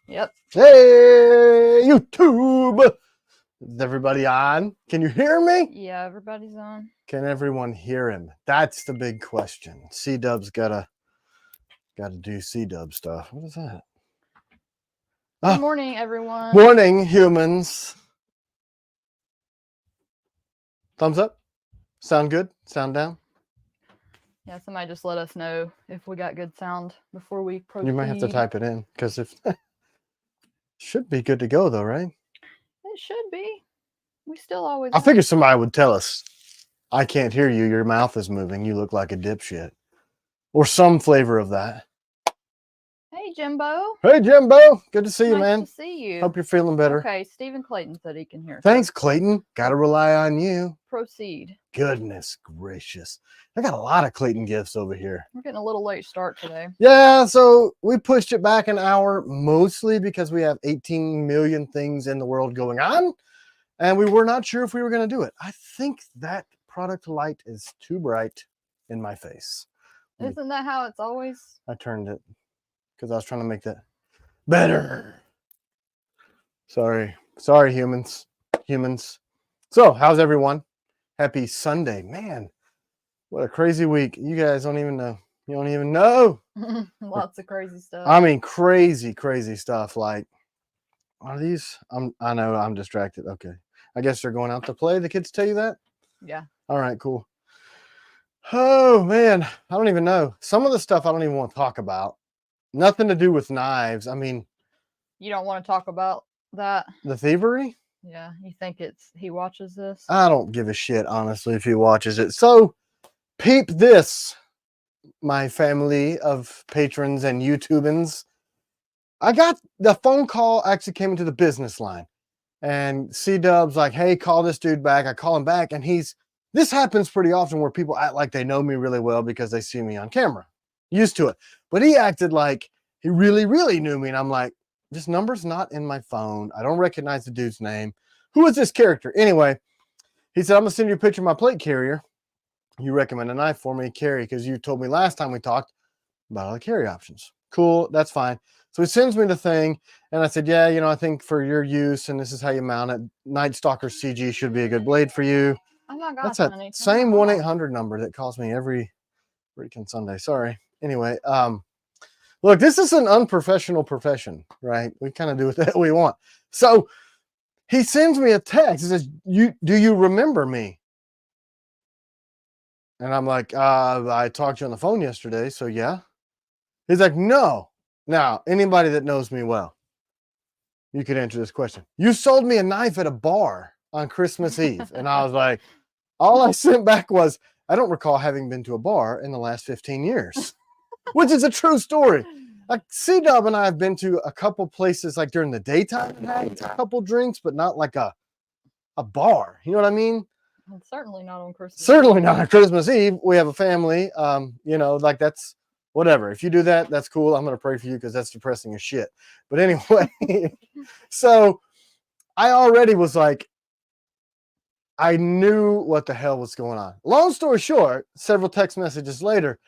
Yep. Hey, YouTube! Is everybody on? Can you hear me? Yeah, everybody's on. Can everyone hear him? That's the big question. C-Dub's gotta do C-Dub stuff. What is that? Good morning, everyone. Morning, humans. Thumbs up? Sound good? Sound down? Yeah, somebody just let us know if we got good sound before we proceed. You might have to type it in, because if should be good to go though, right? It should be. We still always I figured somebody would tell us, I can't hear you, your mouth is moving, you look like a dipshit. Or some flavor of that. Hey, Jimbo. Hey, Jimbo. Good to see you, man. Nice to see you. Hope you're feeling better. Okay, Stephen Clayton said he can hear. Thanks, Clayton. Got to rely on you. Proceed. Goodness gracious. I got a lot of Clayton gifts over here. We're getting a little late start today. Yeah, so we pushed it back an hour, mostly because we have 18 million things in the world going on, and we were not sure if we were going to do it. I think that product light is too bright in my face. Isn't that how it's always? I turned it because I was trying to make that better. Sorry, humans. So, how's everyone? Happy Sunday, man. What a crazy week. You guys don't even know. You don't even know. Lots of crazy stuff. I mean, crazy stuff. Like, are these? I know I'm distracted. Okay. I guess they're going out to play. The kids tell you that? Yeah. All right, cool. Oh, man. I don't even know. Some of the stuff I don't even want to talk about. Nothing to do with knives. I mean, you don't want to talk about that? The thievery? Yeah. You think he watches this? I don't give a shit, honestly, if he watches it. So, peep this, my family of patrons and YouTubans. I got the phone call, actually came into the business line. And C-Dub's like, hey, call this dude back. I call him back, and this happens pretty often where people act like they know me really well because they see me on camera. Used to it. But he acted like he really, really knew me. And I'm like, this number's not in my phone. I don't recognize the dude's name. Who is this character? Anyway, he said, I'm going to send you a picture of my plate carrier. You recommend a knife for me to carry because you told me last time we talked about all the carry options. Cool, that's fine. So he sends me the thing, and I said, yeah, I think for your use, and this is how you mount it, Night Stalker CG should be a good blade for you. Oh my gosh, that's that honey, same 1-800 number that calls me every freaking Sunday. Sorry. Anyway, look, this is an unprofessional profession, right? We kind of do what we want. So he sends me a text. He says, do you remember me? And I'm like, I talked to you on the phone yesterday, so yeah. He's like, no. Now, anybody that knows me well, you could answer this question. You sold me a knife at a bar on Christmas Eve. And I was like, all I sent back was, I don't recall having been to a bar in the last 15 years, which is a true story. Like, C-Dub and I have been to a couple places like during the daytime and had a couple drinks, but not like a bar. You know what I mean? Certainly not on Christmas. Certainly not on Christmas Eve. We have a family. Like that's whatever. If you do that, that's cool. I'm going to pray for you because that's depressing as shit. But anyway, so I already was like, I knew what the hell was going on. Long story short, several text messages later,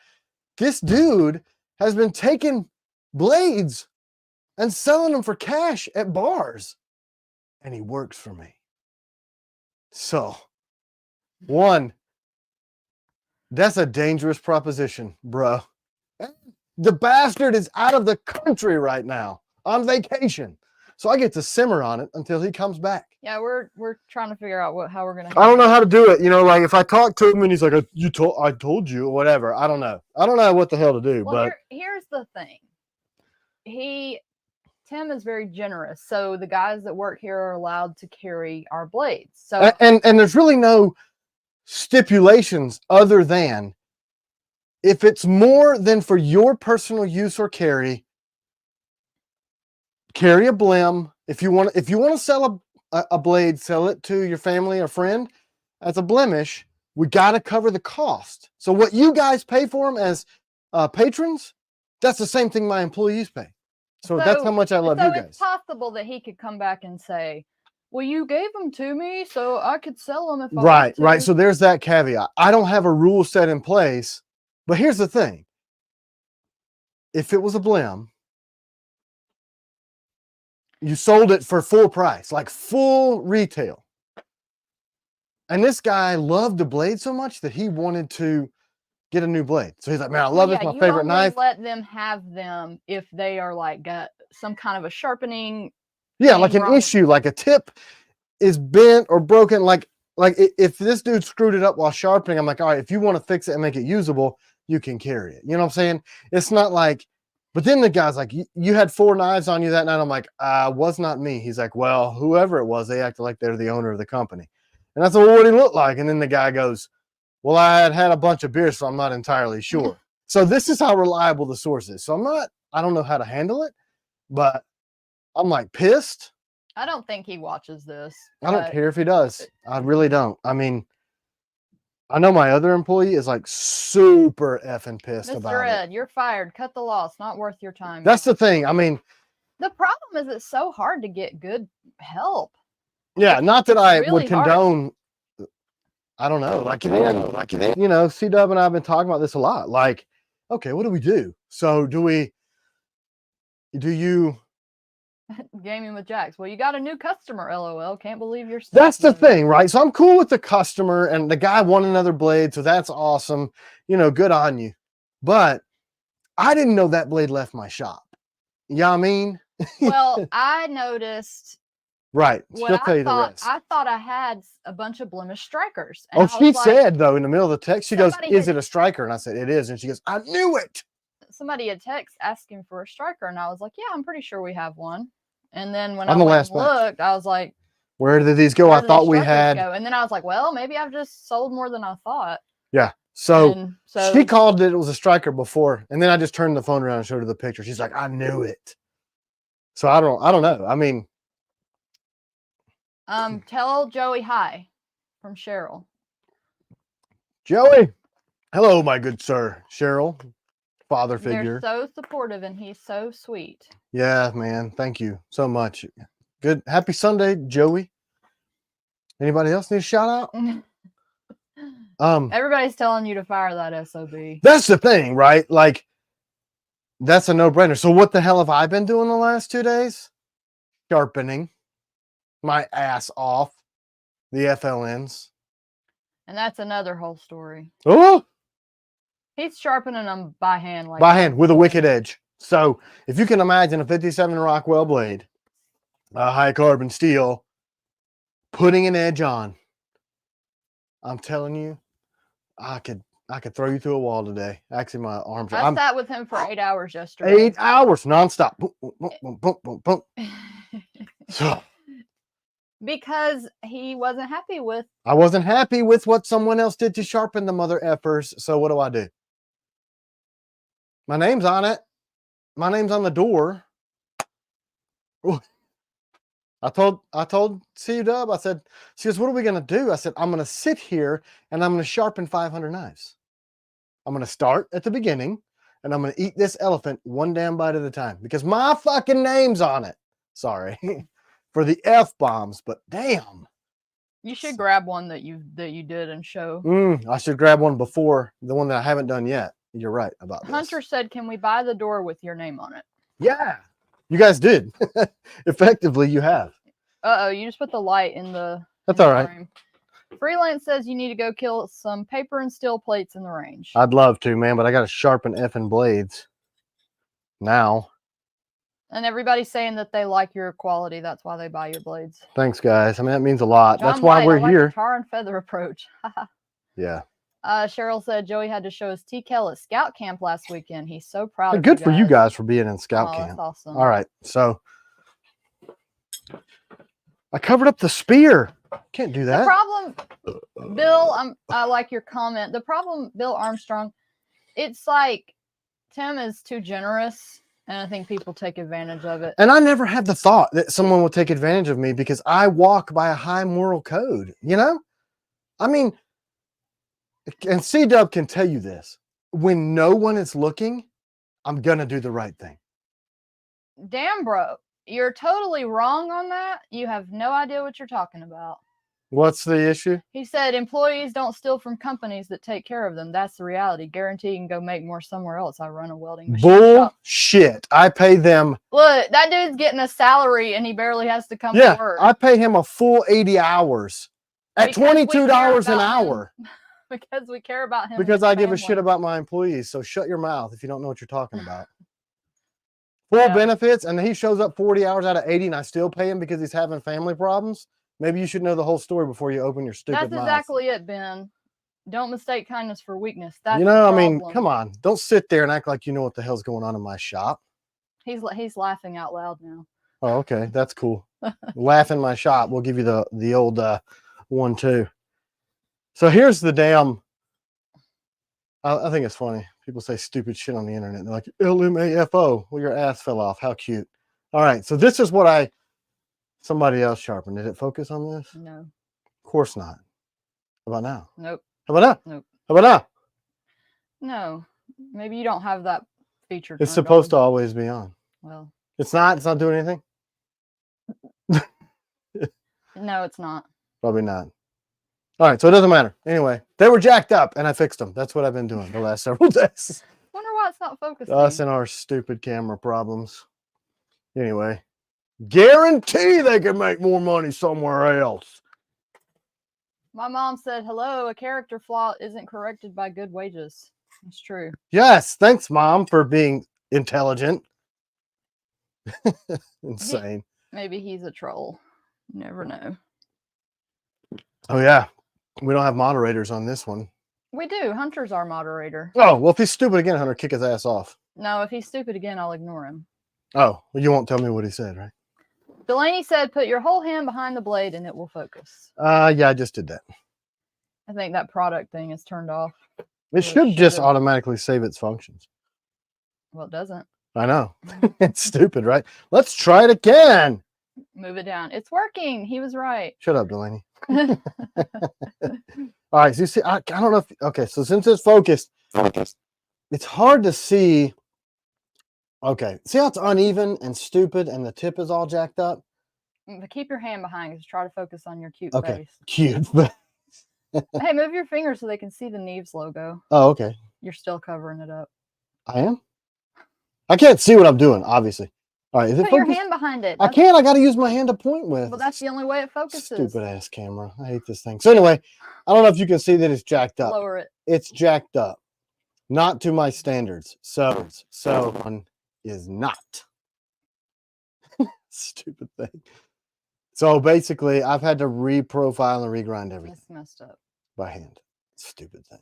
this dude has been taking blades and selling them for cash at bars. And he works for me. So, one, that's a dangerous proposition, bro. The bastard is out of the country right now on vacation. So I get to simmer on it until he comes back. Yeah, we're trying to figure out how we're going to. I don't know how to do it. Like if I talk to him and he's like, I told you, or whatever. I don't know. I don't know what the hell to do. Well, but here's the thing. Tim is very generous. So the guys that work here are allowed to carry our blades. So and there's really no stipulations other than if it's more than for your personal use or carry a blim. If you want to sell a blade, sell it to your family or friend as a blemish. We got to cover the cost. So what you guys pay for them as patrons, that's the same thing my employees pay. So that's how much I love you guys. It's possible that he could come back and say, well, you gave them to me, so I could sell them if I want to. Right. So there's that caveat. I don't have a rule set in place, but here's the thing. If it was a blim You sold it for full price, like full retail. And this guy loved the blade so much that he wanted to get a new blade. So he's like, man, I love it. It's my favorite knife. You only let them have them if they are like got some kind of a sharpening. Yeah, like an issue, like a tip is bent or broken. Like if this dude screwed it up while sharpening, I'm like, all right, if you want to fix it and make it usable, you can carry it. You know what I'm saying? It's not like, but then the guy's like, you had 4 knives on you that night. I'm like, was not me. He's like, well, whoever it was, they acted like they're the owner of the company. And that's what he looked like. And then the guy goes, well, I had a bunch of beer, so I'm not entirely sure. So this is how reliable the source is. So I don't know how to handle it, but I'm like pissed. I don't think he watches this. I don't care if he does. I really don't. I mean, I know my other employee is like super effing pissed about it. Mr. Ed, you're fired. Cut the loss. Not worth your time. That's the thing. I mean, the problem is it's so hard to get good help. Yeah, not that I would condone. I don't know. Like, you know, C-Dub and I have been talking about this a lot. Like, okay, what do we do? So do you gaming with Jax? Well, you got a new customer, LOL. Can't believe you're That's the thing, right? So I'm cool with the customer and the guy won another blade, so that's awesome. You know, good on you. But I didn't know that blade left my shop. You know what I mean? Well, I noticed. Right. She'll tell you the rest. I thought I had a bunch of blemished strikers. And she said, though, in the middle of the text, she goes, is it a striker? And I said, it is. And she goes, I knew it. Somebody had text asking for a striker. And I was like, yeah, I'm pretty sure we have one. And then when I went and looked, I was like, where did these go? I thought we had. And then I was like, well, maybe I've just sold more than I thought. Yeah. So she called it was a striker before. And then I just turned the phone around and showed her the picture. She's like, I knew it. So I don't know. I mean. Tell Joey hi from Cheryl. Joey. Hello, my good sir. Cheryl, father figure. They're so supportive and he's so sweet. Yeah, man. Thank you so much. Good. Happy Sunday, Joey. Anybody else need a shout out? Everybody's telling you to fire that SOB. That's the thing, right? Like, that's a no-brainer. So what the hell have I been doing the last 2 days? Sharpening my ass off the FLNs. And that's another whole story. Oh! He's sharpening them by hand. By hand, with a wicked edge. So, if you can imagine a 57 Rockwell blade, a high carbon steel, putting an edge on, I'm telling you, I could throw you through a wall today. Actually, my arms are... I sat with him for 8 hours yesterday. 8 hours, nonstop. Boom, boom, boom, boom, boom, boom. So... Because he wasn't happy with... I wasn't happy with what someone else did to sharpen the mother effers. So what do? My name's on it. My name's on the door. Ooh. I told C-Dub, I said, she goes, what are we going to do? I said, I'm going to sit here and I'm going to sharpen 500 knives. I'm going to start at the beginning and I'm going to eat this elephant one damn bite at a time because my fucking name's on it. Sorry. For the F-bombs, but damn. You should grab one that you did and show. I should grab one before the one that I haven't done yet. You're right about this. Hunter said, can we buy the door with your name on it? Yeah. You guys did. Effectively, you have. Uh-oh, you just put the light in the... That's all right. Frame. Freelance says you need to go kill some paper and steel plates in the range. I'd love to, man, but I got to sharpen effing blades now. And everybody's saying that they like your quality. That's why they buy your blades. Thanks, guys. I mean, that means a lot. John That's why White, we're I here. Like tar and feather approach. Yeah. Cheryl said Joey had to show his Kell at scout camp last weekend. He's so proud of Good for you guys for being in scout camp. That's awesome. All right. So I covered up the spear. Can't do that. The problem, Bill, I like your comment. The problem, Bill Armstrong, it's like Tim is too generous. And I think people take advantage of it. And I never had the thought that someone would take advantage of me because I walk by a high moral code, you know? I mean, and C-Dub can tell you this. When no one is looking, I'm going to do the right thing. Damn, bro. You're totally wrong on that. You have no idea what you're talking about. What's the issue? He said employees don't steal from companies that take care of them. That's the reality. Guarantee you can go make more somewhere else. I run a welding machine shop. Bullshit. I pay them. Look, that dude's getting a salary and he barely has to come to work. I pay him a full 80 hours at Because we care $22 an about hour. Because we care about him. Because and I his give a family. shit about my employees. So shut your mouth if you don't know what you're talking about. Full Yeah. benefits, and he shows up 40 hours out of 80 and I still pay him because he's having family problems. Maybe you should know the whole story before you open your stupid mouth. That's exactly it, Ben. Don't mistake kindness for weakness. That's You know, the I mean, problem. come on. Don't sit there and act like you know what the hell's going on in my shop. He's laughing out loud now. Oh, okay. That's cool. Laugh in my shop. We'll give you the old one too. So here's the damn. I think it's funny. People say stupid shit on the internet. They're like, LMAFO. Well, your ass fell off. How cute. All right. So this is what somebody else sharpened. Did it focus on this? No. Of course not. How about now? Nope. How about now? Nope. How about now? No. Maybe you don't have that feature. It's supposed to always be on. Well. It's not doing anything? No, it's not. Probably not. All right, so it doesn't matter. Anyway, they were jacked up, and I fixed them. That's what I've been doing the last several days. Wonder why it's not focusing. Us and our stupid camera problems. Anyway, guarantee they can make more money somewhere else. My mom said, hello, a character flaw isn't corrected by good wages. It's true. Yes, thanks, Mom, for being intelligent. Insane. Maybe he's a troll. You never know. Oh, yeah. We don't have moderators on this one. We do. Hunter's our moderator. Oh, well, if he's stupid again, Hunter, kick his ass off. No, if he's stupid again, I'll ignore him. Oh, well, you won't tell me what he said, right? Delaney said, put your whole hand behind the blade and it will focus. Yeah, I just did that. I think that product thing is turned off. It should just automatically save its functions. Well, it doesn't. I know. It's stupid, right? Let's try it again. Move it down. It's working. He was right. Shut up, Delaney. All right, so you see, I don't know if, okay, so since it's focused, it's hard to see. Okay, see how it's uneven and stupid and the tip is all jacked up? But keep your hand behind it. Just try to focus on your cute Okay, face. cute. Hey, move your fingers so they can see the Knives logo. Oh, okay. You're still covering it up. I am? I can't see what I'm doing, obviously. All right, is it Put your focused? hand behind it. I can't. I got to use my hand to point with. Well, that's the only way it focuses. Stupid ass camera. I hate this thing. So anyway, I don't know if you can see that it's jacked up. Lower it. It's jacked up. Not to my standards. So one is not. Stupid thing. So basically, I've had to reprofile and regrind everything. It's messed up. By hand. Stupid thing.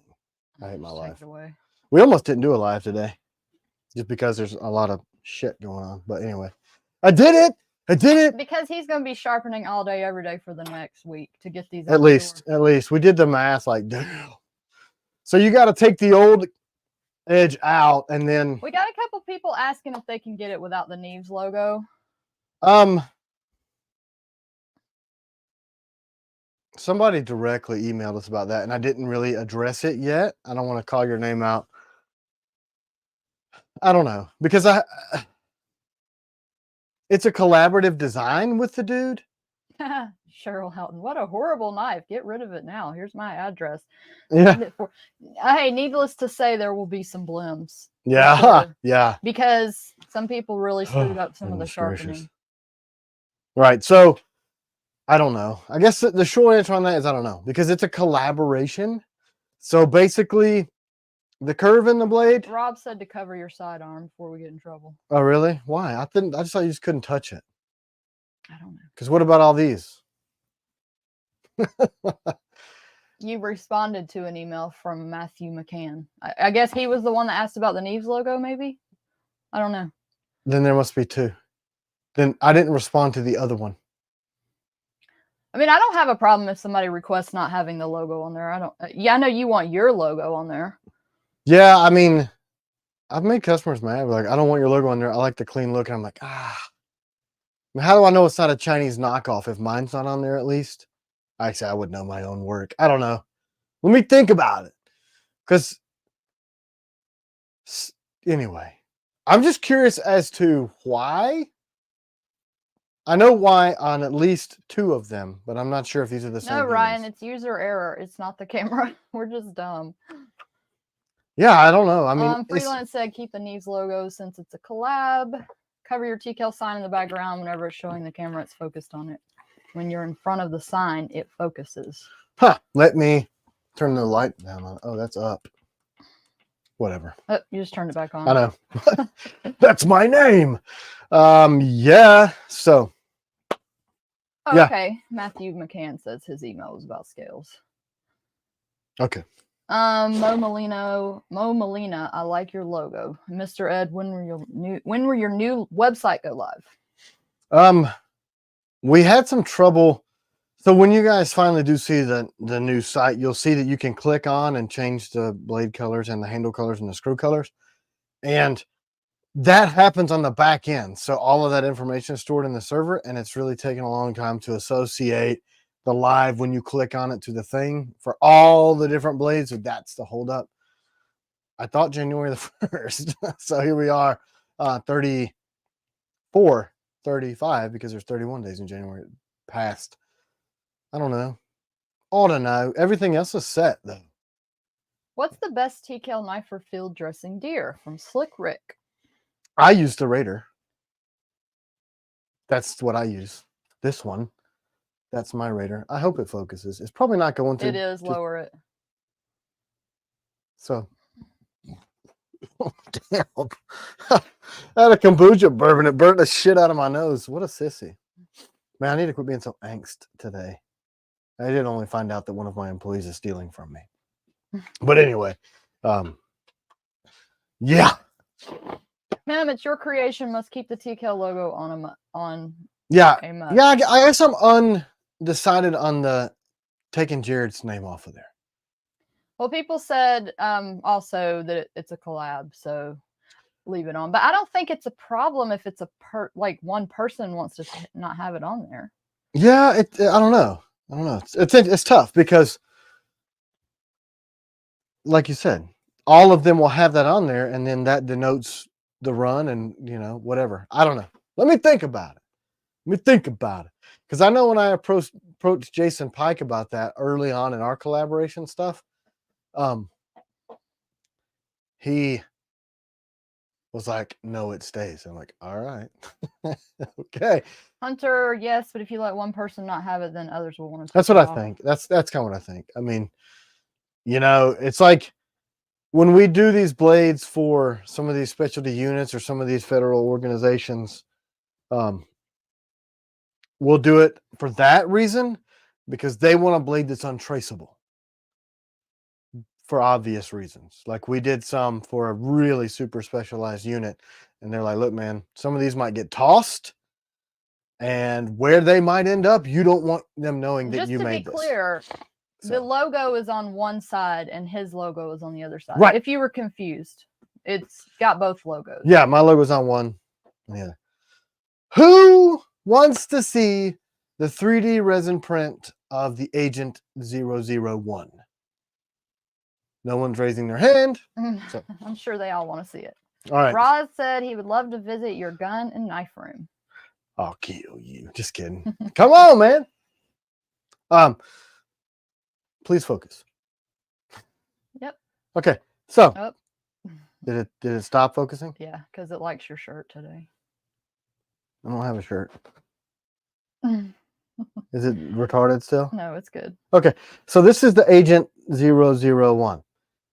I hate my Just take life. it away. We almost didn't do a live today. Just because there's a lot of shit going on. But anyway, I did it. I did it. Because he's going to be sharpening all day, every day for the next week to get these. At least we did the math. Like, damn. So you got to take the old edge out, and then we got a couple people asking if they can get it without the Knives logo. Somebody directly emailed us about that, and I didn't really address it yet. I don't want to call your name out. I don't know, because it's a collaborative design with the dude. Cheryl Houghton, what a horrible knife. Get rid of it now. Here's my address. Yeah. Hey, needless to say, there will be some blims. Yeah. Sure, yeah. because some people really screwed up some of the sharpening. Gracious. Right. So I don't know. I guess the short answer on that is I don't know, because it's a collaboration. So basically, the curve in the blade. Rob said to cover your sidearm before we get in trouble. Oh, really? Why? I just thought you just couldn't touch it. I don't know. Because what about all these? You responded to an email from Matthew McCann. I guess he was the one that asked about the Knives logo, maybe? I don't know. Then there must be two. Then I didn't respond to the other one. I mean, I don't have a problem if somebody requests not having the logo on there. I don't. Yeah, I know you want your logo on there. Yeah, I mean, I've made customers mad. Like, I don't want your logo on there. I like the clean look. And I'm like, I mean, how do I know it's not a Chinese knockoff if mine's not on there at least? Actually, I would know my own work. I don't know. Let me think about it. Because, anyway, I'm just curious as to why I know why on at least 2 of them, but I'm not sure if these are the same. No, Ryan, humans. it's user error. It's not the camera. We're just dumb. Yeah, I don't know. I mean, Freelance said keep the Knives logo since it's a collab. Cover your TKL sign in the background whenever it's showing the camera. It's focused on it. When you're in front of the sign, it focuses. Let me turn the light down on. Oh, that's up. Whatever. Oh, you just turned it back on. I know. That's my name. Yeah. So. Oh, Yeah. okay. Matthew McCann says his email is about scales. Okay. Mo Molina, I like your logo. Mr. Ed, when will your new website go live? We had some trouble. So when you guys finally do see the new site, you'll see that you can click on and change the blade colors and the handle colors and the screw colors. And that happens on the back end. So all of that information is stored in the server, and it's really taken a long time to associate the live when you click on it to the thing for all the different blades. So that's the holdup. I thought January the 1st. So here we are, 34, 35, because there's 31 days in January past. I don't know. Ought to know. Everything else is set, though. What's the best TKL knife for field dressing deer? From Slick Rick. I use the Raider. That's what I use. This one. That's my Raider. I hope it focuses. It's probably not going to. It is. Lower it. So. Oh, damn. I had a kombucha bourbon. It burnt the shit out of my nose. What a sissy. Man, I need to quit being so angst today. I did only find out that one of my employees is stealing from me. But anyway, yeah. Ma'am, it's your creation. Must keep the TKL logo on. Yeah. A mug. Yeah, I guess I'm undecided on the taking Jared's name off of there. Well, people said also that it's a collab, so leave it on. But I don't think it's a problem if it's like one person wants to not have it on there. Yeah, I don't know. It's tough because, like you said, all of them will have that on there, and then that denotes the run, and whatever. I don't know. Let me think about it. Because I know when I approached Jason Pike about that early on in our collaboration stuff, he was like, "No, it stays." I'm like, "All right, okay." Hunter, yes, but if you let one person not have it, then others will want to. That's what I think. That's kind of what I think. I mean, it's like when we do these blades for some of these specialty units or some of these federal organizations, we'll do it for that reason because they want a blade that's untraceable for obvious reasons. Like we did some for a really super specialized unit, and they're like, "Look, man, some of these might get tossed, and where they might end up, you don't want them knowing that you made this." Just to be clear, the logo is on one side and his logo is on the other side. Right. If you were confused, it's got both logos. Yeah, my logo's on one. Yeah. Who wants to see the 3D resin print of the Agent 001? No one's raising their hand. So. I'm sure they all want to see it. All right. Roz said he would love to visit your gun and knife room. I'll kill you. Just kidding. Come on, man. Please focus. Yep. Okay. So. Oh. Did it stop focusing? Yeah, because it likes your shirt today. I don't have a shirt. Is it retarded still? No, it's good. Okay. So this is the Agent 001.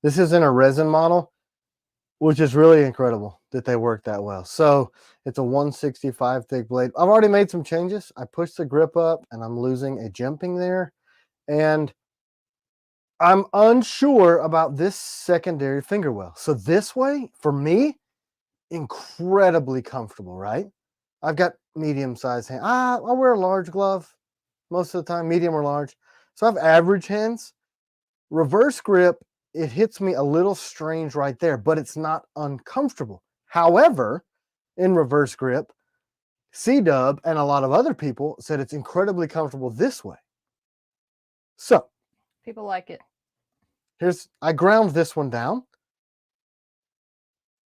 This is in a resin model, which is really incredible that they work that well. So it's a 165 thick blade. I've already made some changes. I pushed the grip up and I'm losing a jimping there. And I'm unsure about this secondary finger well. So this way, for me, incredibly comfortable, right? I've got medium-sized hands. I wear a large glove most of the time, medium or large. So I have average hands. Reverse grip, it hits me a little strange right there, but it's not uncomfortable. However, in reverse grip, C-Dub and a lot of other people said it's incredibly comfortable this way. So people like it. I ground this one down.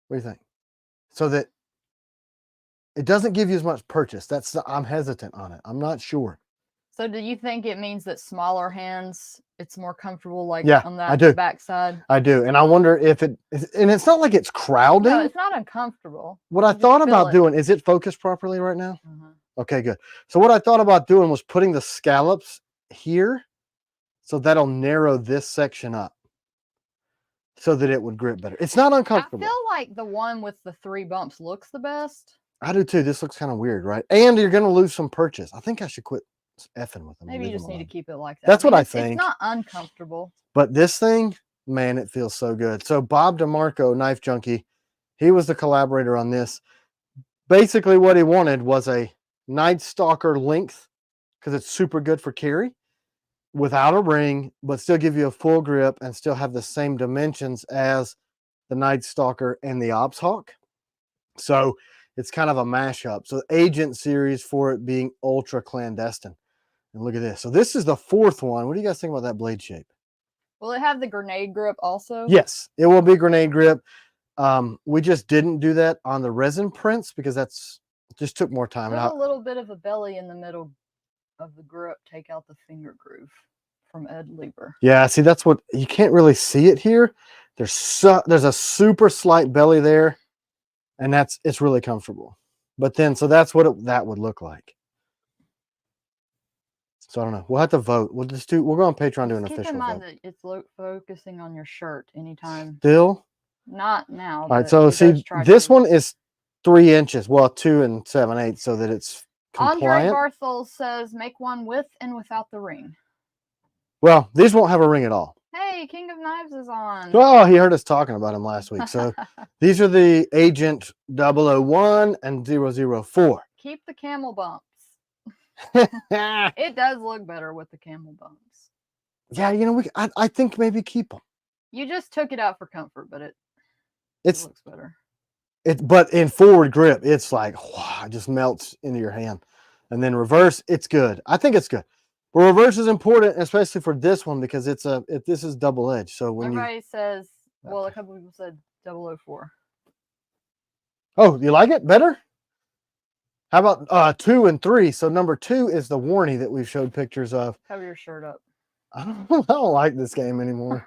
What do you think? So that it doesn't give you as much purchase. I'm hesitant on it. I'm not sure. So do you think it means that smaller hands, it's more comfortable, like Yeah, on I that do. backside? I do. And I wonder if and it's not like it's crowding. No, it's not uncomfortable. What I You just thought feel about it. doing, is it focused properly right now? Mhm. Okay, good. So what I thought about doing was putting the scallops here, so that'll narrow this section up so that it would grip better. It's not I uncomfortable. feel like the one with the 3 bumps looks the best. I do too. This looks kind of weird, right? And you're going to lose some purchase. I think I should quit effing with them. Maybe you just need to keep it like that. That's what I It's think. not uncomfortable. But this thing, man, it feels so good. So Bob DeMarco, Knife Junkie, he was the collaborator on this. Basically what he wanted was a Night Stalker length, because it's super good for carry, without a ring, but still give you a full grip and still have the same dimensions as the Night Stalker and the Ops Hawk. So it's kind of a mashup. So Agent series for it being ultra clandestine. And look at this. So this is the 4th one. What do you guys think about that blade shape? Will it have the grenade grip also? Yes, it will be grenade grip. We just didn't do that on the resin prints because that's just took more time. Put a little bit of a belly in the middle of the grip. Take out the finger groove from Ed Lieber. Yeah, see, that's what you can't really see it here. There's a super slight belly there, and it's really comfortable. But then, so that's what that would look like. So I don't know. We'll have to vote. We'll go on Patreon, do an official vote. Keep in mind that it's focusing on your shirt anytime. Still? Not now. All right, so see, this one is 3 inches. Well, 2 7/8, so that it's compliant. Andre Barthel says, make one with and without the ring. Well, these won't have a ring at all. Hey, King of Knives is on. Oh, he heard us talking about him last week. So these are the Agent 001 and 004. Keep the camel bumps. It does look better with the camel bumps. Yeah, you know, I think maybe keep them. You just took it out for comfort, but it looks better. But in forward grip, it's like, wow, it just melts into your hand. And then reverse, it's good. I think it's good. But reverse is important, especially for this one, because this is double edged. So when everybody says, well, a couple people said 004. Oh, you like it better? How about 2 and 3? So number 2 is the Warney that we've showed pictures of. Cover your shirt up. I don't like this game anymore.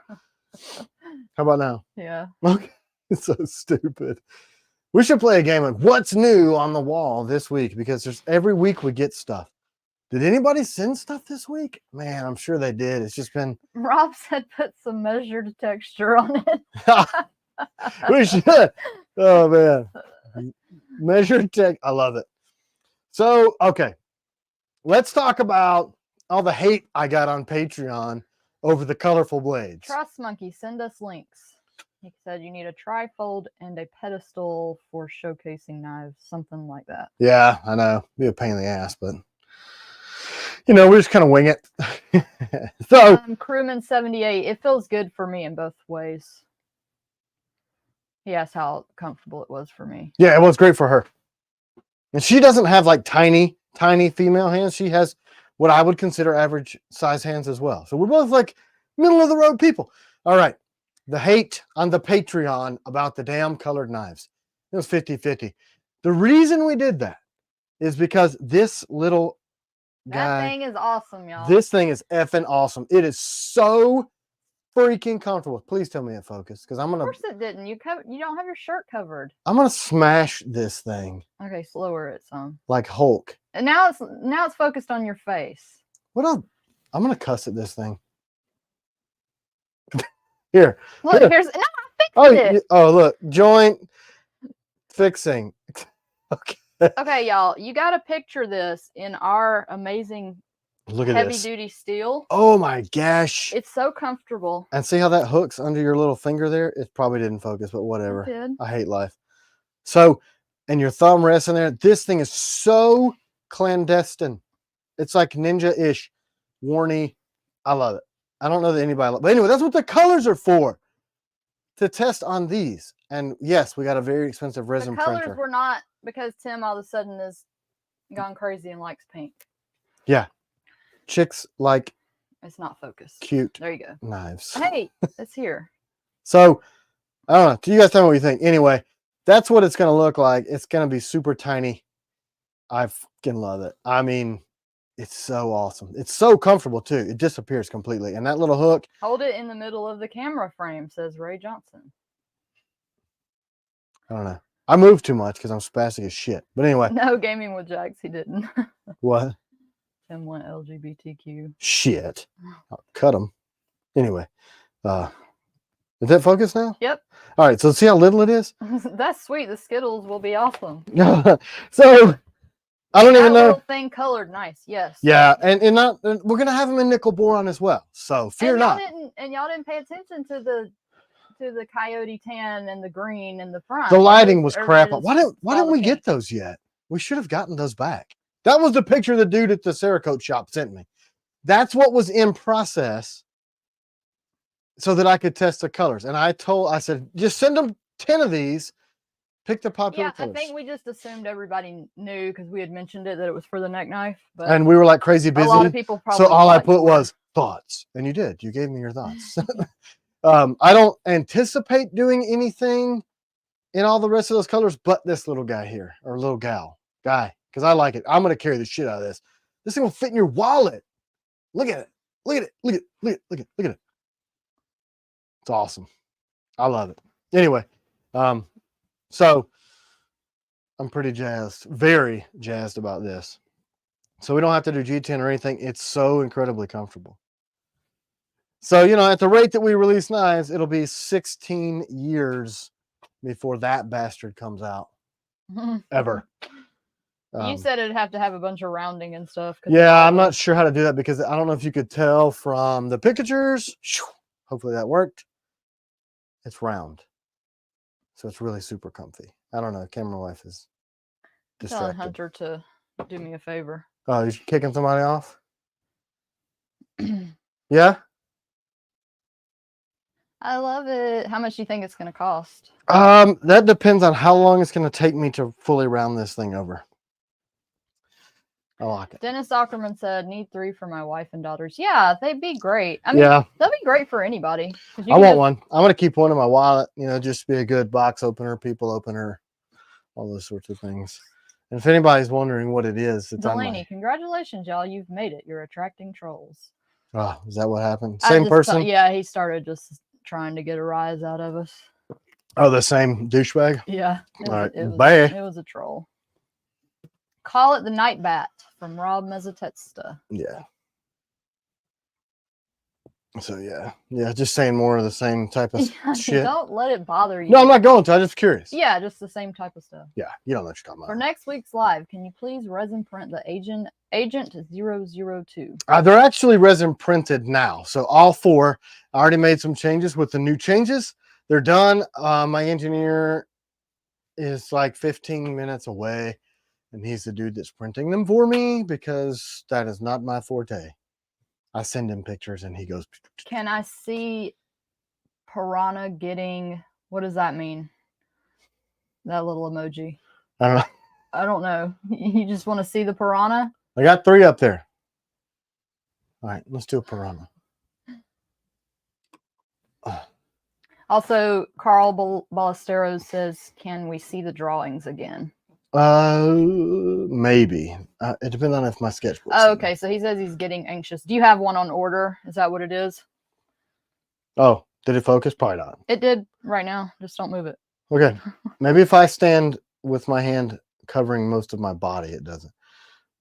How about now? Yeah. Okay. It's so stupid. We should play a game of what's new on the wall this week, because every week we get stuff. Did anybody send stuff this week? Man, I'm sure they did. It's just been. Rob said put some measured texture on it. We should. Oh man. Measured tech. I love it. So, okay. Let's talk about all the hate I got on Patreon over the colorful blades. Trust Monkey, send us links. He said you need a trifold and a pedestal for showcasing knives, something like that. Yeah, I know. Be a pain in the ass, but you know, we just kind of wing it. So Crewman 78, it feels good for me in both ways. He asked how comfortable it was for me. Yeah, it was great for her. And she doesn't have like tiny female hands. She has what I would consider average size hands as well. So we're both like middle of the road people. All right. The hate on the Patreon about the damn colored knives. It was 50-50. The reason we did that is because this little guy. That thing is awesome, y'all. This thing is effing awesome. It is so freaking comfortable. Please tell me it focused, because I'm gonna. Of course it didn't. You don't have your shirt covered. I'm gonna smash this thing. Okay, slower it some. Like Hulk. And now it's focused on your face. What else? I'm gonna cuss at this thing. Here. Look, here. Here's no, I fixed it. Oh, look, joint fixing. Okay. Okay, y'all, you got to picture this in our amazing heavy duty steel. Oh my gosh. It's so comfortable. And see how that hooks under your little finger there? It probably didn't focus, but whatever. It did. I hate life. So, and your thumb rests in there. This thing is so clandestine. It's like ninja-ish. Warney. I love it. I don't know that anybody but anyway, that's what the colors are for. To test on these. And yes, we got a very expensive resin printer. The colors were not because Tim all of a sudden has gone crazy and likes pink. Yeah. Chicks like it's not focused. Cute. There you go. Knives. Hey, it's here. So, I don't know. You guys tell me what you think. Anyway, that's what it's going to look like. It's going to be super tiny. I fucking love it. I mean, it's so awesome. It's so comfortable too. It disappears completely. And that little hook. Hold it in the middle of the camera frame, says Ray Johnson. I don't know. I move too much because I'm spastic as shit. But anyway. No, Gaming with Jax, he didn't. What? Tim went LGBTQ. Shit. I'll cut them. Anyway. Is that focus now? Yep. All right. So see how little it is? That's sweet. The Skittles will be awesome. So I don't even know. Little thing colored nice. Yes. Yeah, and we're gonna have them in nickel boron as well. So fear not. Y'all didn't pay attention to the coyote tan and the green in the front. The lighting was crap. Why didn't we get those yet? We should have gotten those back. That was the picture the dude at the Cerakote shop sent me. That's what was in process so that I could test the colors. And I said, just send them 10 of these. Pick the popular colors. I think we just assumed everybody knew because we had mentioned it that it was for the neck knife. But and we were like crazy busy. A lot of people probably. So all I put was thoughts. And you did. You gave me your thoughts. I don't anticipate doing anything in all the rest of those colors, but this little guy here, or little guy, because I like it. I'm going to carry the shit out of this. This thing will fit in your wallet. Look at it. Look at it. Look at it. Look at it. Look at it. Look at it. It's awesome. I love it. Anyway, so I'm pretty jazzed, very jazzed about this. So we don't have to do G10 or anything. It's so incredibly comfortable. So, at the rate that we release knives, it'll be 16 years before that bastard comes out. Ever. You said it'd have to have a bunch of rounding and stuff. Yeah, I'm not sure how to do that because I don't know if you could tell from the pictures. Hopefully that worked. It's round. So it's really super comfy. I don't know. Camera wife is distracted. Telling Hunter to do me a favor. Oh, you're kicking somebody off? Yeah? I love it. How much do you think it's going to cost? That depends on how long it's going to take me to fully round this thing over. I like it. Dennis Ackerman said, need 3 for my wife and daughters. Yeah, they'd be great. I mean, yeah, that'd be great for anybody. I want one. I'm going to keep one in my wallet, just be a good box opener, people opener, all those sorts of things. And if anybody's wondering what it is, it's Delaney, congratulations, y'all. You've made it. You're attracting trolls. Oh, is that what happened? Same person? Yeah, he started just trying to get a rise out of us. Oh, the same douchebag? Yeah. All right. It was a troll. Call it the Night Bat from Rob Mezzatesta. Yeah. So, yeah, just saying more of the same type of shit. Don't let it bother you. No, I'm not going to. I'm just curious. Yeah, just the same type of stuff. Yeah, you don't know what you're talking about. For next week's live, can you please resin print the Agent 002? They're actually resin printed now. So all 4, I already made some changes with the new changes. They're done. My engineer is like 15 minutes away, and he's the dude that's printing them for me because that is not my forte. I send him pictures and he goes. Can I see Piranha getting, what does that mean? That little emoji. I don't know. You just want to see the piranha? I got 3 up there. All right, let's do a piranha. Also, Carl Ballesteros says, can we see the drawings again? Maybe. It depends on if my sketchbook. Oh, okay. So he says he's getting anxious. Do you have one on order? Is that what it is? Oh, did it focus? Probably not. It did right now. Just don't move it. Okay. Maybe if I stand with my hand covering most of my body, it doesn't.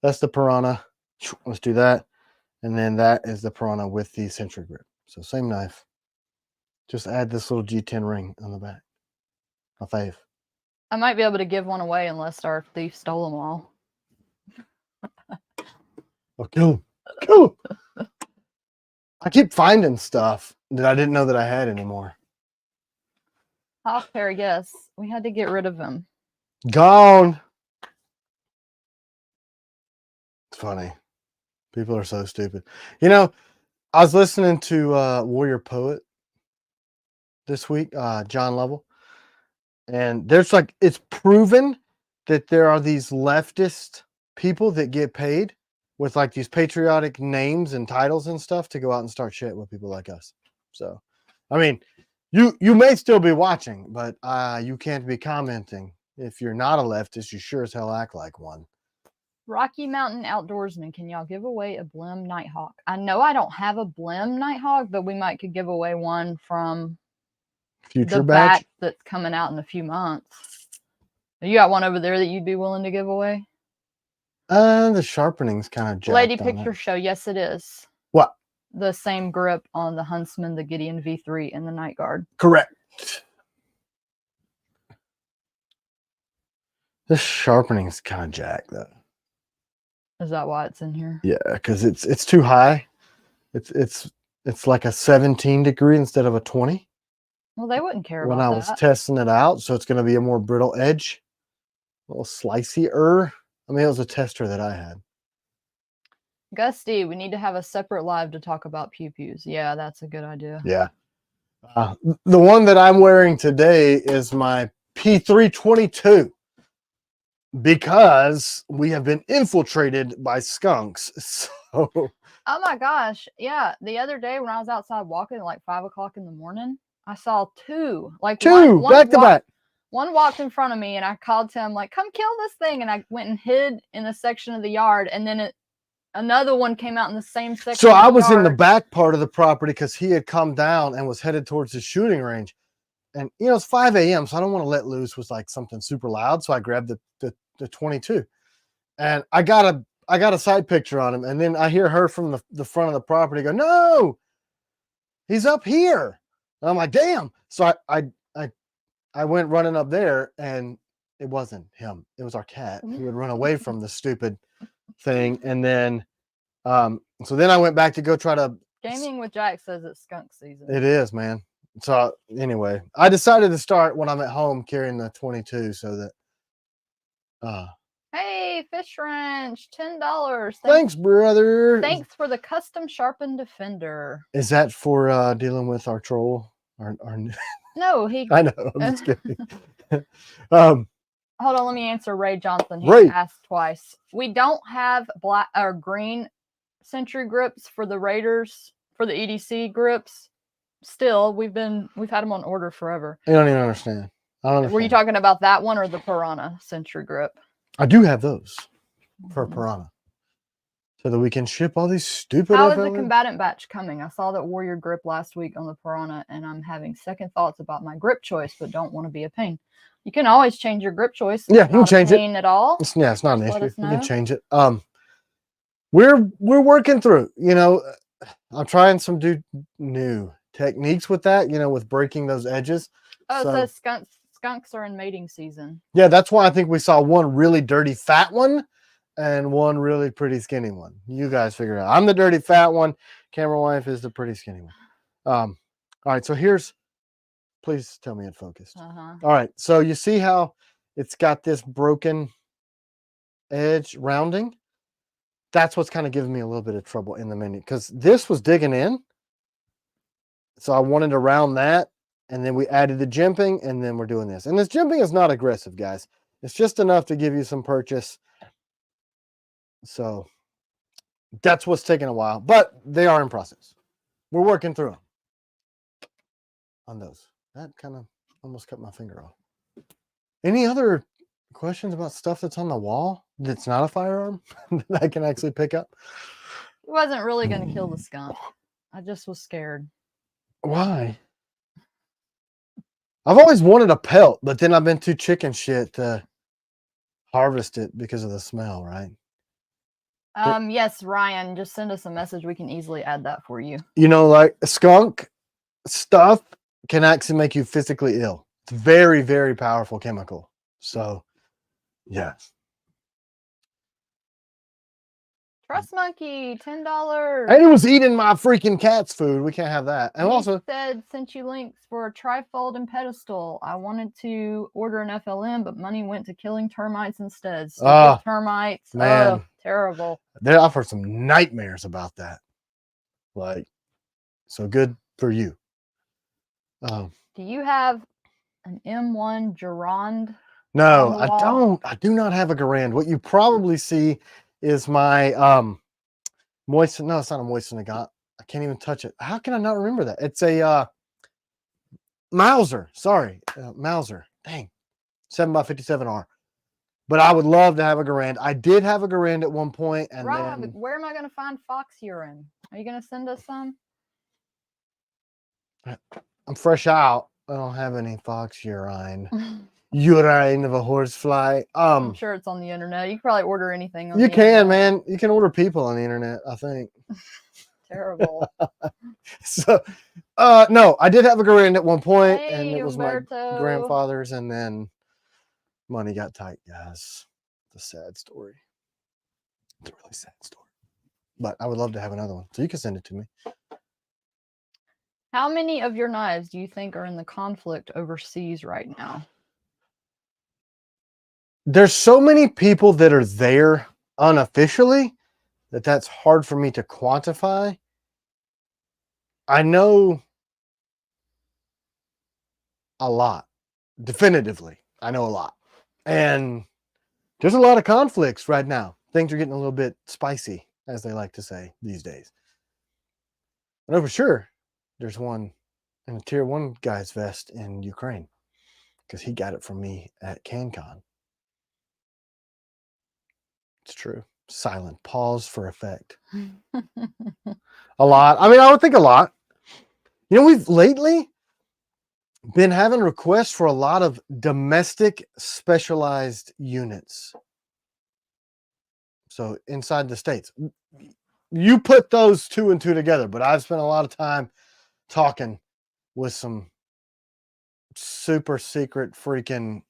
That's the piranha. Let's do that. And then that is the piranha with the Century grip. So same knife. Just add this little G10 ring on the back. My fave. I might be able to give one away unless our thief stole them all. Oh, kill him. Kill him. I keep finding stuff that I didn't know that I had anymore. Off pair, yes. We had to get rid of him. Gone. It's funny. People are so stupid. I was listening to Warrior Poet this week, John Lovell. And there's it's proven that there are these leftist people that get paid with these patriotic names and titles and stuff to go out and start shit with people like us. So, I mean, you may still be watching, but you can't be commenting. If you're not a leftist, you sure as hell act like one. Rocky Mountain Outdoorsman, can y'all give away a Blim Nighthawk? I know I don't have a Blim Nighthawk, but we might could give away one from Future the batch. batch that's coming out in a few months. You got one over there that you'd be willing to give away? The sharpening's kind of jacked. Lady Picture Show, yes, it is. What? The same grip on the Huntsman, the Gideon V3, and the Night Guard. Correct. This sharpening's kind of jacked though. Is that why it's in here? Yeah, because it's too high. It's like a 17 degree instead of a 20. Well, they wouldn't care when about I was testing it out, so it's going to be a more brittle edge, a little slicey-er. I mean, it was a tester that I had. Gusty, we need to have a separate live to talk about pew-pews. Yeah, that's a good idea. Yeah. The one that I'm wearing today is my P322 because we have been infiltrated by skunks. So. Oh my gosh. Yeah. The other day when I was outside walking at like 5 o'clock in the morning, I saw two. Like two back to back. One walked in front of me and I called to him like, come kill this thing. And I went and hid in a section of the yard. And then another one came out in the same section. So I was in the back part of the property because he had come down and was headed towards the shooting range. And, you know, it's 5 a.m. So I don't want to let loose with like something super loud. So I grabbed the 22 and I got a side picture on him. And then I hear her from the front of the property go, no, he's up here. And I'm like, damn. So I went running up there and it wasn't him. It was our cat who had run away from the stupid thing. And then, so then I went back to go try to. Gaming with Jack says it's skunk season. It is, man. So anyway, I decided to start when I'm at home carrying the 22 so that. Hey, Fish Ranch, $10. Thanks, brother. Thanks for the custom sharpened Defender. Is that for dealing with our troll? Our No, he. I know. I'm just kidding. Hold on, let me answer Ray Johnson. He asked twice. We don't have black or green Century grips for the Raiders for the EDC grips. Still, we've had them on order forever. I don't even understand. I don't understand. Were you talking about that one or the Piranha Century grip? I do have those for Piranha. So that we can ship all these stupid. How is the combatant batch coming? I saw that Warrior grip last week on the Piranha, and I'm having second thoughts about my grip choice, but don't want to be a pain. You can always change your grip choice. Yeah, you can change it at all. It's not an issue. You can change it. We're working through. You know, I'm trying some new techniques with that. You know, with breaking those edges. Oh, so skunks are in mating season. Yeah, that's why I think we saw one really dirty fat one and one really pretty skinny one. You guys figure it out. I'm the dirty fat one. Camera wife is the pretty skinny one. All right, so please tell me it focused. All right, so you see how it's got this broken edge rounding? That's what's kind of giving me a little bit of trouble in the menu because this was digging in. So I wanted to round that. And then we added the jimping, and then we're doing this. And this jimping is not aggressive, guys. It's just enough to give you some purchase. So that's what's taking a while, but they are in process. We're working through them on those. That kind of almost cut my finger off. Any other questions about stuff that's on the wall that's not a firearm that I can actually pick up? He wasn't really going to kill the skunk. I just was scared. Why? I've always wanted a pelt, but then I've been too chicken shit to harvest it because of the smell, right? Yes, Ryan, just send us a message. We can easily add that for you. You know, like skunk stuff can actually make you physically ill. It's very, very powerful chemical. So, yes. Trust Monkey, $10. And it was eating my freaking cat's food. We can't have that. And he also said, sent you links for a trifold and pedestal. I wanted to order an FLM, but money went to killing termites instead. Termites. Man. Oh, terrible. I've heard some nightmares about that. Like, so good for you. Do you have an M1 Gerard? No, I don't. I do not have a Garand. What you probably see is my moisten. No, it's not a moisten nagant. I can't even touch it. How can I not remember that? It's a Mauser. Sorry, Mauser. Dang, 7x57R. But I would love to have a Garand. I did have a Garand at one point, and Rob, then where am I going to find fox urine? Are you going to send us some? I'm fresh out. I don't have any fox urine. Urine of a horsefly. I'm sure it's on the internet. You can probably order anything on you the can, internet. man. You can order people on the internet, I think. Terrible. So, no, I did have a Garand at one point, Hey, and it was Umberto. my grandfather's, and then money got tight, guys. It's a sad story. It's a really sad story. But I would love to have another one, so you can send it to me. How many of your knives do you think are in the conflict overseas right now? There's so many people that are there unofficially that's hard for me to quantify. I know a lot. Definitively, I know a lot. And there's a lot of conflicts right now. Things are getting a little bit spicy, as they like to say these days. I know for sure there's one in a tier 1 guy's vest in Ukraine because he got it from me at CanCon. It's true. Silent pause for effect. A lot. I mean, I would think a lot. You know, we've lately been having requests for a lot of domestic specialized units. So inside the States. You put those 2 and 2 together, but I've spent a lot of time talking with some super secret freaking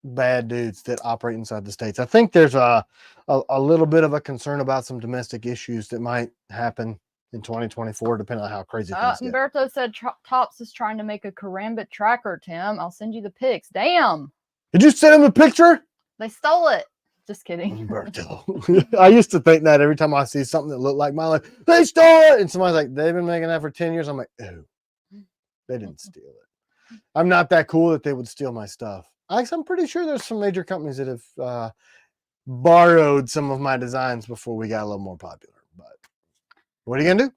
bad dudes that operate inside the States. I think there's a little bit of a concern about some domestic issues that might happen in 2024, depending on how crazy things get. Umberto said Tops is trying to make a karambit tracker, Tim. I'll send you the pics. Damn. Did you send him a picture? They stole it. Just kidding. Umberto. I used to think that every time I see something that looked like my life, they stole it. And somebody's like, they've been making that for 10 years. I'm like, oh, they didn't steal it. I'm not that cool that they would steal my stuff. I'm pretty sure there's some major companies that have borrowed some of my designs before we got a little more popular. But what are you gonna do?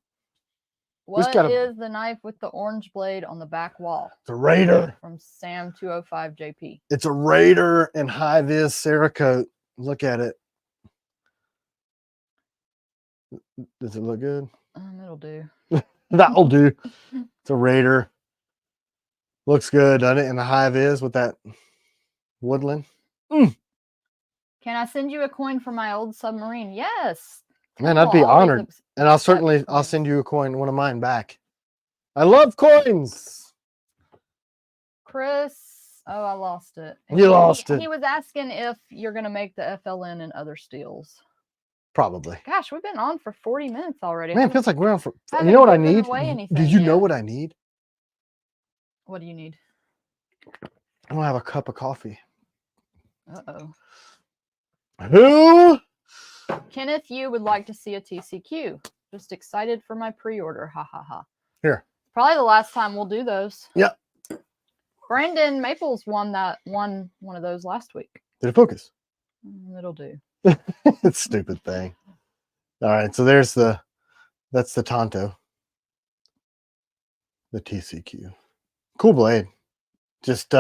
What is the knife with the orange blade on the back wall? It's a Raider. From Sam205 JP. It's a Raider and high-vis Cerakote. Look at it. Does it look good? It'll do. That'll do. It's a Raider. Looks good, doesn't it? And the high-vis with that woodland. Can I send you a coin for my old submarine? Yes. Man, I'd be honored. And I'll send you a coin, one of mine back. I love coins. Chris, oh, I lost it. You lost it. He was asking if you're going to make the FLN and other steels. Probably. Gosh, we've been on for 40 minutes already. Man, it feels like we're on for... You know what I need? Do you know what I need? What do you need? I don't have a cup of coffee. Uh-oh. Who? Kenneth, you would like to see a TCQ. Just excited for my pre-order. Ha ha ha. Here. Probably the last time we'll do those. Yep. Brandon Maples won one of those last week. Did it focus? It'll do. It's a stupid thing. All right, so that's the Tonto. The TCQ. Cool blade. Just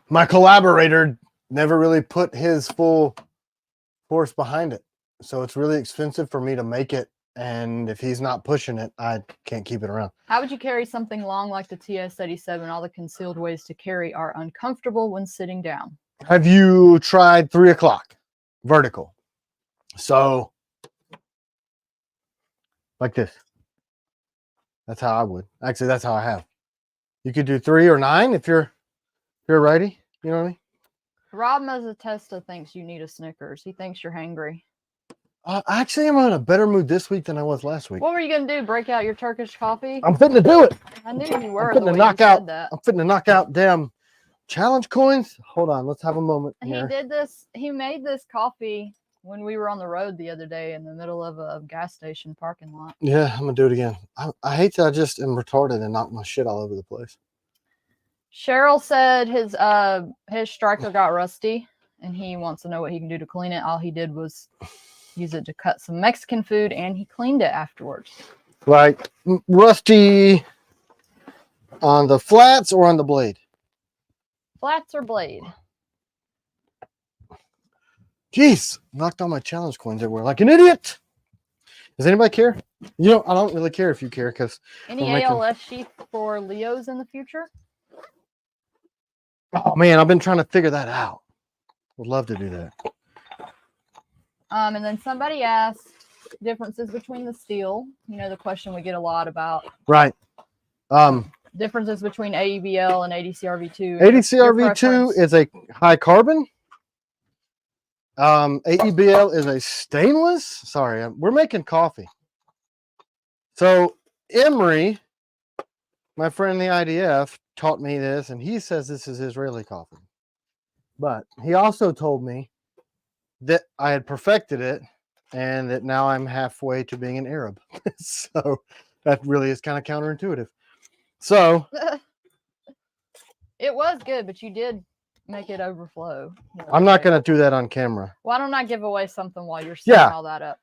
my collaborator never really put his full force behind it. So it's really expensive for me to make it. And if he's not pushing it, I can't keep it around. How would you carry something long like the TS-87? All the concealed ways to carry are uncomfortable when sitting down. Have you tried 3 o'clock vertical? So like this. That's how I would. Actually, that's how I have. You could do 3 or 9 if you're righty. You know what I mean? Rob Mazzatesta thinks you need a Snickers. He thinks you're hangry. Actually, I'm in a better mood this week than I was last week. What were you going to do? Break out your Turkish coffee? I'm fitting to do it. I knew you were. I'm fitting to knock out damn challenge coins. Hold on. Let's have a moment here. He made this coffee when we were on the road the other day in the middle of a gas station parking lot. Yeah, I'm going to do it again. I hate that I just am retarded and knock my shit all over the place. Cheryl said his striker got rusty and he wants to know what he can do to clean it. All he did was use it to cut some Mexican food and he cleaned it afterwards. Like rusty on the flats or on the blade? Flats or blade? Jeez, knocked all my challenge coins everywhere like an idiot. Does anybody care? You know, I don't really care if you care because any ALS sheath for Leos in the future? Oh man, I've been trying to figure that out. Would love to do that. And then somebody asked differences between the steel. You know, the question we get a lot about. Right. Differences between AEBL and ADCRV2. ADCRV2 is a high carbon. AEBL is a stainless. Sorry, we're making coffee. So Emery, my friend in the IDF, taught me this, and he says this is Israeli coffee. But he also told me that I had perfected it and that now I'm halfway to being an Arab. So that really is kind of counterintuitive. So it was good, but you did make it overflow. I'm not going to do that on camera. Why don't I give away something while you're setting all that up?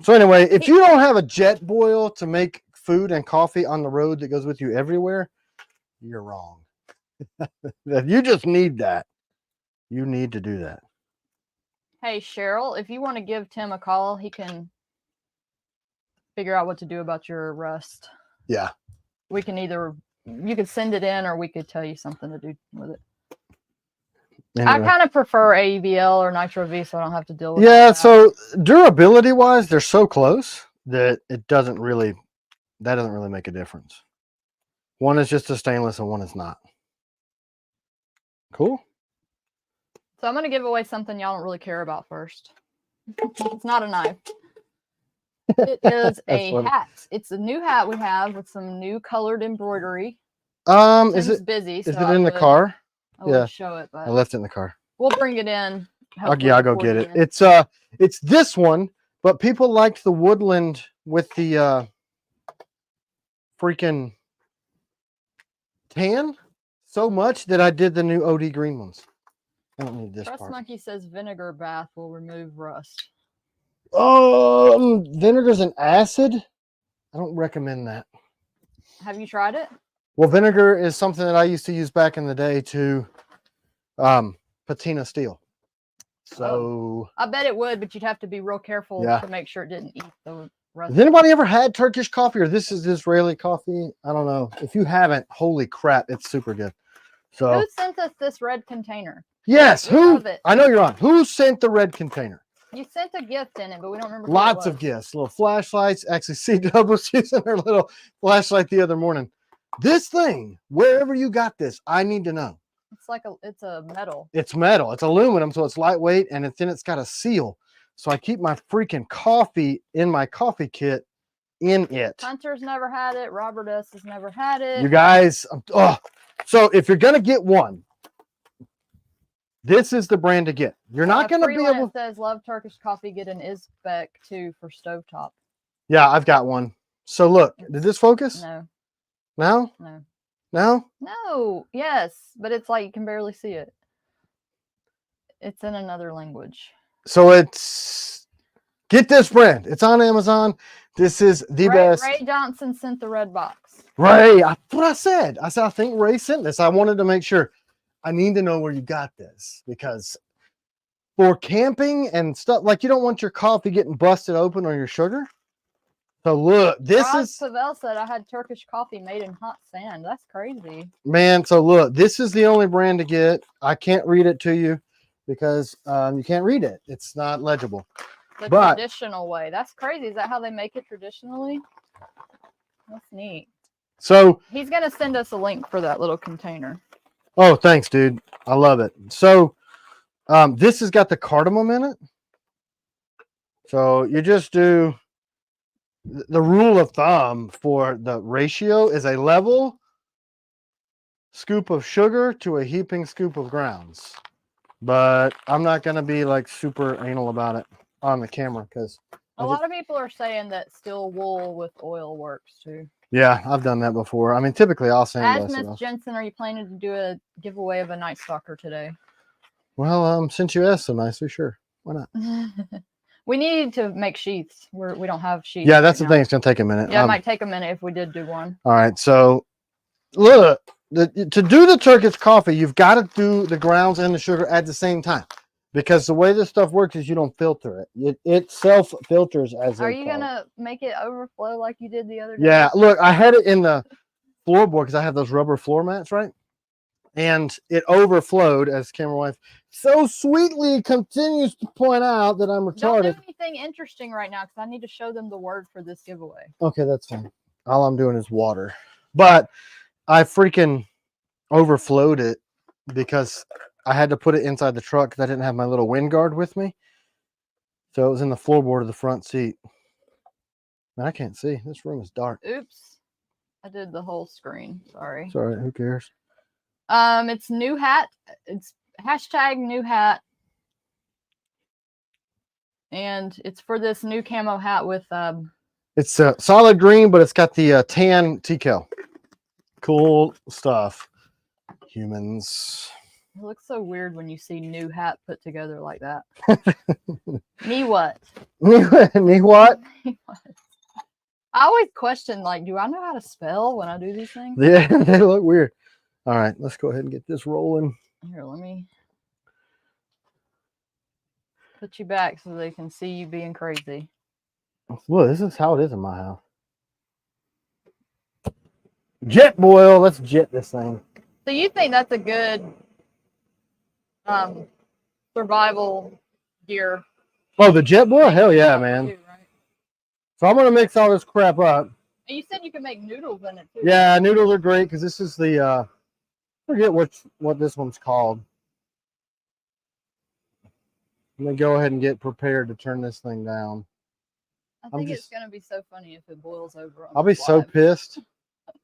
So anyway, if you don't have a jet boil to make food and coffee on the road that goes with you everywhere, you're wrong. You just need that. You need to do that. Hey, Cheryl, if you want to give Tim a call, he can figure out what to do about your rust. Yeah. We can you could send it in or we could tell you something to do with it. Anyway. I kind of prefer AEBL or Nitro V so I don't have to deal with that. So durability wise, they're so close that it doesn't really make a difference. One is just a stainless and one is not. Cool. So I'm going to give away something y'all don't really care about first. It's not a knife. It is a hat. It's a new hat we have with some new colored embroidery. Is it busy? Is it in the car? I would show it, but I left it in the car. We'll bring it in. Yeah, I'll go get it. It's this one, but people liked the woodland with the freaking tan so much that I did the new OD green ones. I don't need this Rust part. Monkey says vinegar bath will remove rust. Vinegar's an acid. I don't recommend that. Have you tried it? Well, vinegar is something that I used to use back in the day to patina steel. So I bet it would, but you'd have to be real careful to make sure it didn't eat the rust. Has anybody ever had Turkish coffee or this is Israeli coffee? I don't know. If you haven't, holy crap, it's super good. So who sent us this red container? Yes, I know you're on. Who sent the red container? You sent a gift in it, but we don't remember. Lots of gifts, little flashlights. Actually, C-Dub was using her little flashlight the other morning. This thing, wherever you got this, I need to know. It's a metal. It's metal. It's aluminum, so it's lightweight, and it's got a seal. So I keep my freaking coffee in my coffee kit in it. Hunter's never had it. Robert S. has never had it. You guys, so if you're gonna get one, this is the brand to get. You're not gonna be able. It says love Turkish coffee. Get an Isbek too for stovetop. Yeah, I've got one. So look, did this focus? No. No? No. No? No. Yes, but it's like you can barely see it. It's in another language. So get this brand. It's on Amazon. This is the best. Ray Johnson sent the red box. Ray, that's what I said. I think Ray sent this. I wanted to make sure. I need to know where you got this because for camping and stuff, like you don't want your coffee getting busted open or your sugar. So look, Pavel said I had Turkish coffee made in hot sand. That's crazy. Man, so look, this is the only brand to get. I can't read it to you because you can't read it. It's not legible. The traditional way. That's crazy. Is that how they make it traditionally? That's neat. So he's going to send us a link for that little container. Oh, thanks, dude. I love it. So this has got the cardamom in it. So you just do the rule of thumb for the ratio is a level scoop of sugar to a heaping scoop of grounds. But I'm not going to be like super anal about it on the camera because a lot of people are saying that still wool with oil works too. Yeah, I've done that before. I mean, typically I'll sand As Miss Jensen, are you planning to do a giveaway of a Night Stalker today? Well, since you asked so nicely, sure. Why not? We need to make sheaths. We don't have sheaths. Yeah, that's the thing. It's going to take a minute. Yeah, it might take a minute if we did do one. All right. So, look, to do the Turkish coffee, you've got to do the grounds and the sugar at the same time. Because the way this stuff works is you don't filter it. It self-filters as Are you going to make it overflow like you did the other day? Yeah, look, I had it in the floorboard because I have those rubber floor mats, right? And it overflowed, as camera wife so sweetly continues to point out that I'm retarded. Don't do anything interesting right now because I need to show them the word for this giveaway. Okay, that's fine. All I'm doing is water. But I freaking overflowed it because I had to put it inside the truck because I didn't have my little wind guard with me. So it was in the floorboard of the front seat. Man, I can't see. This room is dark. Oops. I did the whole screen. Sorry. It's all right. Who cares? It's new hat. It's hashtag new hat. And it's for this new camo hat with it's solid green, but it's got the tan decal. Cool stuff. Humans. It looks so weird when you see new hat put together like that. Me what? Me what? Me what? I always question, like, do I know how to spell when I do these things? Yeah, they look weird. All right, let's go ahead and get this rolling. Here, let me put you back so they can see you being crazy. Well, this is how it is in my house. Jet boil. Let's jet this thing. So you think that's a good survival gear? Oh, the jet boil? Hell yeah, man. Too, right? So I'm going to mix all this crap up. And you said you can make noodles in it too. Yeah, noodles are great because this is the, I forget what this one's called. I'm going to go ahead and get prepared to turn this thing down. I think it's going to be so funny if it boils over. I'll be so pissed.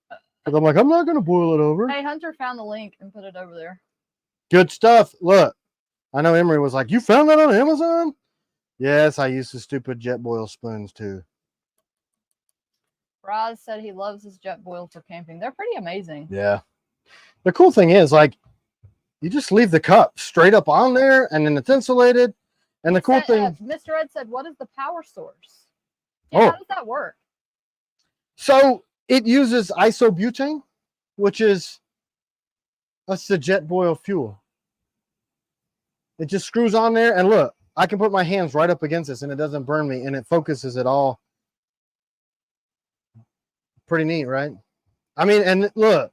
Because I'm like, I'm not going to boil it over. Hey, Hunter found the link and put it over there. Good stuff. Look, I know Emery was like, you found that on Amazon? Yes, I use the stupid jet boil spoons too. Roz said he loves his jet boil for camping. They're pretty amazing. Yeah. The cool thing is, like, you just leave the cup straight up on there and then it's insulated. And the cool thing... Mr. Ed said, what is the power source? Yeah, how does that work? So it uses isobutane, which is that's the jet boil fuel. It just screws on there, and look, I can put my hands right up against this and it doesn't burn me, and it focuses it all. Pretty neat, right? I mean, and look,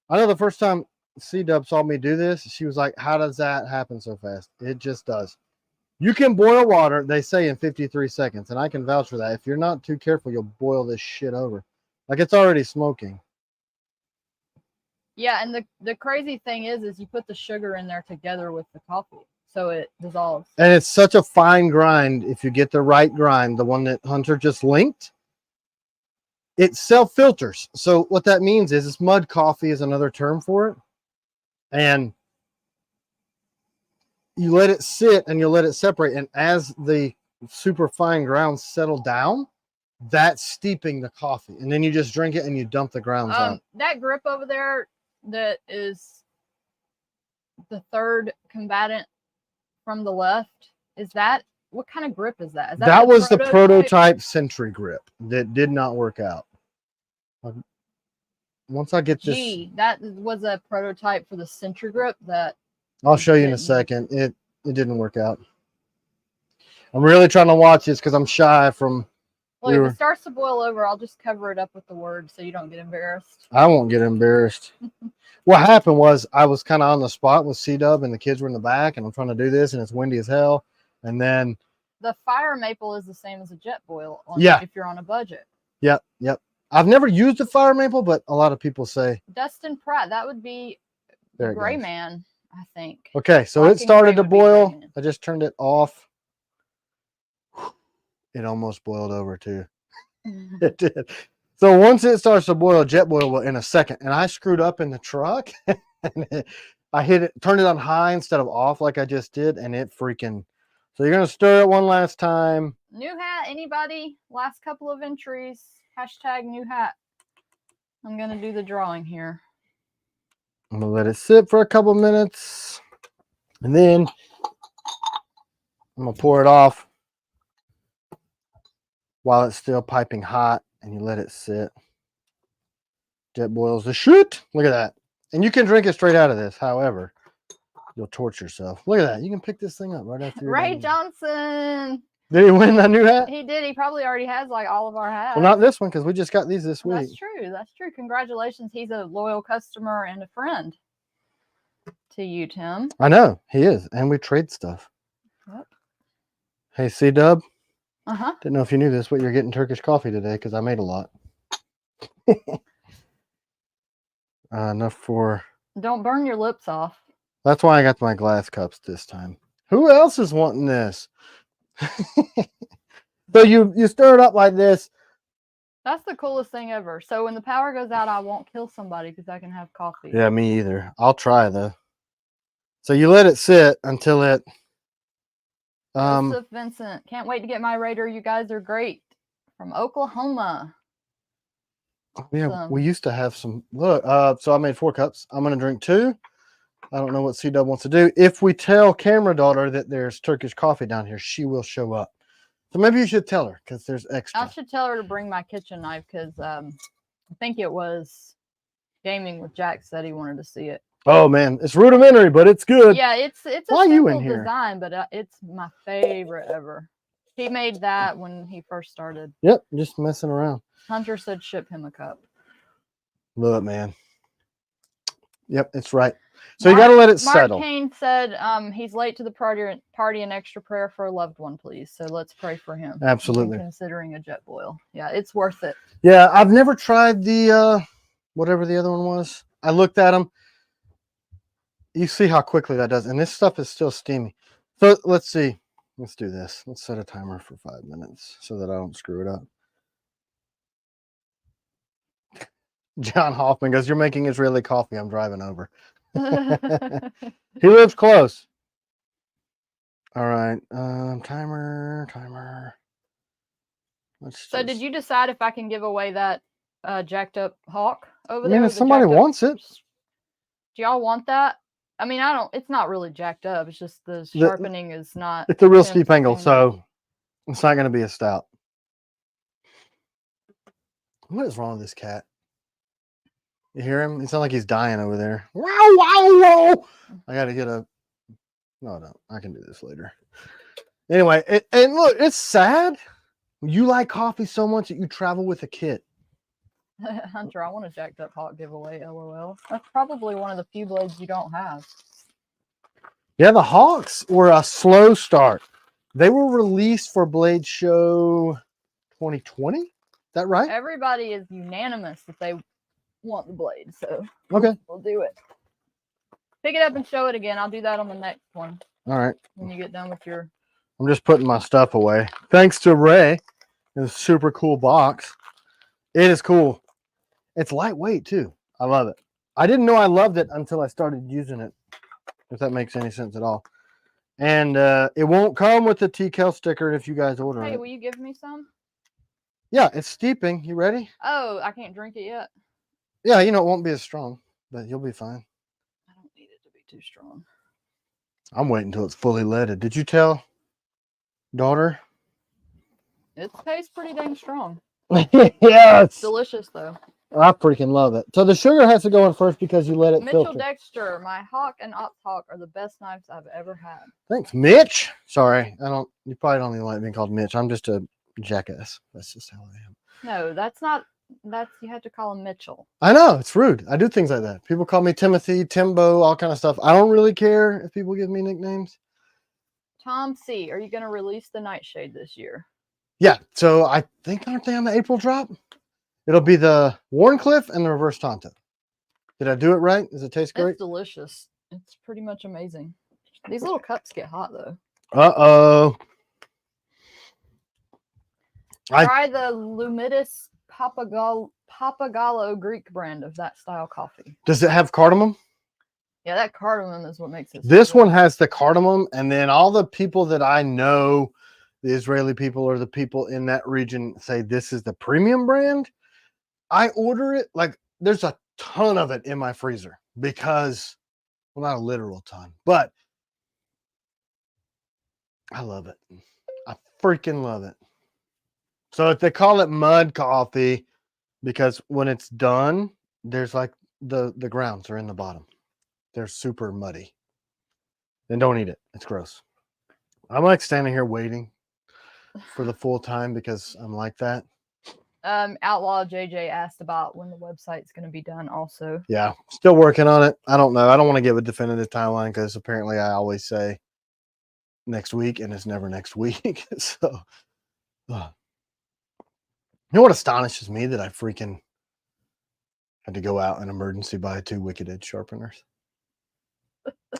I know the first time C-Dub saw me do this, she was like, how does that happen so fast? It just does. You can boil water, they say, in 53 seconds, and I can vouch for that. If you're not too careful, you'll boil this shit over. Like, it's already smoking. Yeah, and the crazy thing is you put the sugar in there together with the coffee, so it dissolves. And it's such a fine grind. If you get the right grind, the one that Hunter just linked, it self-filters. So what that means is mud coffee is another term for it. And you let it sit and you let it separate. And as the super fine grounds settle down, that's steeping the coffee. And then you just drink it and you dump the grounds out. That grip over there that is the third combatant from the left, is that, what kind of grip is that? That was the prototype Sentry grip that did not work out. Once I get this... that was a prototype for the Sentry grip that... I'll show you in a second. It didn't work out. I'm really trying to watch this because I'm shy from... Well, if it starts to boil over, I'll just cover it up with the word so you don't get embarrassed. I won't get embarrassed. What happened was I was kind of on the spot with C-Dub and the kids were in the back and I'm trying to do this and it's windy as hell. And then... The fire maple is the same as a jet boil if you're on a budget. Yep, yep. I've never used a fire maple, but a lot of people say... Dustin Pratt, that would be the Gray Man, I think. Okay, so it started to boil. I just turned it off. It almost boiled over too. It did. So once it starts to boil, jet boil in a second. And I screwed up in the truck. And I turned it on high instead of off like I just did. And it freaking... So you're going to stir it one last time. New hat, anybody? Last couple of entries. Hashtag new hat. I'm going to do the drawing here. I'm going to let it sit for a couple minutes. And then I'm going to pour it off while it's still piping hot. And you let it sit. Jet boils the shit. Look at that. And you can drink it straight out of this. However, You'll torture yourself. Look at that. You can pick this thing up right after you're Ray done. Johnson. Did he win that new hat? He did. He probably already has like all of our hats. Well, not this one because we just got these this week. That's true. That's true. Congratulations. He's a loyal customer and a friend to you, Tim. I know he is, and we trade stuff. Yep. Hey, C-Dub. Uh-huh. Didn't know if you knew this, but you're getting Turkish coffee today because I made a lot. Enough for... Don't burn your lips off. That's why I got my glass cups this time. Who else is wanting this? So you stir it up like this. That's the coolest thing ever. So when the power goes out, I won't kill somebody because I can have coffee. Yeah, me either. I'll try though. So you let it sit until it... Joseph Vincent. Can't wait to get my Raider. You guys are great. From Oklahoma. Yeah, Awesome. we used to have some. Look, so I made 4 cups. I'm going to drink 2. I don't know what C-Dub wants to do. If we tell camera daughter that there's Turkish coffee down here, she will show up. So maybe you should tell her because there's extra. I should tell her to bring my kitchen knife because I think it was Gaming with Jack said he wanted to see it. Oh man, it's rudimentary, but it's good. Yeah, it's a simple design, but it's my favorite ever. He made that when he first started. Yep, just messing around. Hunter said ship him a cup. Look, man. Yep, it's right. So you got to let it settle. Mark Kane said he's late to the party and extra prayer for a loved one, please. So let's pray for him. Absolutely. Considering a jet boil. Yeah, it's worth it. Yeah, I've never tried the whatever the other one was. I looked at them. You see how quickly that does. And this stuff is still steamy. So let's see. Let's do this. Let's set a timer for 5 minutes so that I don't screw it up. John Hoffman goes, "You're making Israeli coffee. I'm driving over." He lives close. All right. Timer. So did you decide if I can give away that jacked up hawk over there? I mean, if somebody wants it. Do y'all want that? I mean, I don't. It's not really jacked up. It's just the sharpening is not. It's a real steep angle, so it's not going to be a stout. What is wrong with this cat? You hear him? It sounds like he's dying over there. Wow, wow, wow. I got to get a... No, I can do this later. Anyway, and look, it's sad. You like coffee so much that you travel with a kit. Hunter, I want a jacked up hawk giveaway, LOL. That's probably one of the few blades you don't have. Yeah, the Hawks were a slow start. They were released for Blade Show 2020. Is that right? Everybody is unanimous that they want the blade, so okay, we'll do it. Pick it up and show it again. I'll do that on the next one. All right. When you get done with your... I'm just putting my stuff away. Thanks to Ray. It's a super cool box. It is cool. It's lightweight too. I love it. I didn't know I loved it until I started using it, if that makes any sense at all. And it won't come with the Kell sticker if you guys order it. Hey, will you give me some? Yeah, it's steeping. You ready? Oh, I can't drink it yet. Yeah, you know, it won't be as strong, but you'll be fine. I don't need it to be too strong. I'm waiting until it's fully leaded. Did you tell daughter? It tastes pretty dang strong. Yeah, it's delicious though. I freaking love it. So the sugar has to go in first because you let it Mitchell filter. Dexter, my Hawk and Ops Hawk are the best knives I've ever had. Thanks, Mitch. Sorry, you probably don't even like being called Mitch. I'm just a jackass. That's just how I am. No, that's not. You have to call him Mitchell. I know, it's rude. I do things like that. People call me Timothy, Timbo, all kind of stuff. I don't really care if people give me nicknames. Tom C, are you going to release the Nightshade this year? Yeah, so I think, aren't they on the April drop? It'll be the Warncliffe and the Reverse Tonto. Did I do it right? Does it taste great? It's delicious. It's pretty much amazing. These little cups get hot though. Uh-oh. Try the Lumidus Papagallo Greek brand of that style coffee. Does it have cardamom? Yeah, that cardamom is what makes it. This one has the cardamom, and then all the people that I know, the Israeli people or the people in that region, say this is the premium brand. I order it, like there's a ton of it in my freezer because, well, not a literal ton, but I love it. I freaking love it. So they call it mud coffee because when it's done, there's like the grounds are in the bottom. They're super muddy. then don't eat it. It's gross. I'm like standing here waiting for the full time because I'm like that. Outlaw JJ asked about when the website's going to be done also. Yeah, still working on it. I don't know. I don't want to give a definitive timeline because apparently I always say next week and it's never next week. So, you know what astonishes me? That I freaking had to go out and emergency buy 2 Wicked Edge sharpeners.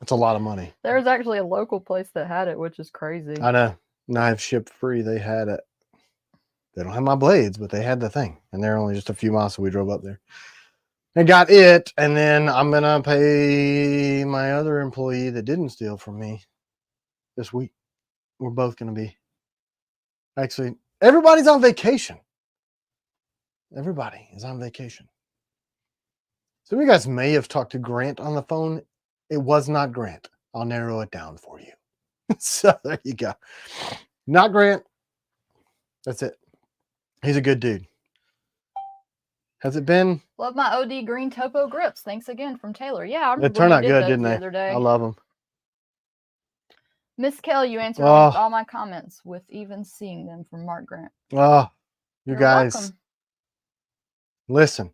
It's a lot of money. There's actually a local place that had it, which is crazy. I know. Knives shipped free. They had it. They don't have my blades, but they had the thing. And they're only just a few miles, so we drove up there. And got it. And then I'm going to pay my other employee that didn't steal from me this week. We're both going to be. Actually, everybody's on vacation. Everybody is on vacation. Some of you guys may have talked to Grant on the phone. It was not Grant. I'll narrow it down for you. So there you go. Not Grant. That's it. He's a good dude. Has it been? Love my OD green topo grips. Thanks again from Taylor. Yeah, I remember They turned out good, didn't the they? other day. I love them. Miss Kell, you answered all my comments with even seeing them from Mark Grant. Oh, you You're guys. welcome. Listen,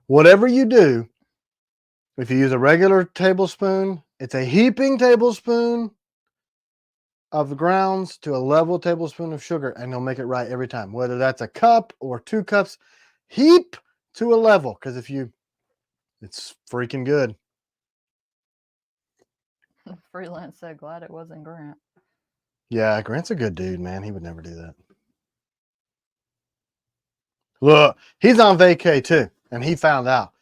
whatever you do, if you use a regular tablespoon, it's a heaping tablespoon of the grounds to a level tablespoon of sugar, and they'll make it right every time. Whether that's a cup or 2 cups, heap to a level. Because it's freaking good. Freelance said, glad it wasn't Grant. Yeah, Grant's a good dude, man. He would never do that. Look, he's on vacay too, and he found out.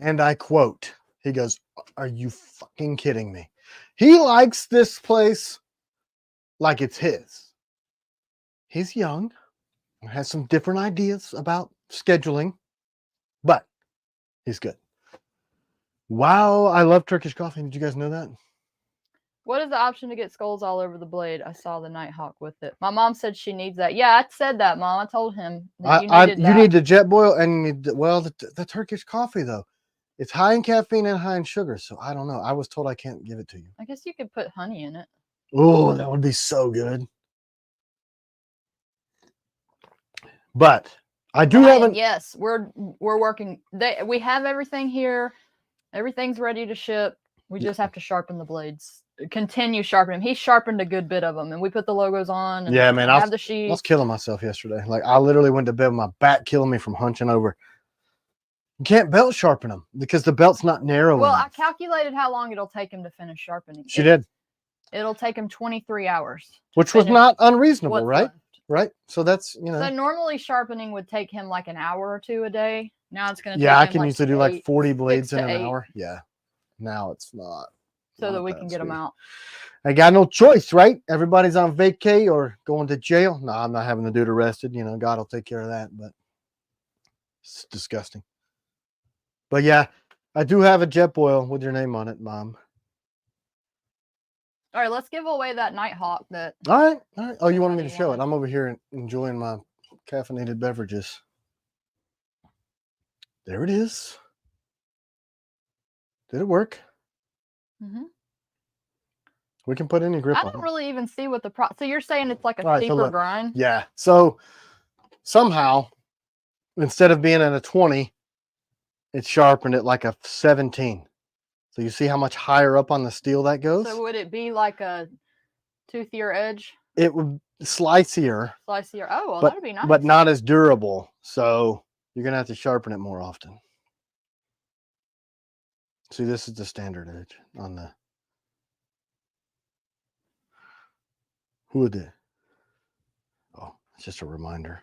And I quote, he goes, "Are you fucking kidding me?" He likes this place like it's his. He's young, has some different ideas about scheduling, but he's good. Wow, I love Turkish coffee. Did you guys know that? What is the option to get skulls all over the blade? I saw the Nighthawk with it. My mom said she needs that. Yeah, I said that, Mom. I told him that you needed that. You need the jet boil and you need the Turkish coffee though. It's high in caffeine and high in sugar, so I don't know. I was told I can't give it to you. I guess you could put honey in it. Oh, that would be so good. But I do have Yes, we're working. We have everything here. Everything's ready to ship. We just have to sharpen the blades. Continue sharpening. He sharpened a good bit of them, and we put the logos on. And yeah, man, I have the sheets. I was killing myself yesterday. Like I literally went to bed with my back killing me from hunching over. You can't belt sharpen them because the belt's not narrow Well, enough. I calculated how long it'll take him to finish sharpening. She did. It'll take him 23 hours. Which was not unreasonable, right? Left. Right? So that's, So normally sharpening would take him like an hour or 2 a day. Now it's going to take I him can usually do like 40 blades in an 8. hour. Yeah. Now it's not. So that we can get them out. I got no choice, right? Everybody's on vacay or going to jail. No, I'm not having the dude arrested. You know, God will take care of that, but it's disgusting. But yeah, I do have a jet boil with your name on it, Mom. All right, let's give away that Nighthawk. All right. Oh, you wanted me to show it? I'm over here enjoying my caffeinated beverages. There it is. Did it work? Mm-hmm. We can put any grip on it. I don't really even see what so you're saying it's like a steeper grind? Yeah. So somehow, instead of being at a 20, it's sharpened at like a 17. So you see how much higher up on the steel that goes? So would it be like a toothier edge? It would slicier. Slicier. Oh, well, that'd be nice. But not as durable. So you're going to have to sharpen it more often. See, this is the standard edge on the. Who would it? Oh, it's just a reminder.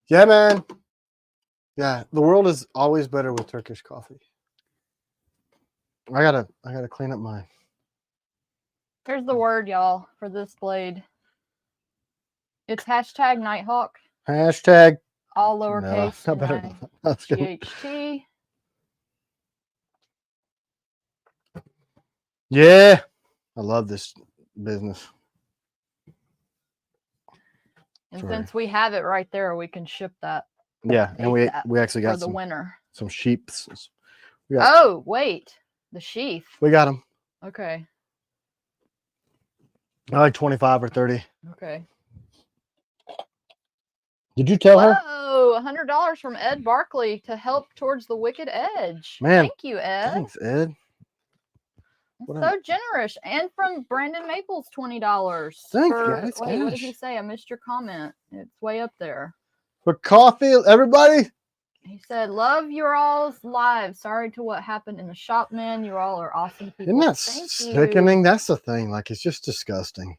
Yeah, man. Yeah, the world is always better with Turkish coffee. I gotta clean up my. Here's the word, y'all, for this blade. It's hashtag Nighthawk. Hashtag. All lowercase. No, better. GHT. Yeah, I love this business. And since we have it right there, we can ship that. Yeah, and we actually got the winter. Some sheeps. Oh, wait. The sheath. We got them. Okay. I like 25 or 30. Okay. Did you tell her? Whoa, $100 from Ed Barkley to help towards the Wicked Edge. Man, thank you, Ed. Thanks, Ed. So generous. And from Brandon Maples, $20. Thanks, guys. Wait, what did he say? I missed your comment. It's way up there. For coffee, everybody. He said, love your all's lives. Sorry to what happened in the shop, man. You all are awesome people. Isn't that sickening? That's the thing. Like, it's just disgusting.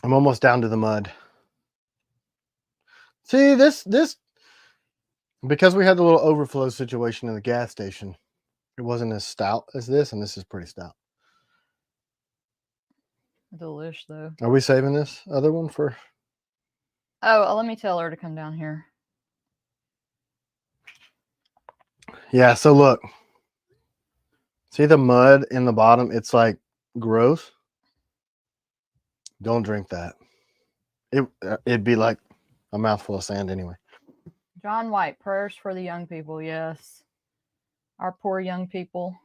I'm almost down to the mud. See, this, because we had the little overflow situation in the gas station, it wasn't as stout as this, and this is pretty stout. Delish, though. Are we saving this other one for? Oh, let me tell her to come down here. Yeah, so look. See the mud in the bottom? It's like gross. Don't drink that. It'd be like a mouthful of sand anyway. John White, prayers for the young people. Yes. Our poor young people.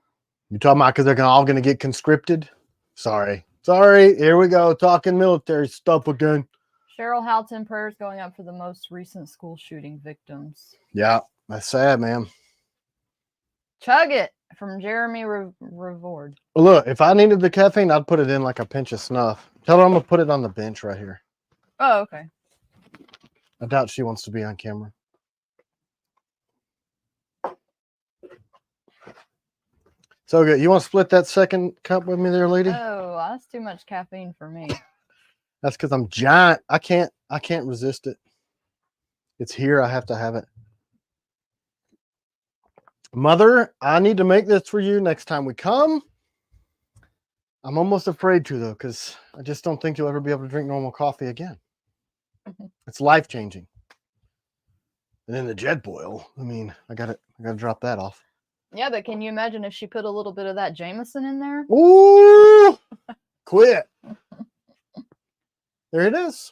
You talking about because they're all going to get conscripted? Sorry. Here we go. Talking military stuff again. Cheryl Houghton, prayers going up for the most recent school shooting victims. Yeah, that's sad, man. Chug it from Jeremy Revord. Look, if I needed the caffeine, I'd put it in like a pinch of snuff. Tell her I'm going to put it on the bench right here. Oh, okay. I doubt she wants to be on camera. So good. You want to split that second cup with me there, lady? Oh, that's too much caffeine for me. That's because I'm giant. I can't resist it. It's here. I have to have it. Mother, I need to make this for you next time we come. I'm almost afraid to, though, because I just don't think you'll ever be able to drink normal coffee again. It's life-changing. And then the jet boil. I mean, I gotta drop that off. Yeah, but can you imagine if she put a little bit of that Jameson in there? Ooh! Quit. There it is.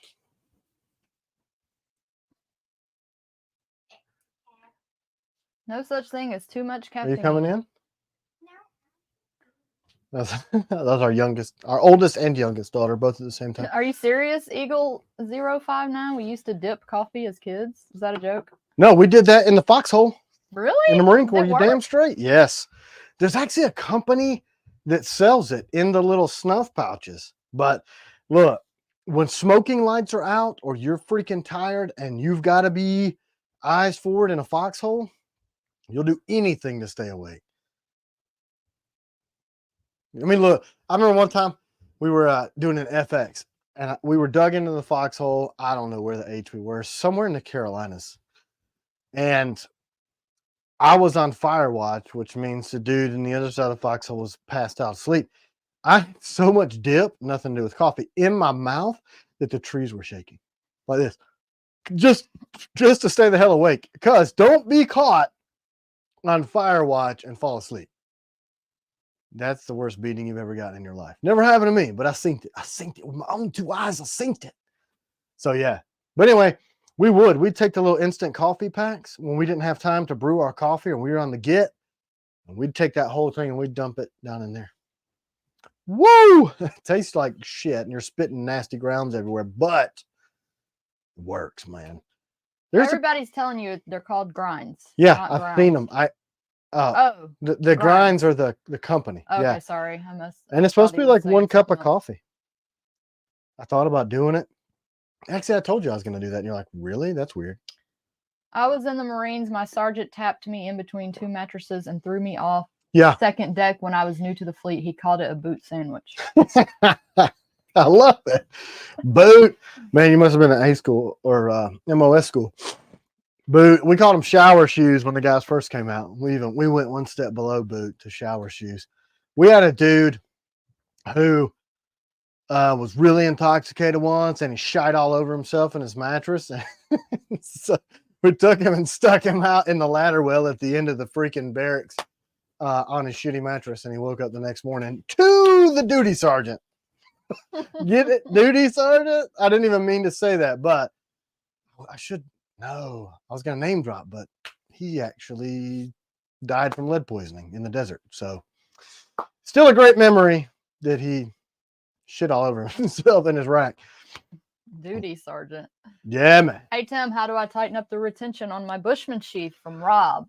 No such thing as too much caffeine. Are you coming in? No. That's our oldest and youngest daughter, both at the same time. Are you serious, Eagle 059? We used to dip coffee as kids. Is that a joke? No, we did that in the foxhole. Really? In the Marine Corps, you damn straight. Yes. There's actually a company that sells it in the little snuff pouches. But look, when smoking lights are out or you're freaking tired and you've got to be eyes forward in a foxhole, you'll do anything to stay awake. I mean, look, I remember one time we were doing an FX and we were dug into the foxhole. I don't know where the H we were, somewhere in the Carolinas. And I was on fire watch, which means the dude in the other side of the foxhole was passed out asleep. I had so much dip, nothing to do with coffee, in my mouth that the trees were shaking like this. Just to stay the hell awake. Because don't be caught on fire watch and fall asleep. That's the worst beating you've ever gotten in your life. Never happened to me, but I synced it. I synced it with my own two eyes. I synced it. So yeah. But anyway, we'd take the little instant coffee packs when we didn't have time to brew our coffee and we were on the get. And we'd take that whole thing and we'd dump it down in there. Woo! It tastes like shit and you're spitting nasty grounds everywhere, but it works, man. Everybody's telling you they're called grinds. Yeah, I've seen them. The grinds are the company. Okay, yeah. Sorry. And it's supposed to be like 1 cup of coffee. I thought about doing it. Actually, I told you I was going to do that. And you're like, really? That's weird. I was in the Marines. My sergeant tapped me in between two mattresses and threw me off second deck when I was new to the fleet. He called it a boot sandwich. I love it. Boot. Man, you must have been at A school or MOS school. Boot. We called them shower shoes when the guys first came out. We went one step below boot to shower shoes. We had a dude who was really intoxicated once and he shite all over himself in his mattress. So we took him and stuck him out in the ladder well at the end of the freaking barracks on his shitty mattress. And he woke up the next morning to the duty sergeant. Get it? Duty sergeant? I didn't even mean to say that, but I should know. I was going to name drop, but he actually died from lead poisoning in the desert. So still a great memory that he shit all over himself in his rack. Duty sergeant. Yeah, man. Hey, Tim, how do I tighten up the retention on my Bushman sheath from Rob?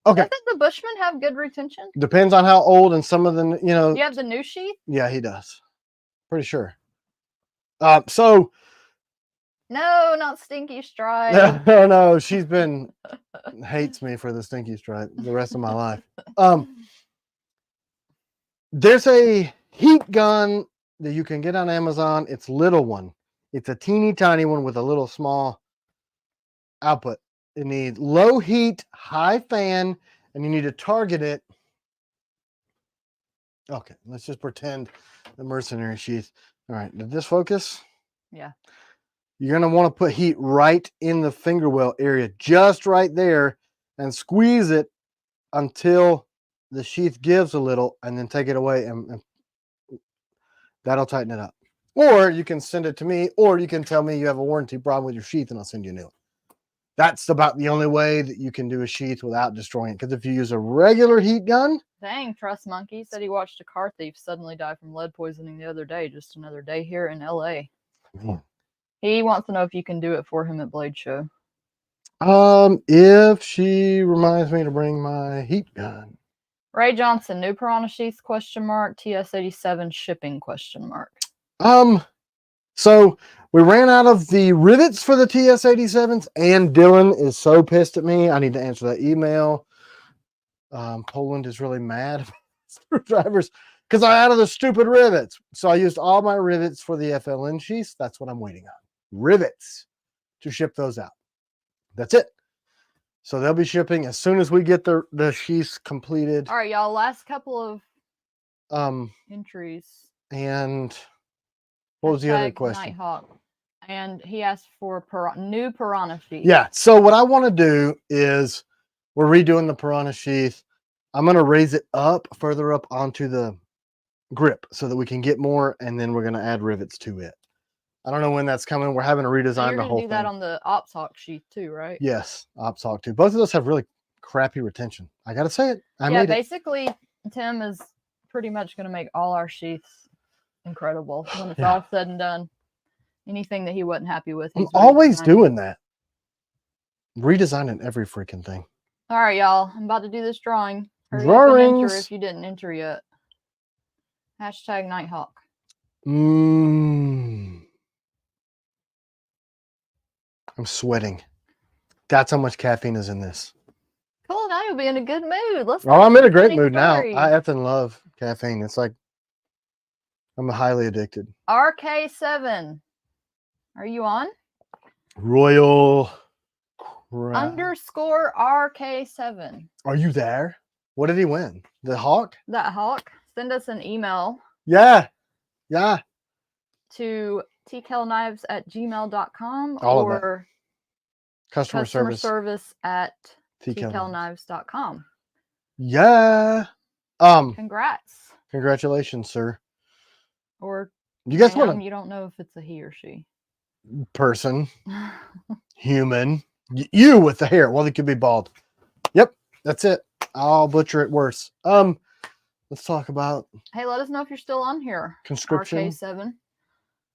Okay. Doesn't the Bushman have good retention? Depends on how old and some of the, you know. You have the new sheath? Yeah, he does. Pretty sure. So. No, not Stinky Stripe. No, she's been hates me for the Stinky Stripe the rest of my life. There's a heat gun that you can get on Amazon. It's little one. It's a teeny tiny one with a little small output. It needs low heat, high fan, and you need to target it. Okay, let's just pretend the mercenary sheath. All right, did this focus? Yeah. You're going to want to put heat right in the finger well area, just right there, and squeeze it until the sheath gives a little, and then take it away, and that'll tighten it up. Or you can send it to me, or you can tell me you have a warranty problem with your sheath, and I'll send you a new one. That's about the only way that you can do a sheath without destroying it. Because if you use a regular heat gun... Dang, Trust Monkey said he watched a car thief suddenly die from lead poisoning the other day. Just another day here in L.A. Man. He wants to know if you can do it for him at Blade Show. If she reminds me to bring my heat gun. Ray Johnson, new Piranha sheath, TS-87 shipping, So we ran out of the rivets for the TS-87s, and Dylan is so pissed at me. I need to answer that email. Poland is really mad about screwdrivers because I out of the stupid rivets. So I used all my rivets for the FLN sheaths. That's what I'm waiting on. Rivets to ship those out. That's it. So they'll be shipping as soon as we get the sheaths completed. All right, y'all. Last couple of entries. And what was the other question? Nighthawk. And he asked for new Piranha sheath. Yeah. So what I want to do is we're redoing the Piranha sheath. I'm going to raise it up further up onto the grip so that we can get more, and then we're going to add rivets to it. I don't know when that's coming. We're having to redesign the whole thing. You're going to do that on the OpsHawk sheath too, right? Yes, OpsHawk too. Both of those have really crappy retention. I got to say it. Basically, Tim is pretty much going to make all our sheaths incredible when it's all said and done. Anything that he wasn't happy with. I'm always doing that. Redesigning every freaking thing. All right, y'all. I'm about to do this drawing. Hurry up and enter if you didn't enter yet. Hashtag Nighthawk. I'm sweating. That's how much caffeine is in this. Cool. Now you'll be in a good mood. I'm in a great mood now. I effing love caffeine. It's like I'm highly addicted. RK7. Are you on? Royal _ RK7. Are you there? What did he win? The Hawk? That Hawk. Send us an email. Yeah. To tkellknives@gmail.com or customer service at tkellknives.com. Yeah. Congrats. Congratulations, sir. Or you guys want to? You don't know if it's a he or she. Person. Human. You with the hair. Well, it could be bald. Yep. That's it. I'll butcher it worse. Let's talk about. Hey, let us know if you're still on here. Conscription. RK7.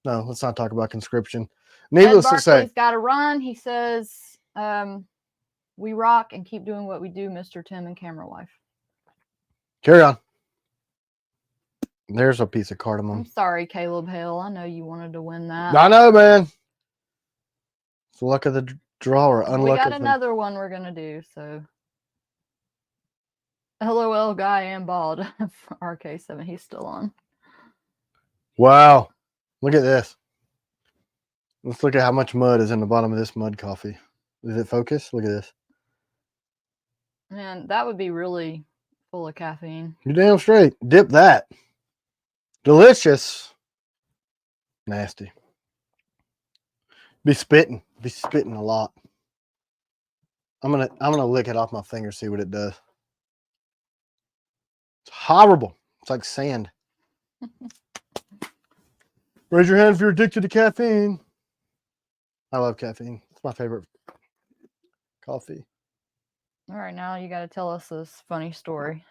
No, let's not talk about conscription. Needless to say, he's got to run. He says, "We rock and keep doing what we do, Mr. Tim and Camera Wife." Carry on. There's a piece of cardamom. I'm sorry, Caleb Hale. I know you wanted to win that. I know, man. It's the luck of the draw or unluck. We got another one we're gonna do. So, LOL, guy and bald. RK7. He's still on. Wow. Look at this. Let's look at how much mud is in the bottom of this mud coffee. Does it focus? Look at this. Man, that would be really full of caffeine. You're damn straight. Dip that. Delicious. Nasty. Be spitting a lot. I'm gonna lick it off my finger, see what it does. It's horrible. It's like sand. Raise your hand if you're addicted to caffeine. I love caffeine. It's my favorite coffee. All right, now you got to tell us this funny story.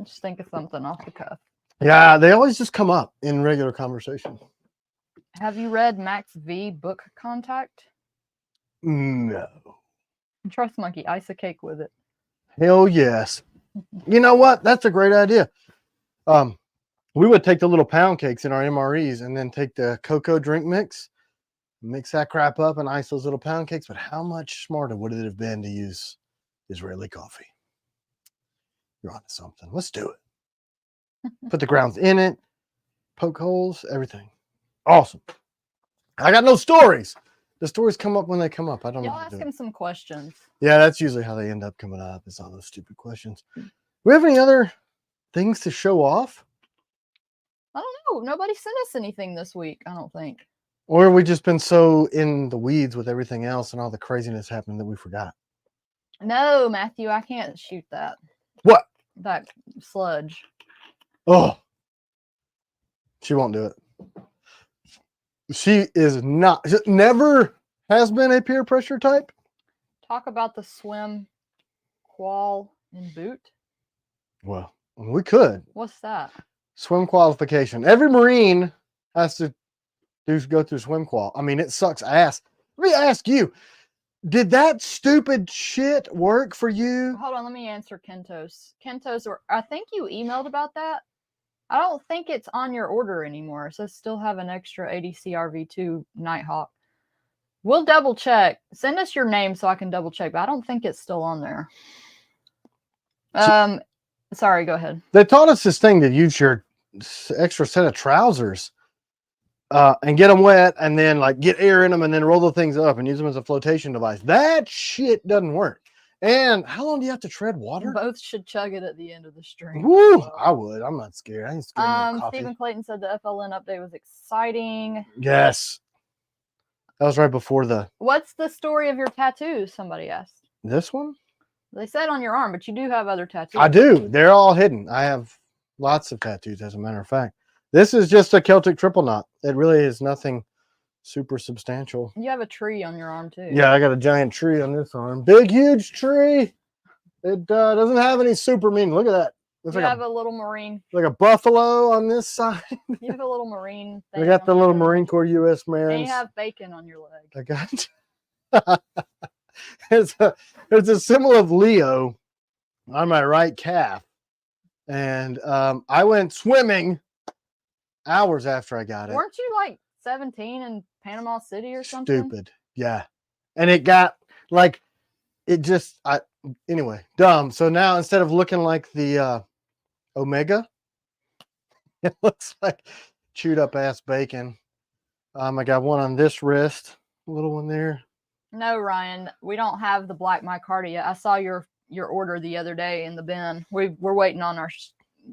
Just think of something off the cuff. Yeah, they always just come up in regular conversation. Have you read Max V book Contact? No. Trust Monkey, ice a cake with it. Hell yes. You know what? That's a great idea. We would take the little pound cakes in our MREs and then take the cocoa drink mix, mix that crap up and ice those little pound cakes. But how much smarter would it have been to use Israeli coffee? You're onto something. Let's do it. Put the grounds in it, poke holes, everything. Awesome. I got no stories. The stories come up when they come up. I don't know. Y'all ask him some questions. Yeah, that's usually how they end up coming up. It's all those stupid questions. Do we have any other things to show off? I don't know. Nobody sent us anything this week, I don't think. Or have we just been so in the weeds with everything else and all the craziness happening that we forgot? No, Matthew, I can't shoot that. What? That sludge. Oh. She won't do it. She is not, never has been a peer pressure type. Talk about the swim qual and boot. Well, we could. What's that? Swim qualification. Every Marine has to go through swim qual. I mean, it sucks ass. Let me ask you, did that stupid shit work for you? Hold on, let me answer Kentos. Kentos, I think you emailed about that. I don't think it's on your order anymore. It says still have an extra ADC RV2 Nighthawk. We'll double check. Send us your name so I can double check, but I don't think it's still on there. Sorry, go ahead. They taught us this thing to use your extra set of trousers and get them wet and then like get air in them and then roll the things up and use them as a flotation device. That shit doesn't work. And how long do you have to tread water? Both should chug it at the end of the stream. Woo, I would. I'm not scared. I ain't scared of coffee. Stephen Clayton said the FLN update was exciting. Yes. That was right before the... What's the story of your tattoos? Somebody asked. This one? They said on your arm, but you do have other tattoos. I do. They're all hidden. I have lots of tattoos, as a matter of fact. This is just a Celtic triple knot. It really is nothing super substantial. You have a tree on your arm, too. Yeah, I got a giant tree on this arm. Big, huge tree. It doesn't have any super meaning. Look at that. You have a little Marine. Like a buffalo on this side. You have a little Marine thing. I got the little Marine Corps U.S. Marines. And you have bacon on your leg. I got... There's a symbol of Leo on my right calf. And I went swimming hours after I got it. Weren't you like 17 in Panama City or something? Stupid. Yeah. And it got like, it just, anyway, dumb. So now instead of looking like the Omega, it looks like chewed up ass bacon. I got one on this wrist, a little one there. No, Ryan, we don't have the black micarta yet. I saw your order the other day in the bin. We're waiting on our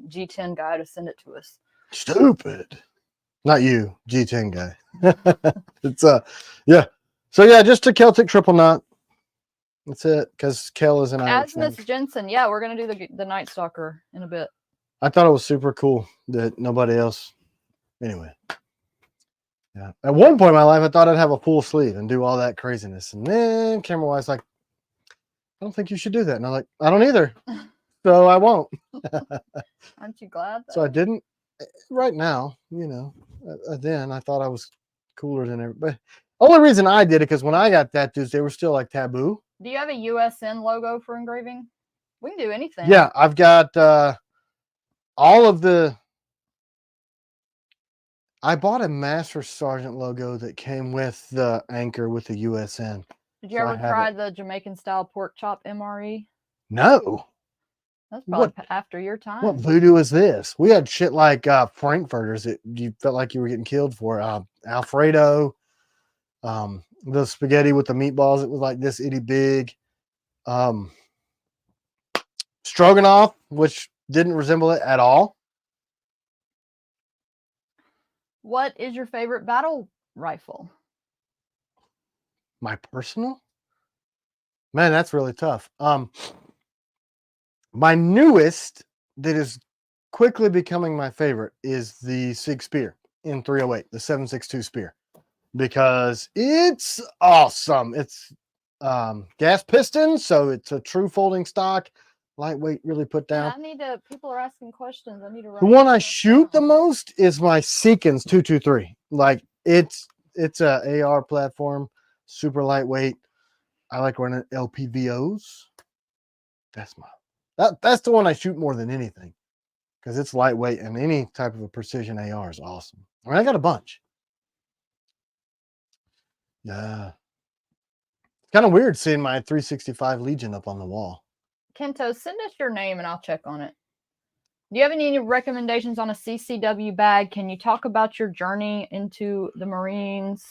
G10 guy to send it to us. Stupid. Not you, G10 guy. It's yeah. So yeah, just a Celtic triple knot. That's it, because Kell is an Irish name. Miss Jensen, yeah, we're gonna do the Night Stalker in a bit. I thought it was super cool that nobody else. Anyway, yeah. At one point in my life, I thought I'd have a full sleeve and do all that craziness, and then camera wise, like, I don't think you should do that. And I'm like, I don't either, so I won't. Aren't you glad? So I didn't. Right now, you know. Then I thought I was cooler than everybody. Only reason I did it because when I got tattoos, they were still like taboo. Do you have a USN logo for engraving? We can do anything. Yeah, I've got all of the. I bought a Master Sergeant logo that came with the anchor with the USN. Did you ever try the Jamaican style pork chop MRE? No. That's probably after your time. What voodoo is this? We had shit like frankfurters that you felt like you were getting killed for. Alfredo, the spaghetti with the meatballs. It was like this itty big. Stroganoff, which didn't resemble it at all. What is your favorite battle rifle? My personal? Man, that's really tough. My newest that is quickly becoming my favorite is the Sig Spear in 308, the 7.62 Spear, because it's awesome. It's gas piston, so it's a true folding stock, lightweight, really put down. I need to. People are asking questions. I need to. The one I shoot the most is my Seekins 223. Like it's a AR platform, super lightweight. I like running LPVOs. That's the one I shoot more than anything because it's lightweight and any type of a precision AR is awesome. I mean, I got a bunch. Yeah. It's kind of weird seeing my 365 Legion up on the wall. Kento, send us your name and I'll check on it. Do you have any recommendations on a CCW bag? Can you talk about your journey into the Marines?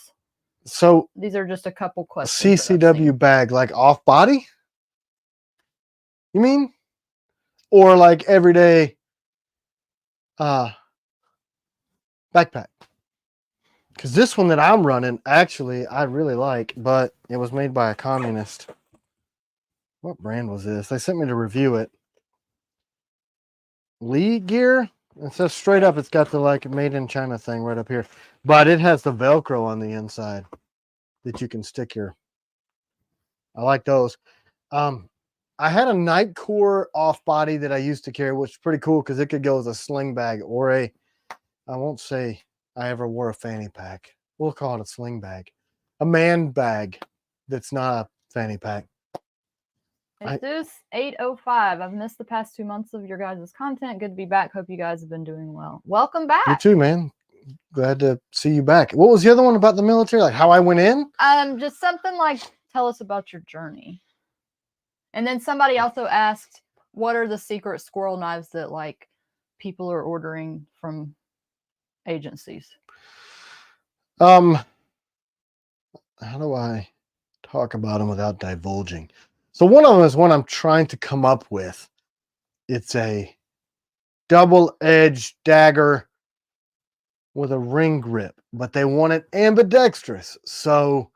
So these are just a couple questions. CCW bag, like off body? You mean? Or like everyday backpack? Because this one that I'm running, actually, I really like, but it was made by a communist. What brand was this? They sent me to review it. Lee Gear? It says straight up, it's got the like made in China thing right up here. But it has the Velcro on the inside that you can stick your. I like those. I had a Nightcore off body that I used to carry, which is pretty cool because it could go as a sling bag or I won't say I ever wore a fanny pack. We'll call it a sling bag. A man bag that's not a fanny pack. It's 8:05. I've missed the past 2 months of your guys' content. Good to be back. Hope you guys have been doing well. Welcome back. You too, man. Glad to see you back. What was the other one about the military? Like how I went in? Just something like tell us about your journey. And then somebody also asked, what are the secret squirrel knives that like people are ordering from agencies? How do I talk about them without divulging? So one of them is one I'm trying to come up with. It's a double-edged dagger with a ring grip, but they want it ambidextrous. So,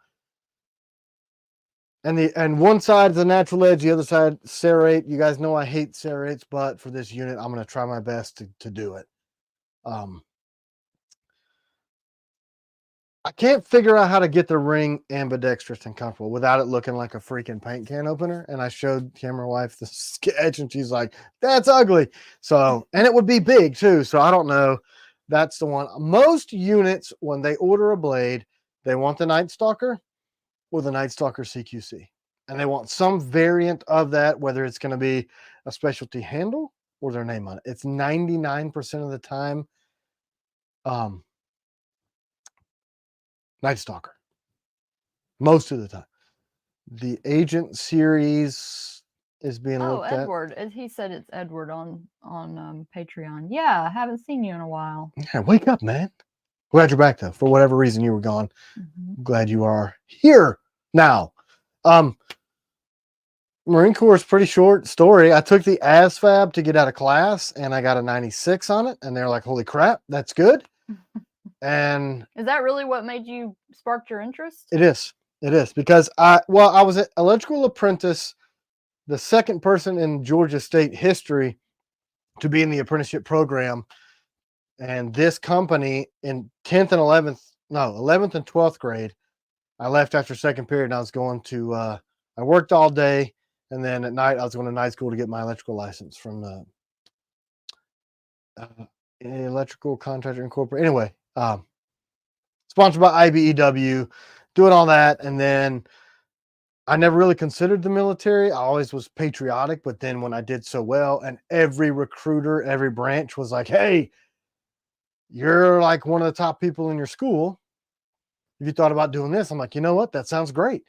and one side is a natural edge, the other side serrate. You guys know I hate serrates, but for this unit, I'm going to try my best to do it. I can't figure out how to get the ring ambidextrous and comfortable without it looking like a freaking paint can opener. And I showed camera wife the sketch and she's like, that's ugly. So, and it would be big too. So I don't know. That's the one. Most units, when they order a blade, they want the Night Stalker or the Night Stalker CQC. And they want some variant of that, whether it's going to be a specialty handle or their name on it. It's 99% of the time Night Stalker. Most of the time. The Agent series is being looked at. Edward. He said it's Edward on Patreon. Yeah, I haven't seen you in a while. Yeah, wake up, man. Glad you're back though. For whatever reason you were gone. Glad you are here now. Marine Corps is pretty short story. I took the ASVAB to get out of class and I got a 96 on it. And they're like, holy crap, that's good. And is that really what made you sparked your interest? It is. It is because I was an electrical apprentice, the second person in Georgia State history to be in the apprenticeship program. And this company in 10th and 11th and 12th grade, I left after second period and I was going to, I worked all day. And then at night I was going to night school to get my electrical license from the Electrical Contractor Incorporated. Anyway, sponsored by IBEW, doing all that. And then I never really considered the military. I always was patriotic. But then when I did so well and every recruiter, every branch was like, hey, you're like one of the top people in your school. Have you thought about doing this? I'm like, you know what? That sounds great.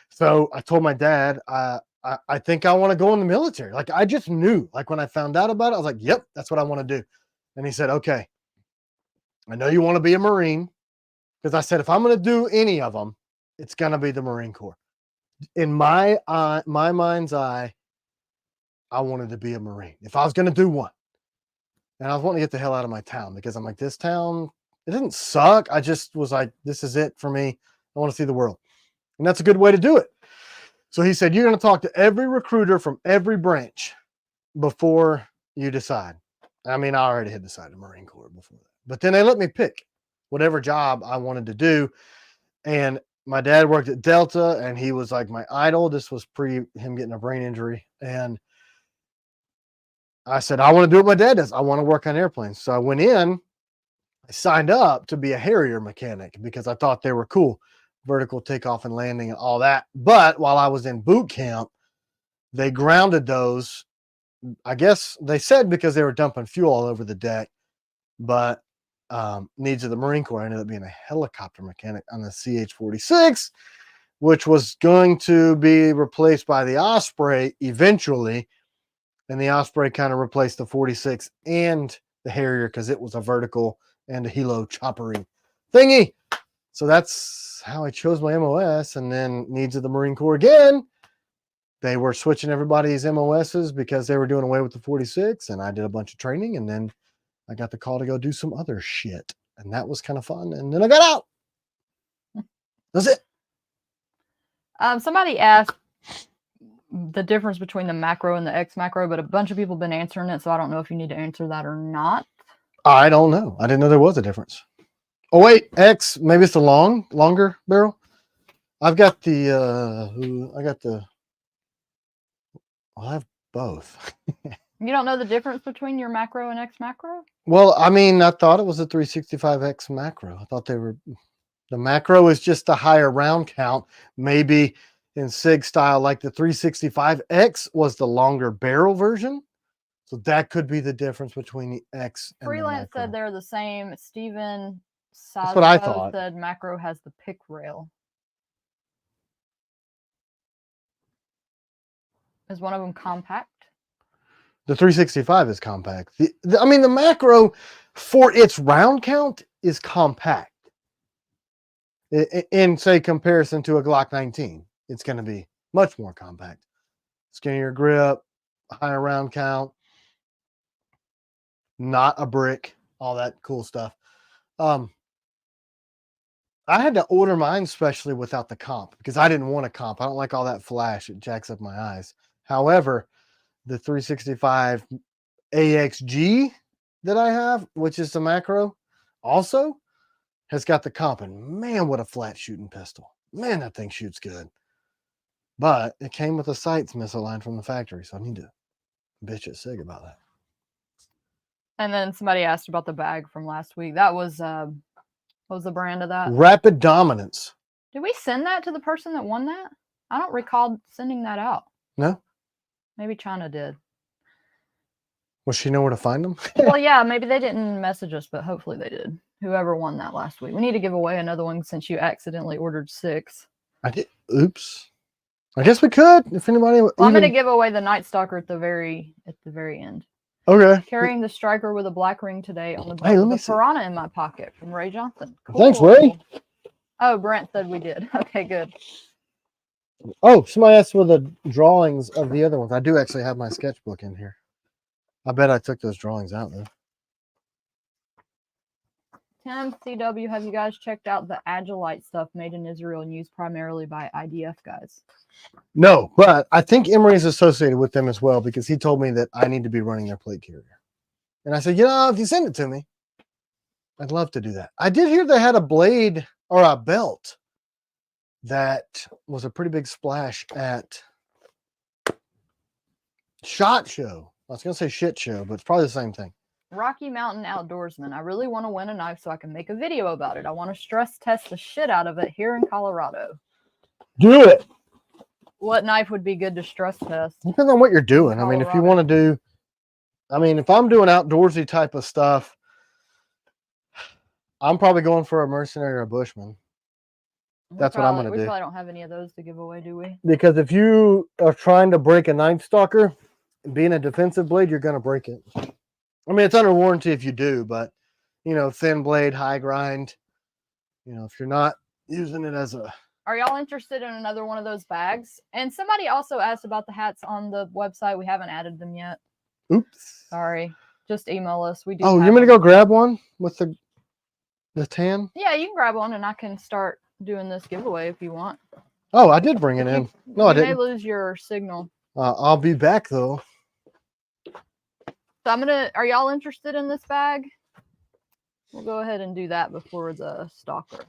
So I told my dad, I think I want to go in the military. Like I just knew, like when I found out about it, I was like, yep, that's what I want to do. And he said, okay, I know you want to be a Marine. Because I said, if I'm going to do any of them, it's going to be the Marine Corps. In my mind's eye, I wanted to be a Marine. If I was going to do one. And I was wanting to get the hell out of my town because I'm like, this town, it didn't suck. I just was like, this is it for me. I want to see the world. And that's a good way to do it. So he said, you're going to talk to every recruiter from every branch before you decide. I mean, I already had decided Marine Corps before that. But then they let me pick whatever job I wanted to do. And my dad worked at Delta, and he was like my idol. This was pre him getting a brain injury, and I said, I want to do what my dad does. I want to work on airplanes. So I went in, I signed up to be a Harrier mechanic because I thought they were cool, vertical takeoff and landing and all that. But while I was in boot camp, they grounded those. I guess they said because they were dumping fuel all over the deck, but needs of the Marine Corps. I ended up being a helicopter mechanic on the CH-46, which was going to be replaced by the Osprey eventually. And the Osprey kind of replaced the 46 and the Harrier because it was a vertical and a helo choppering thingy. So that's how I chose my MOS. And then needs of the Marine Corps again. They were switching everybody's MOSs because they were doing away with the 46. And I did a bunch of training. And then I got the call to go do some other shit. And that was kind of fun. And then I got out. That's it. Somebody asked the difference between the macro and the X macro, but a bunch of people have been answering it, so I don't know if you need to answer that or not. I don't know. I didn't know there was a difference. Oh wait, X, maybe it's the longer barrel. I've got the I have both. You don't know the difference between your macro and X macro? Well, I mean, I thought it was a 365X macro. I thought the macro is just a higher round count, maybe in SIG style, like the 365X was the longer barrel version. So that could be the difference between the X and Freelance the macro. said they're the same. Steven That's what I thought. Said macro has the pick rail. Is one of them compact? The 365 is compact. I mean, the macro for its round count is compact. In say comparison to a Glock 19, it's going to be much more compact. Skinnier grip, higher round count, not a brick, all that cool stuff. I had to order mine specially without the comp because I didn't want a comp. I don't like all that flash. It jacks up my eyes. However, the 365 AXG that I have, which is the macro, also has got the comp. And man, what a flat shooting pistol. Man, that thing shoots good. But it came with a sights misaligned from the factory, so I need to bitch at SIG about that. And then somebody asked about the bag from last week. That was what was the brand of that? Rapid Dominance. Did we send that to the person that won that? I don't recall sending that out. No? Maybe China did. Will she know where to find them? Well, yeah, maybe they didn't message us, but hopefully they did. Whoever won that last week. We need to give away another one since you accidentally ordered 6. I did. Oops. I guess we could if anybody. Well, I'm going to give away the Night Stalker at the very end. Okay. Carrying the striker with a black ring today on the Hey, let me the see. piranha in my pocket from Ray Johnson. Cool. Thanks, Ray. Oh, Brent said we did. Okay, good. Oh, somebody asked for the drawings of the other ones. I do actually have my sketchbook in here. I bet I took those drawings out though. Tim CW, have you guys checked out the Agilite stuff made in Israel and used primarily by IDF guys? No, but I think Emory is associated with them as well because he told me that I need to be running their plate carrier. And I said, you know, if you send it to me, I'd love to do that. I did hear they had a blade or a belt that was a pretty big splash at SHOT Show. I was going to say shit show, but it's probably the same thing. Rocky Mountain Outdoorsman. I really want to win a knife so I can make a video about it. I want to stress test the shit out of it here in Colorado. Do it. What knife would be good to stress test? Depends on what you're doing. I mean, if you want to do, if I'm doing outdoorsy type of stuff, I'm probably going for a mercenary or a bushman. That's what I'm going to do. We probably don't have any of those to give away, do we? Because if you are trying to break a Night Stalker, being a defensive blade, you're going to break it. I mean, it's under warranty if you do, but, you know, thin blade, high grind, you know, if you're not using it as a... Are y'all interested in another one of those bags? And somebody also asked about the hats on the website. We haven't added them yet. Oops. Sorry. Just email us. We do. Oh, you want me to go grab one with the tan? Yeah, you can grab one and I can start doing this giveaway if you want. Oh, I did bring it in. No, I didn't. You may lose your signal. I'll be back though. So are y'all interested in this bag? We'll go ahead and do that before the stalker.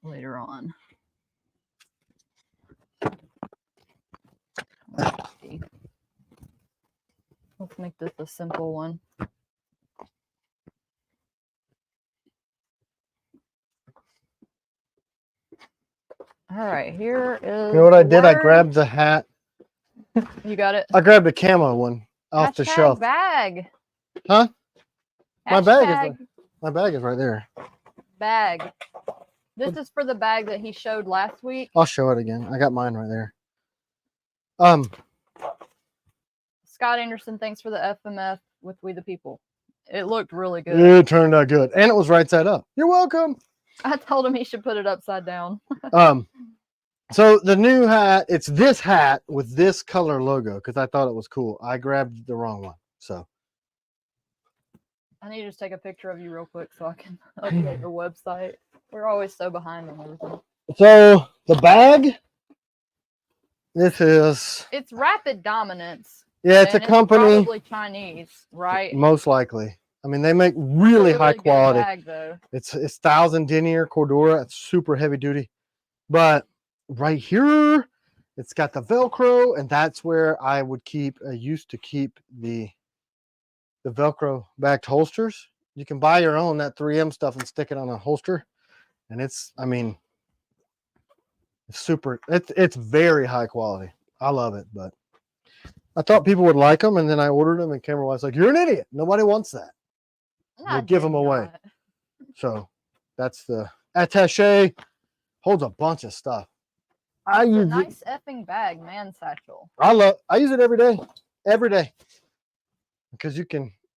later on. Let's make this a simple one. All right, here is. You know what I did? I grabbed the hat. You got it? I grabbed a camo one off the shelf. Bag. Huh? My bag is right there. Bag. This is for the bag that he showed last week. I'll show it again. I got mine right there. Scott Anderson, thanks for the FMF with We the People. It looked really good. It turned out good. And it was right side up. You're welcome. I told him he should put it upside down. So the new hat, it's this hat with this color logo because I thought it was cool. I grabbed the wrong one. So I need to just take a picture of you real quick so I can update the website. We're always so behind on everything. So the bag, it's Rapid Dominance. Yeah, it's a company. Probably Chinese, right? Most likely. I mean, they make really high quality. Bag, though. It's 1,000 denier Cordura. It's super heavy duty. But right here, it's got the Velcro, and that's where I would keep. I used to keep the Velcro backed holsters. You can buy your own, that 3M stuff, and stick it on a holster. And it's super. It's very high quality. I love it, but I thought people would like them, and then I ordered them, and Camera was like, "You're an idiot. Nobody wants that." They give them away. So that's the attaché. Holds a bunch of stuff. I use a nice effing bag, man satchel. I use it every day, because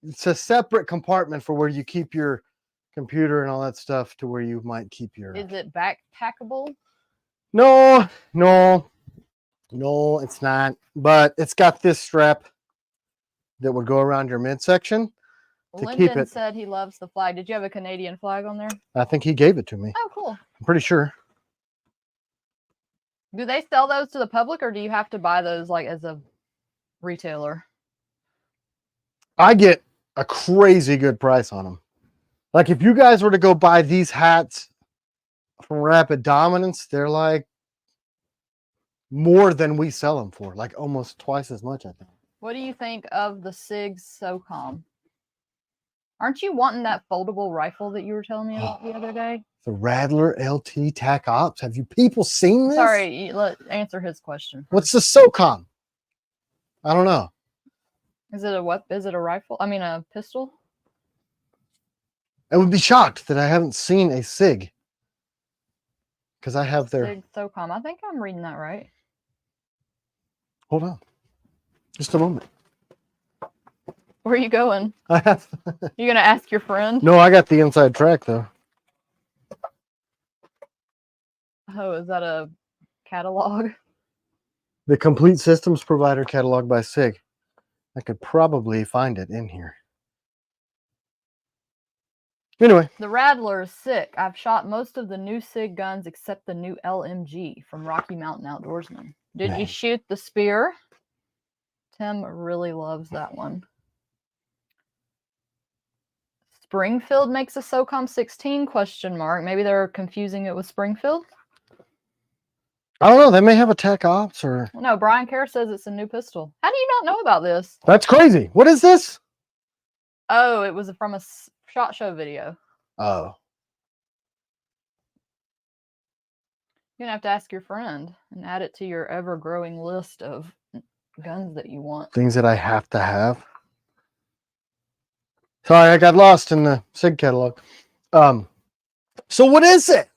it's a separate compartment for where you keep your computer and all that stuff to where you might keep your. Is it backpackable? No, it's not. But it's got this strap that would go around your midsection to keep it. Said he loves the flag. Did you have a Canadian flag on there? I think he gave it to me. Oh, cool. I'm pretty sure. Do they sell those to the public, or do you have to buy those like as a retailer? I get a crazy good price on them. Like if you guys were to go buy these hats from Rapid Dominance, they're like more than we sell them for, like almost twice as much, I think. What do you think of the SIG SOCOM? Aren't you wanting that foldable rifle that you were telling me about the other day? The Rattler LT TAC Ops. Have you people seen this? Sorry, answer his question first. What's the SOCOM? I don't know. Is it a weapon? Is it a rifle? I mean, a pistol? I would be shocked that I haven't seen a SIG. Because I have their SIG SOCOM. I think I'm reading that right. Hold on. Just a moment. Where are you going? You going to ask your friend? No, I got the inside track, though. Oh, is that a catalog? The Complete Systems Provider catalog by SIG. I could probably find it in here. Anyway. The Rattler is sick. I've shot most of the new SIG guns except the new LMG from Rocky Mountain Outdoorsman. Did you shoot the Spear? Tim really loves that one. Springfield makes a SOCOM 16 ? Maybe they're confusing it with Springfield. I don't know. They may have a TAC Ops or. No, Brian Kerr says it's a new pistol. How do you not know about this? That's crazy. What is this? Oh, it was from a SHOT Show video. Oh. You're gonna have to ask your friend and add it to your ever-growing list of guns that you want. Things that I have to have. Sorry, I got lost in the SIG catalog. So what is it?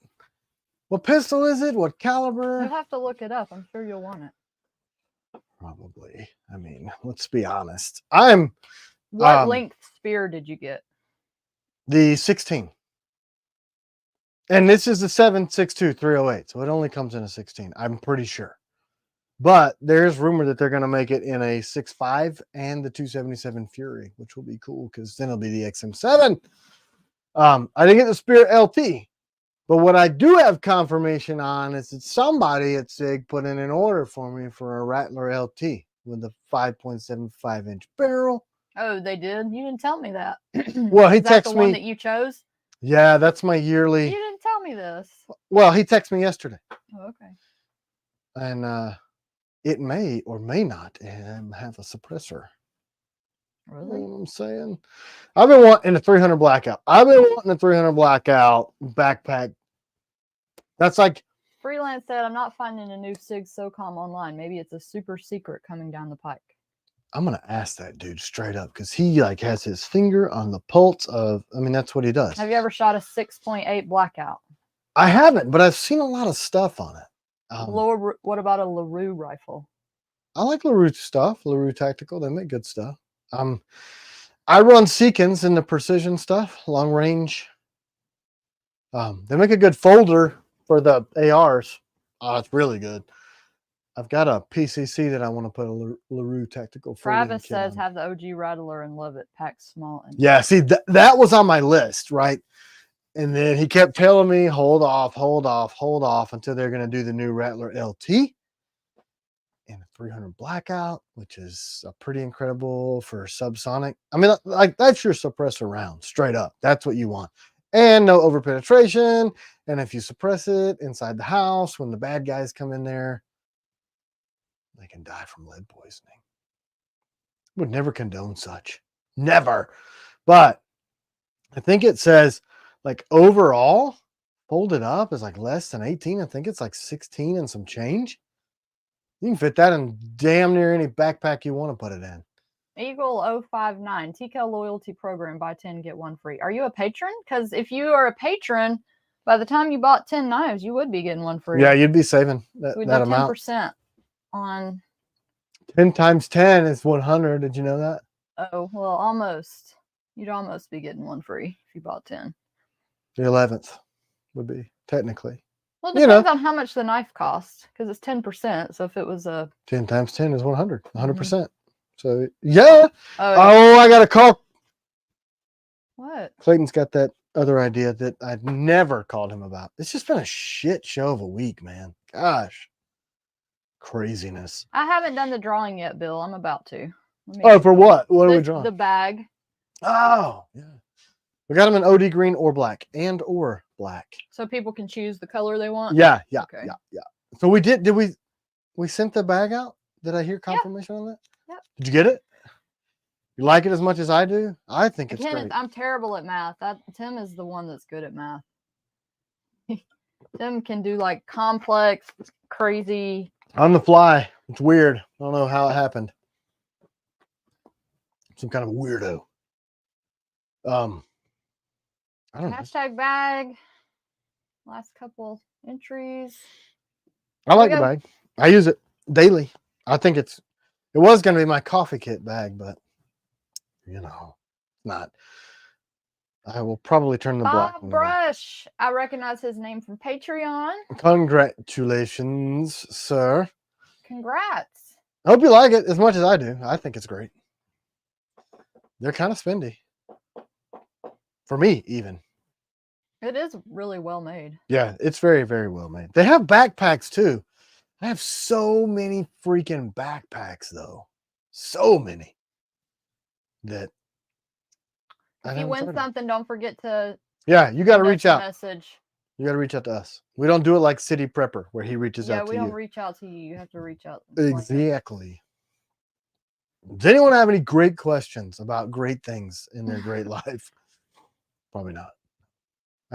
What pistol is it? What caliber? You'll have to look it up. I'm sure you'll want it. Probably. I mean, let's be honest. What length Spear did you get? The 16. And this is the 7.62 308, so it only comes in a 16. I'm pretty sure. But there's rumor that they're going to make it in a 6.5 and the 277 Fury, which will be cool because then it'll be the XM7. I didn't get the Spear LT, but what I do have confirmation on is that somebody at SIG put in an order for me for a Rattler LT with a 5.75 inch barrel. Oh, they did? You didn't tell me that. Well, he texted me. The one that you chose? Yeah, that's my yearly. You didn't tell me this. Well, he texted me yesterday. Oh, okay. And it may or may not have a suppressor. Really? You know what I'm saying? I've been wanting a 300 blackout. I've been wanting a 300 blackout backpack. That's like Freelance said, I'm not finding a new SIG SOCOM online. Maybe it's a super secret coming down the pike. I'm gonna ask that dude straight up because he like has his finger on the pulse of. I mean, that's what he does. Have you ever shot a 6.8 blackout? I haven't, but I've seen a lot of stuff on it. What about a LaRue rifle? I like LaRue stuff. LaRue Tactical. They make good stuff. I run Seekins in the precision stuff, long range. They make a good folder for the ARs. Oh, it's really good. I've got a PCC that I want to put a LaRue Tactical. Travis says have the OG Rattler and love it. Packed small. And yeah, see, that was on my list, right? And then he kept telling me, hold off until they're going to do the new Rattler LT and a 300 blackout, which is pretty incredible for subsonic. I mean, like that's your suppressor round, straight up. That's what you want. And no overpenetration. And if you suppress it inside the house, when the bad guys come in there, they can die from lead poisoning. Would never condone such. Never. But I think it says like overall folded up is like less than 18. I think it's like 16 and some change. You can fit that in damn near any backpack you want to put it in. Eagle 059, TCal loyalty program, buy 10, get 1 free. Are you a patron? Because if you are a patron, by the time you bought 10 knives, you would be getting 1 free. Yeah, you'd be saving that amount. 10% on 10 times 10 is 100. Did you know that? Oh, well, almost. You'd almost be getting 1 free if you bought 10. The 11th would be technically. Well, it depends on how much the knife costs because it's 10%. So if it was a 10 times 10 is 100, 100%. So yeah. Oh, I got a call. What? Clayton's got that other idea that I'd never called him about. It's just been a shit show of a week, man. Gosh. Craziness. I haven't done the drawing yet, Bill. I'm about to. For what? What are we drawing? The bag. Oh, yeah. We got them in OD green or black or black. So people can choose the color they want? Yeah. Okay. Yeah. So we sent the bag out? Did I hear confirmation on that? Yep. Did you get it? You like it as much as I do? I think it's great. I'm terrible at math. Tim is the one that's good at math. Tim can do like complex, crazy. On the fly. It's weird. I don't know how it happened. Some kind of weirdo. I don't know. Hashtag bag. Last couple entries. I like the bag. I use it daily. I think it was going to be my coffee kit bag, but not. I will probably turn the black Bob Brush. I recognize his name from Patreon. Congratulations, sir. Congrats. I hope you like it as much as I do. I think it's great. They're kind of spendy. For me, even. It is really well made. Yeah, it's very, very well made. They have backpacks too. I have so many freaking backpacks though. So many. That if you win something, don't forget to you got to reach out. Message. You got to reach out to us. We don't do it like City Prepper where he reaches out to you. Yeah, we don't reach out to you. You have to reach out. Exactly. Does anyone have any great questions about great things in their great life? Probably not.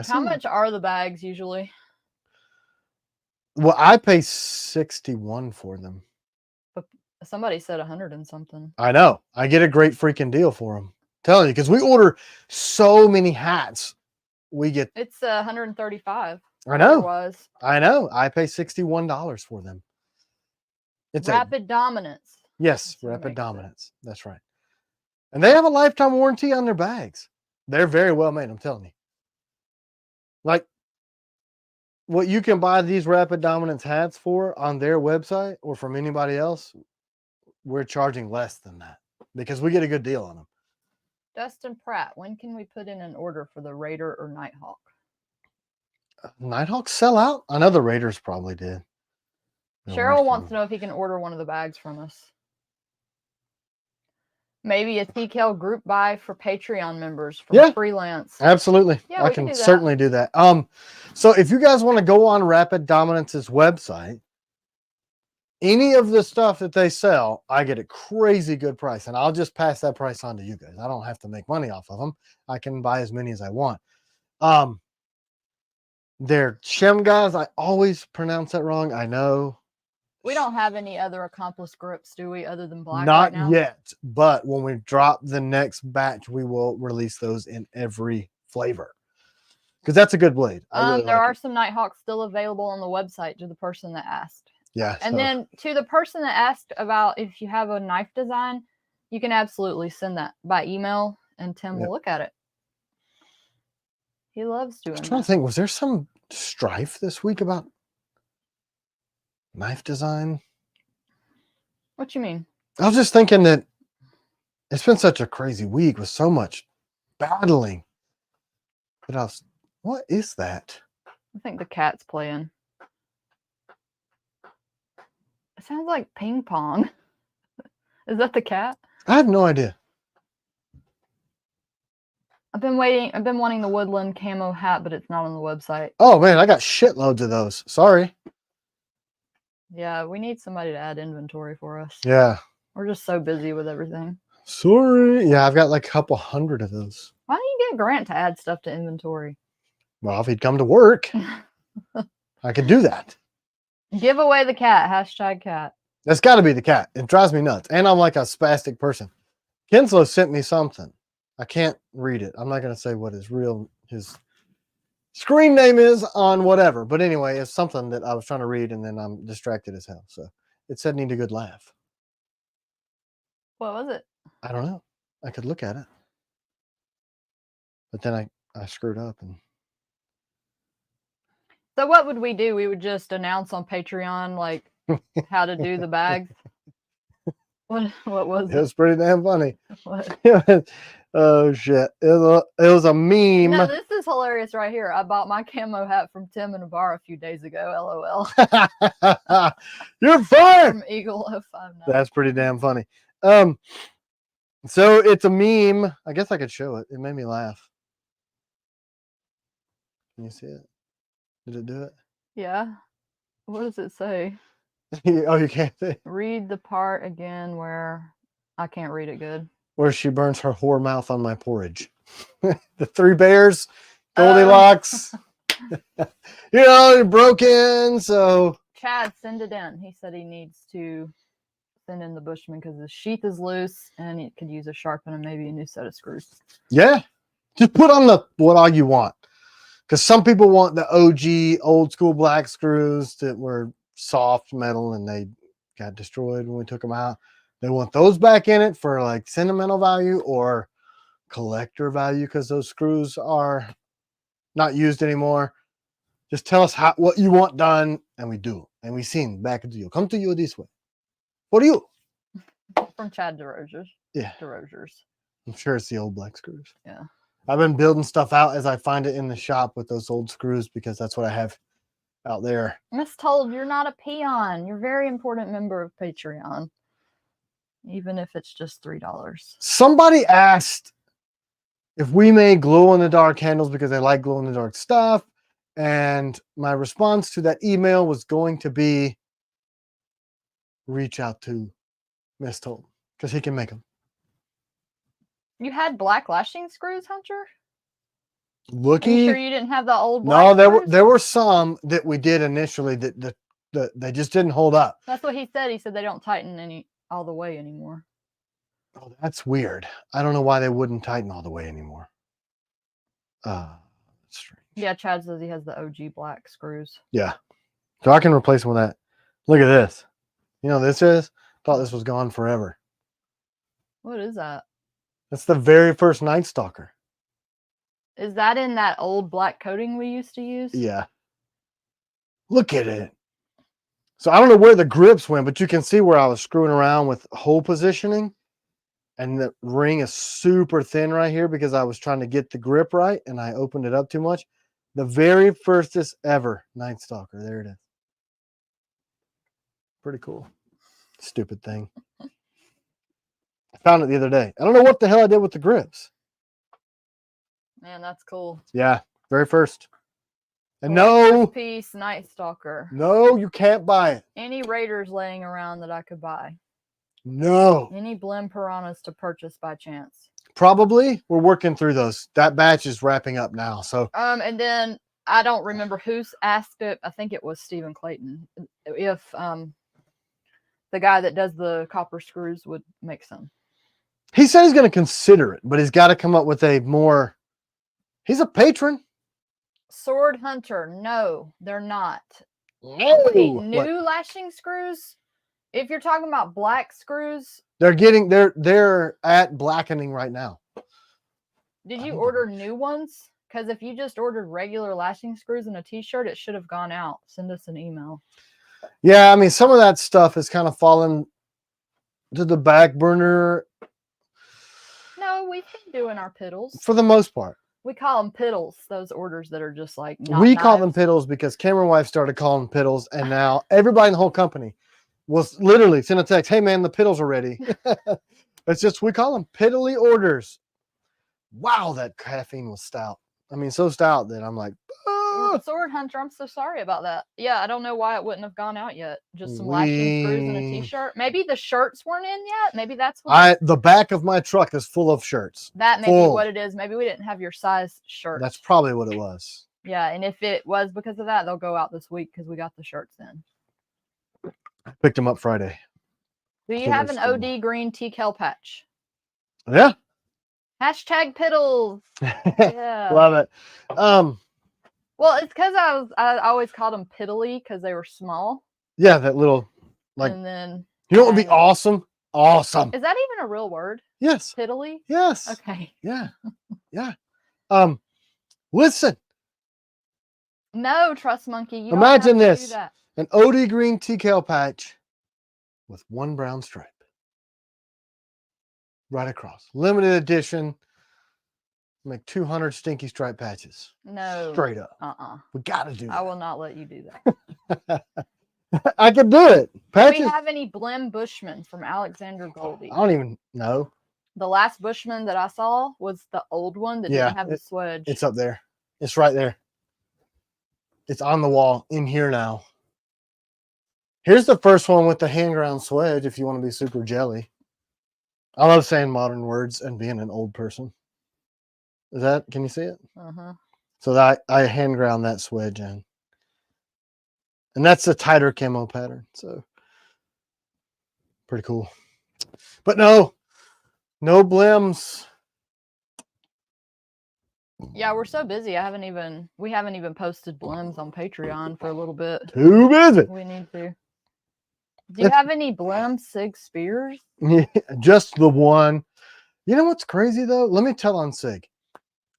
How much are the bags usually? Well, I pay $61 for them. But somebody said 100 and something. I know. I get a great freaking deal for them. I'm telling you, because we order so many hats. It's 135. I know. Was. I know. I pay $61 for them. It's Rapid Dominance. Yes, Rapid Dominance. That's right. And they have a lifetime warranty on their bags. They're very well made, I'm telling you. Like, what you can buy these Rapid Dominance hats for on their website or from anybody else, we're charging less than that because we get a good deal on them. Dustin Pratt, when can we put in an order for the Raider or Nighthawk? Nighthawk sell out? I know the Raiders probably did. Cheryl wants to know if he can order one of the bags from us. Maybe a TKL group buy for Patreon members from Yeah, freelance. Absolutely. Yeah, I can certainly do that. So if you guys want to go on Rapid Dominance's website, any of the stuff that they sell, I get a crazy good price, and I'll just pass that price on to you guys. I don't have to make money off of them. I can buy as many as I want. They're Shem guys. I always pronounce that wrong. I know. We don't have any other accomplished grips, do we, other than black Not right now? yet, but when we drop the next batch, we will release those in every flavor. Because that's a good blade. There are some Nighthawks still available on the website to the person that asked. Yeah. And then to the person that asked about if you have a knife design, you can absolutely send that by email, and Tim will look at it. He loves doing that. I'm trying to think, was there some strife this week about knife design? What you mean? I was just thinking that it's been such a crazy week with so much battling. But what is that? I think the cat's playing. It sounds like ping pong. Is that the cat? I have no idea. I've been wanting the woodland camo hat, but it's not on the website. Oh man, I got shitloads of those. Sorry. Yeah, we need somebody to add inventory for us. Yeah. We're just so busy with everything. Sorry. Yeah, I've got like a couple hundred of those. Why don't you get Grant to add stuff to inventory? Well, if he'd come to work, I could do that. Give away the cat. #cat. That's got to be the cat. It drives me nuts. And I'm like a spastic person. Kinslow sent me something. I can't read it. I'm not going to say what his screen name is on whatever. But anyway, it's something that I was trying to read and then I'm distracted as hell. So it said need a good laugh. What was it? I don't know. I could look at it. But then I screwed up. So what would we do? We would just announce on Patreon like how to do the bags. What was it? It was pretty damn funny. What? Oh shit! It was a meme. No, this is hilarious right here. I bought my camo hat from Tim and Navarre a few days ago. LOL. You're fired. From Eagle 059. That's pretty damn funny. So it's a meme. I guess I could show it. It made me laugh. Can you see it? Did it do it? Yeah. What does it say? Oh, you can't see. Read the part again where I can't read it good. Where she burns her whore mouth on my porridge. The three bears, Goldilocks. You're broken. So Chad, send it in. He said he needs to send in the Bushman because the sheath is loose and it could use a sharpen and maybe a new set of screws. Yeah. Just put on what all you want. Because some people want the OG old school black screws that were soft metal and they got destroyed when we took them out. They want those back in it for like sentimental value or collector value because those screws are not used anymore. Just tell us what you want done and we do. And we sing back to you. Come to you this way. For you. From Chad DeRogers. Yeah. DeRogers. I'm sure it's the old black screws. Yeah. I've been building stuff out as I find it in the shop with those old screws because that's what I have out there. Miss Told, you're not a peon. You're a very important member of Patreon. Even if it's just $3. Somebody asked if we made glow-in-the-dark candles because they like glow-in-the-dark stuff. And my response to that email was going to be reach out to Miss Told because he can make them. You had black lashing screws, Hunter? Looky. Are you sure you didn't have the old black No, there were some that we did initially that they just didn't hold up. That's what he said. He said they don't tighten all the way anymore. Oh, that's weird. I don't know why they wouldn't tighten all the way anymore. That's strange. Yeah, Chad says he has the OG black screws. Yeah. So I can replace them with that. Look at this. You know what this is? Thought this was gone forever. What is that? That's the very first Night Stalker. Is that in that old black coating we used to use? Yeah. Look at it. So I don't know where the grips went, but you can see where I was screwing around with hole positioning. And the ring is super thin right here because I was trying to get the grip right and I opened it up too much. The very firstest ever Night Stalker. There it is. Pretty cool. Stupid thing. I found it the other day. I don't know what the hell I did with the grips. Man, that's cool. Yeah, very first. And no piece Night Stalker. No, you can't buy it. Any Raiders laying around that I could buy? No. Any Blim Piranhas to purchase by chance? Probably. We're working through those. That batch is wrapping up now. So and then I don't remember who asked it. I think it was Stephen Clayton. If the guy that does the copper screws would make some. He said he's going to consider it, but he's got to come up with a more. He's a patron. Sword Hunter. No, they're not. No. Wait, new lashing screws? If you're talking about black screws, they're at blackening right now. Did you order new ones? Because if you just ordered regular lashing screws and a t-shirt, it should have gone out. Send us an email. Yeah, I mean, some of that stuff has kind of fallen to the back burner. No, we've been doing our piddles. For the most part. We call them piddles, those orders that are just like call them piddles because Cameron wife started calling them piddles, and now everybody in the whole company was literally send a text, hey man, the piddles are ready. It's just, we call them piddly orders. Wow, that caffeine was stout. I mean, so stout that I'm like, Sword Hunter, I'm so sorry about that. Yeah, I don't know why it wouldn't have gone out yet. Just some lashing screws and a t-shirt. Maybe the shirts weren't in yet. Maybe that's what the back of my truck is full of shirts. That may be what it is. Maybe we didn't have your size shirt. That's probably what it was. Yeah, and if it was because of that, they'll go out this week because we got the shirts in. I picked them up Friday. Do you have an OD green Kell patch? Yeah. Hashtag piddles. Yeah. Love it. Well, it's because I always called them piddly because they were small. Yeah, that little like. And then you know what would be awesome? Awesome. Is that even a real word? Yes. Piddly. Yes. Okay. Yeah. Yeah. Listen. No, Trust Monkey. You imagine this: an OD green Kell patch with one brown stripe right across, limited edition. Make 200 stinky stripe patches. No. Straight up. We got to do that. I will not let you do that. I could do it. Patches. Do we have any Blim Bushmen from Alexander Goldie? I don't even know. The last Bushman that I saw was the old one that didn't have the swedge. It's up there. It's right there. It's on the wall in here now. Here's the first one with the hand ground swedge if you want to be super jelly. I love saying modern words and being an old person. Can you see it? So that I hand ground that swedge in. And that's a tighter camo pattern. So pretty cool. But no Blims. Yeah, we're so busy. We haven't even posted Blims on Patreon for a little bit. Too busy. We need to. Do you have any Blim Sig Spears? Yeah, just the one. You know what's crazy though? Let me tell on Sig.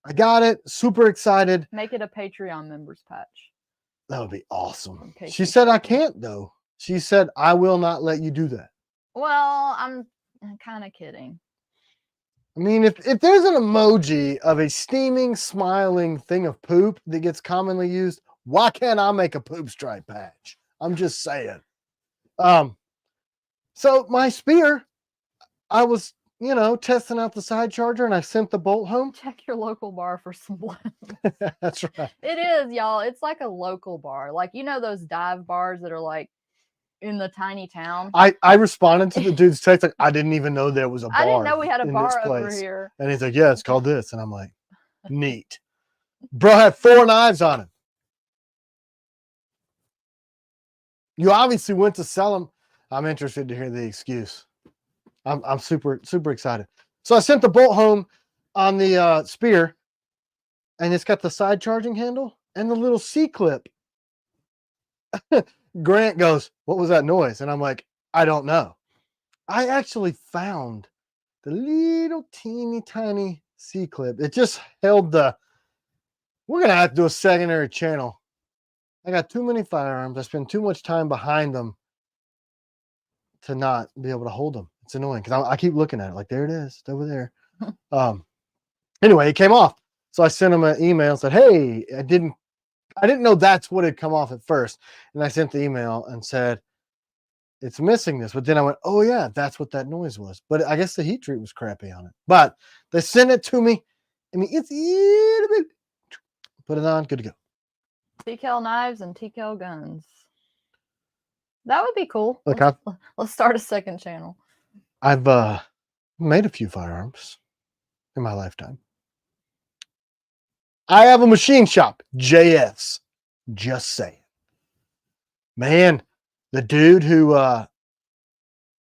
I got it. Super excited. Make it a Patreon members patch. That would be awesome. She said I can't though. She said I will not let you do that. Well, I'm kind of kidding. I mean, if there's an emoji of a steaming, smiling thing of poop that gets commonly used, why can't I make a poop stripe patch? I'm just saying. So my spear, I was testing out the side charger and I sent the bolt home. Check your local bar for some Blims. That's right. It is, y'all. It's like a local bar. Like, those dive bars that are like in the tiny town. I responded to the dude's text like, I didn't even know there was a bar. I didn't know we had a bar over here. And he's like, yeah, it's called this. And I'm like, neat. Bro had 4 knives on him. You obviously went to sell them. I'm interested to hear the excuse. I'm super, super excited. So I sent the bolt home on the spear, and it's got the side charging handle and the little C-clip. Grant goes, what was that noise? And I'm like, I don't know. I actually found the little teeny tiny C-clip. It just held we're going to have to do a secondary channel. I got too many firearms. I spend too much time behind them to not be able to hold them. It's annoying because I keep looking at it like, there it is. It's over there. Anyway, it came off. So I sent him an email and said, hey, I didn't know that's what had come off at first. And I sent the email and said, it's missing this. But then I went, oh yeah, that's what that noise was. But I guess the heat treat was crappy on it. But they sent it to me. I mean, it's put it on, good to go. Kell Knives and Kell Guns. That would be cool. Look, let's start a second channel. I've made a few firearms in my lifetime. I have a machine shop, JS. Just saying. Man, the dude who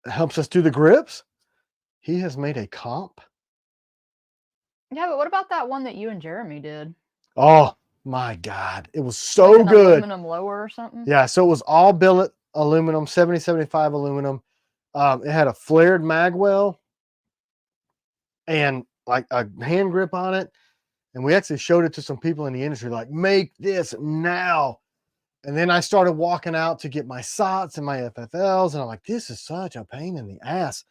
helps us do the grips, he has made a comp. Yeah, but what about that one that you and Jeremy did? Oh my God, it was so like good. Aluminum lower or something? Yeah, so it was all billet aluminum, 70-75 aluminum. It had a flared mag well and like a hand grip on it. And we actually showed it to some people in the industry, like, make this now. And then I started walking out to get my SOTs and my FFLs. And I'm like, this is such a pain in the ass.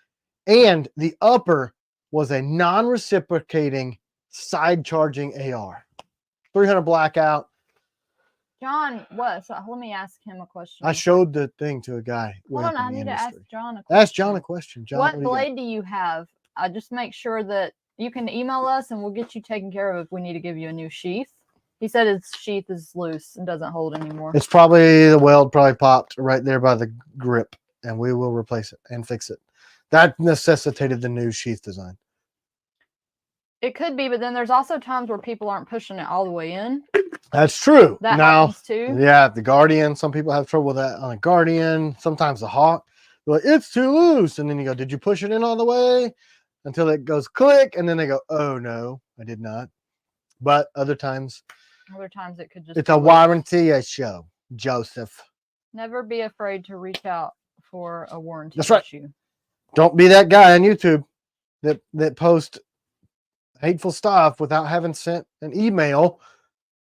And the upper was a non-reciprocating side charging AR. 300 blackout. John, what? So let me ask him a question. I showed the thing to a guy. Hold on, I need to ask John a question. Ask John a question. John, what blade do you have? Just make sure that you can email us and we'll get you taken care of if we need to give you a new sheath. He said his sheath is loose and doesn't hold anymore. It's probably the weld probably popped right there by the grip, and we will replace it and fix it. That necessitated the new sheath design. It could be, but then there's also times where people aren't pushing it all the way in. That's true. That happens too. Yeah, the Guardian. Some people have trouble with that on a Guardian. Sometimes the Hawk. They're like, it's too loose. And then you go, did you push it in all the way? Until it goes click. And then they go, oh, no, I did not. But other times it could just. It's a warranty show, Joseph. Never be afraid to reach out for a warranty That's right. issue. Don't be that guy on YouTube that posts hateful stuff without having sent an email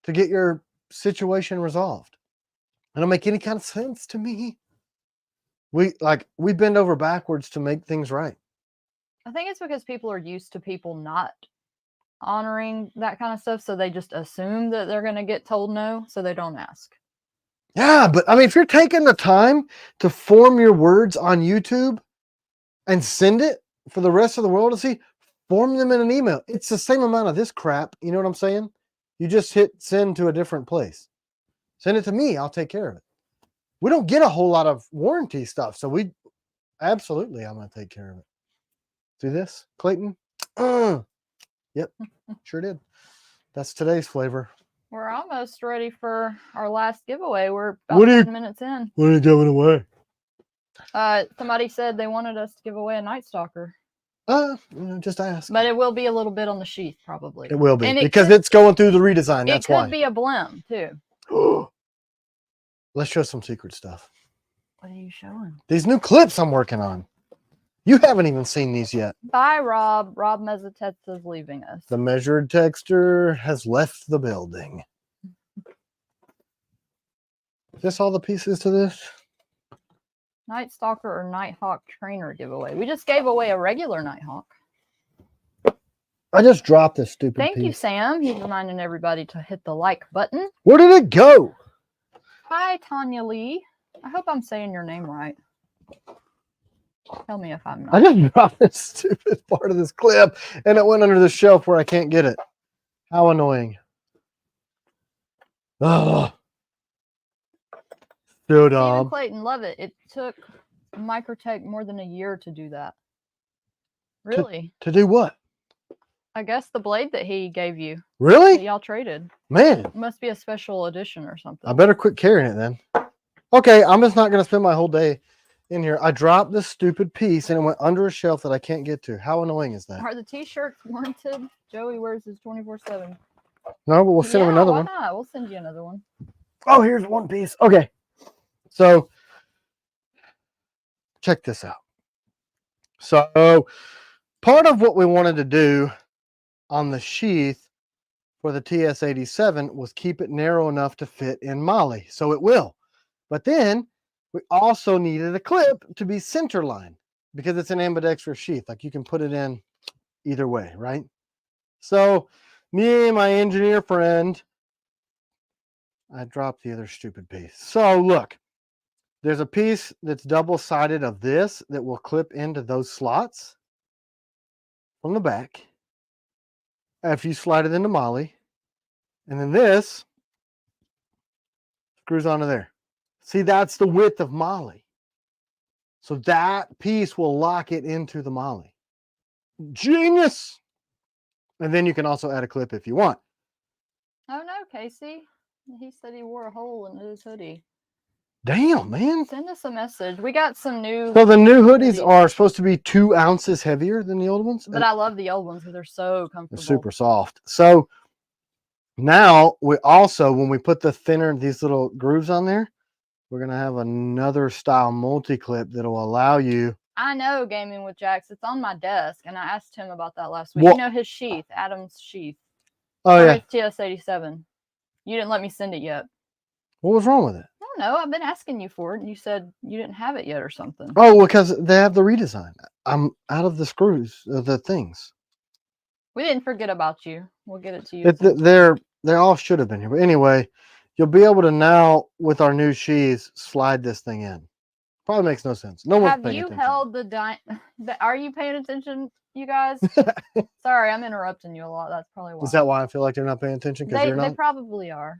to get your situation resolved. It don't make any kind of sense to me. We bend over backwards to make things right. I think it's because people are used to people not honoring that kind of stuff, so they just assume that they're going to get told no, so they don't ask. Yeah, but I mean, if you're taking the time to form your words on YouTube and send it for the rest of the world to see, form them in an email. It's the same amount of this crap. You know what I'm saying? You just hit send to a different place. Send it to me. I'll take care of it. We don't get a whole lot of warranty stuff. So I'm going to take care of it. See this, Clayton? Yep, sure did. That's today's flavor. We're almost ready for our last giveaway. We're about 10 minutes in. What are you giving away? Somebody said they wanted us to give away a Night Stalker. Just ask. But it will be a little bit on the sheath, probably. It will be, because it's going through the redesign. That's why. It could be a blim, too. Let's show some secret stuff. What are you showing? These new clips I'm working on. You haven't even seen these yet. Bye, Rob. Rob Mezzatets is leaving us. The measured texture has left the building. Is this all the pieces to this? Night Stalker or Nighthawk trainer giveaway. We just gave away a regular Nighthawk. I just dropped this stupid piece. Thank you, Sam. He's reminding everybody to hit the like button. Where did it go? Hi, Tanya Lee. I hope I'm saying your name right. Tell me if I'm not. I just dropped this stupid part of this clip and it went under the shelf where I can't get it. How annoying. Oh. So dumb. Stephen Clayton, love it. It took Microtech more than a year to do that. Really? To do what? I guess the blade that he gave you. Really? Y'all traded. Man. It must be a special edition or something. I better quit carrying it then. Okay, I'm just not going to spend my whole day in here. I dropped this stupid piece and it went under a shelf that I can't get to. How annoying is that? Are the t-shirts warranted? Joey wears his 24/7. No, but we'll send him another one. Why not? We'll send you another one. Oh, here's one piece. Okay. So check this out. So part of what we wanted to do on the sheath for the TS-87 was keep it narrow enough to fit in Molly. So it will. But then we also needed a clip to be center line because it's an ambidextrous sheath. Like you can put it in either way, right? So me and my engineer friend, I dropped the other stupid piece. So look, there's a piece that's double-sided of this that will clip into those slots from the back after you slide it into Molly. And then this screws onto there. See, that's the width of Molly. So that piece will lock it into the Molly. Genius! And then you can also add a clip if you want. Oh no, Casey. He said he wore a hole in his hoodie. Damn, man. Send us a message. We got some new. So the new hoodies are supposed to be 2 ounces heavier than the old ones. But I love the old ones because they're so comfortable. They're super soft. So now we also, when we put the thinner, these little grooves on there, we're going to have another style multi-clip that will allow you. I know Gaming with Jax. It's on my desk, and I asked him about that last week. You know his sheath, Adam's sheath. Oh, yeah. His TS-87. You didn't let me send it yet. What was wrong with it? I don't know. I've been asking you for it, and you said you didn't have it yet or something. Oh, because they have the redesign. I'm out of the screws, the things. We didn't forget about you. We'll get it to you. They all should have been here. But anyway, you'll be able to now, with our new sheaths, slide this thing in. Probably makes no sense. No one's paying attention. Have you held Are you paying attention, you guys? Sorry, I'm interrupting you a lot. That's probably why. Is that why I feel like they're not paying attention? Because you're not? They probably are.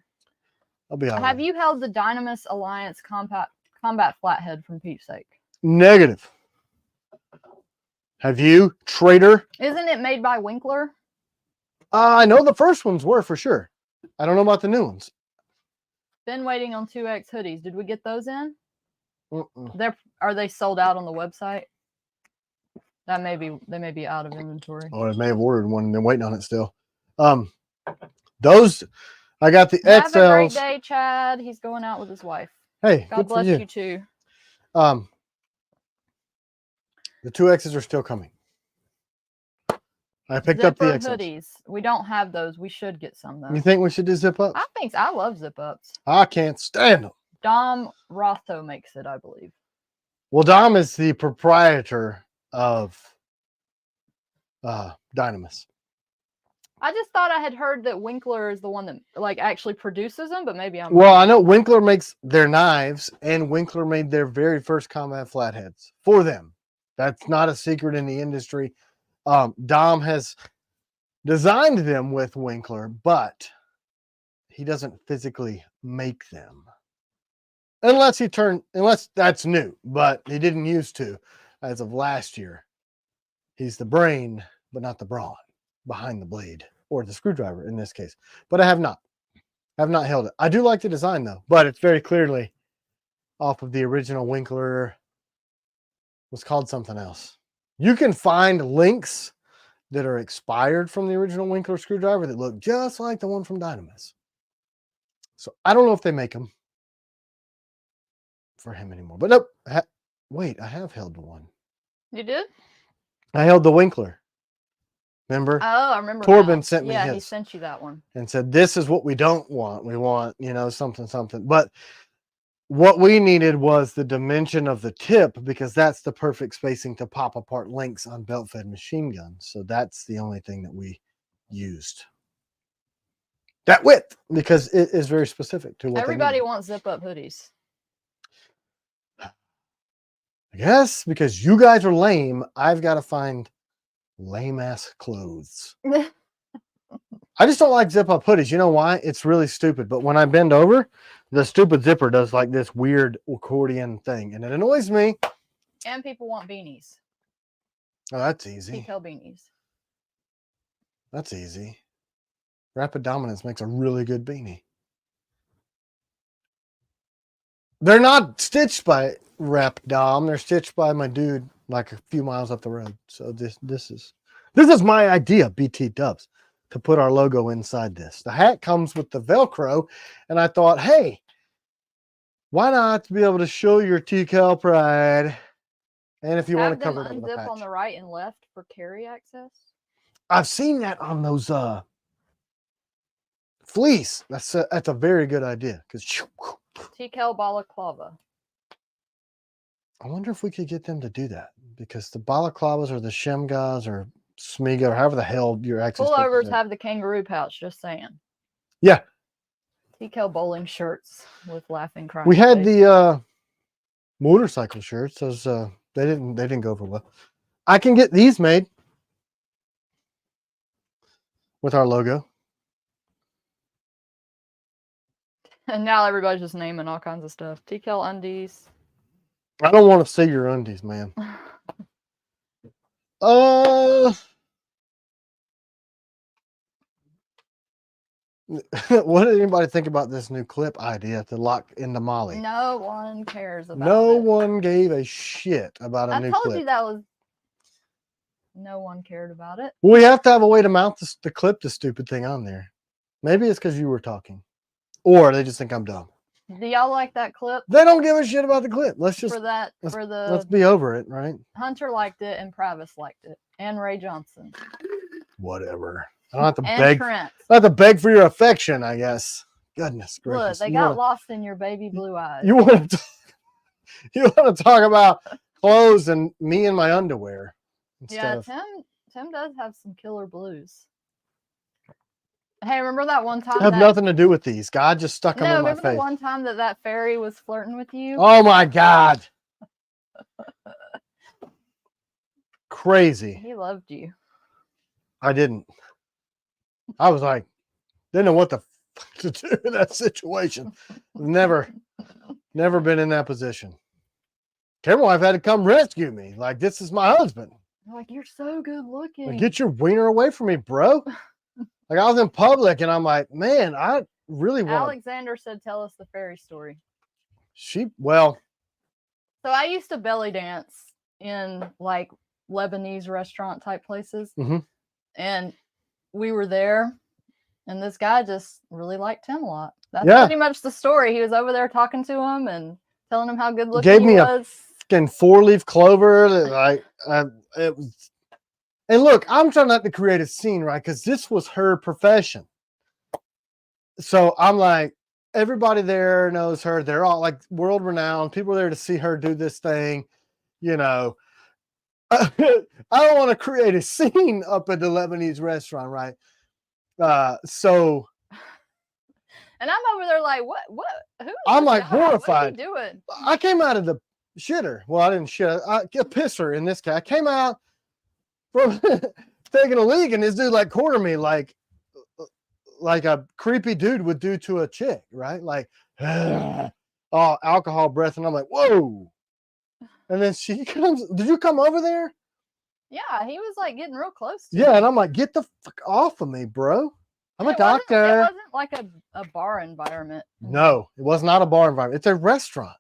I'll be honest. Have you held the Dynamis Alliance Combat Flathead from Pete's sake? Negative. Have you, traitor? Isn't it made by Winkler? I know the first ones were for sure. I don't know about the new ones. Been waiting on 2X hoodies. Did we get those in? Are they sold out on the website? They may be out of inventory. Or I may have ordered one and been waiting on it still. Those I got the XLs. Have a great day, Chad. He's going out with his wife. Hey, God bless you too. The 2Xs are still coming. I picked up the XLs. Hoodies. We don't have those. We should get some though. You think we should do zip ups? I love zip ups. I can't stand them. Dom Rotho makes it, I believe. Well, Dom is the proprietor of Dynamis. I just thought I had heard that Winkler is the one that actually produces them, but maybe I'm wrong. I know Winkler makes their knives, and Winkler made their very first combat flatheads for them. That's not a secret in the industry. Dom has designed them with Winkler, but he doesn't physically make them. Unless that's new, but he didn't used to as of last year. He's the brain, but not the brawn behind the blade or the screwdriver in this case. But I have not held it. I do like the design though, but it's very clearly off of the original Winkler. Was called something else. You can find links that are expired from the original Winkler screwdriver that look just like the one from Dynamis. So I don't know if they make them for him anymore. But nope. Wait, I have held the one. You did? I held the Winkler. Remember? Oh, I remember. Torben sent me his. Yeah, he sent you that one. And said, this is what we don't want. We want, something. But what we needed was the dimension of the tip because that's the perfect spacing to pop apart links on belt-fed machine guns. So that's the only thing that we used. That width, because it is very specific to what everybody wants zip-up hoodies. I guess because you guys are lame, I've got to find lame-ass clothes. I just don't like zip-up hoodies. You know why? It's really stupid. But when I bend over, the stupid zipper does like this weird accordion thing, and it annoys me. And people want beanies. Oh, that's easy. Detail beanies. That's easy. Rapid Dominance makes a really good beanie. They're not stitched by Rep Dom. They're stitched by my dude like a few miles up the road. So this is my idea, BT Dubs, to put our logo inside this. The hat comes with the Velcro, and I thought, hey, why not be able to show your TCal pride? And if you want to cover it up with a patch. On the right and left for carry access. I've seen that on those fleece. That's a very good idea because TCal balaclava. I wonder if we could get them to do that because the balaclavas or the Shemgas or Smiga or however the hell your access. Pullovers have the kangaroo pouch. Just saying. Yeah. TCal bowling shirts with laughing crying. We had the motorcycle shirts. Those they didn't go over well. I can get these made with our logo. And now everybody's just naming all kinds of stuff. Kell undies. I don't want to see your undies, man. What did anybody think about this new clip idea to lock into Molly? No one cares about it. No one gave a shit about a new clip. I told you that was... No one cared about it. Well, we have to have a way to mount the clip the stupid thing on there. Maybe it's because you were talking. Or they just think I'm dumb. Do y'all like that clip? They don't give a shit about the clip. Let's just... Let's be over it, right? Hunter liked it and Pravis liked it. And Ray Johnson. Whatever. I don't have to and beg. Trent. I have to beg for your affection, I guess. Goodness gracious. Look, they got lost in your baby blue eyes. You want to talk about clothes and me in my underwear. Yeah, Tim does have some killer blues. Hey, remember that one time? I have nothing to do with these. God just stuck them in my face. Remember the one time that fairy was flirting with you? Oh my God. Crazy. He loved you. I didn't. I was like, didn't know what the fuck to do in that situation. Never been in that position. Camera wife had to come rescue me. Like, this is my husband. Like, you're so good looking. Like, get your wiener away from me, bro. Like, I was in public and I'm like, man, I really want... Alexander said, tell us the fairy story. So I used to belly dance in like Lebanese restaurant type places. Mm-hmm. And we were there and this guy just really liked him a lot. That's pretty much the story. He was over there talking to him and telling him how good looking he was. Gave me a fucking 4-leaf clover. It was... And look, I'm trying not to create a scene, right? Because this was her profession. So I'm like, everybody there knows her. They're all like world renowned. People are there to see her do this thing. You know, I don't want to create a scene up at the Lebanese restaurant, right? So. And I'm over there like, what? Who? I'm like horrified. What are you doing? I came out of the shitter. Well, I didn't shit. I get pisser in this case. I came out from taking a leak, and this dude like cornered me like a creepy dude would do to a chick, right? Like, oh, alcohol breath, and I'm like, whoa. And then she comes. Did you come over there? Yeah, he was like getting real close to me. And I'm like, get the fuck off of me, bro. I'm a doctor. It wasn't like a bar environment. No, it was not a bar environment. It's a restaurant.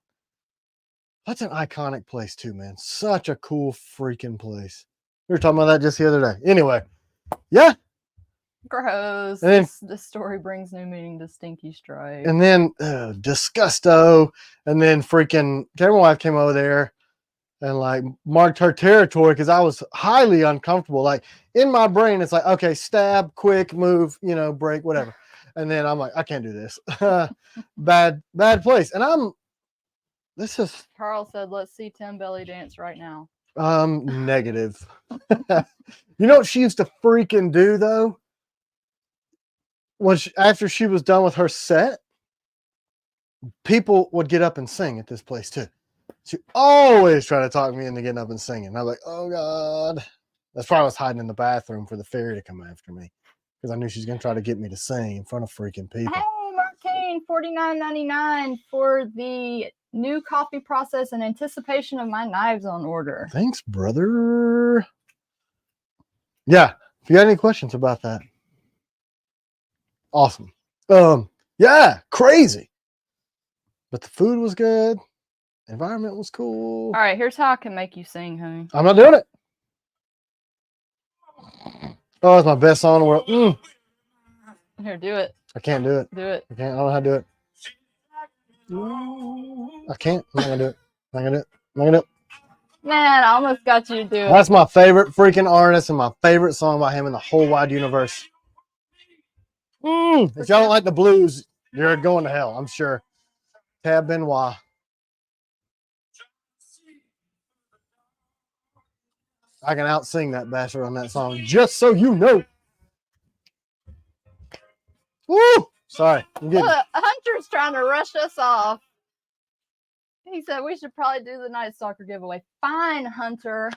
That's an iconic place too, man. Such a cool freaking place. We were talking about that just the other day. Anyway, yeah. Gross. And then, this story brings new meaning to Stinky Stripe. And then disgusto. And then freaking camera wife came over there and like marked her territory because I was highly uncomfortable. Like in my brain, it's like, okay, stab, quick, move, break, whatever. And then I'm like, I can't do this. Bad place. And Carl said, let's see Tim belly dance right now. Negative. You know what she used to freaking do though? After she was done with her set, people would get up and sing at this place too. She always tried to talk me into getting up and singing. And I was like, oh God. That's why I was hiding in the bathroom for the fairy to come after me. Because I knew she's going to try to get me to sing in front of freaking people. Hey, Marcane, $49.99 for the new coffee process in anticipation of my knives on order. Thanks, brother. Yeah. If you got any questions about that. Awesome. Yeah, crazy. But the food was good. Environment was cool. All right, here's how I can make you sing, honey. I'm not doing it. Oh, it's my best song in the world. Here, do it. I can't do it. Do it. I can't. I don't know how to do it. I can't. I'm not gonna do it. I'm not gonna do it. I'm not gonna do it. Man, I almost got you to do it. That's my favorite freaking artist and my favorite song by him in the whole wide universe. If y'all don't like the blues, you're going to hell, I'm sure. Tab Benoit. I can out-sing that bastard on that song, just so you know. Woo! Sorry. Look, Hunter's trying to rush us off. He said we should probably do the night stalker giveaway. Fine, Hunter.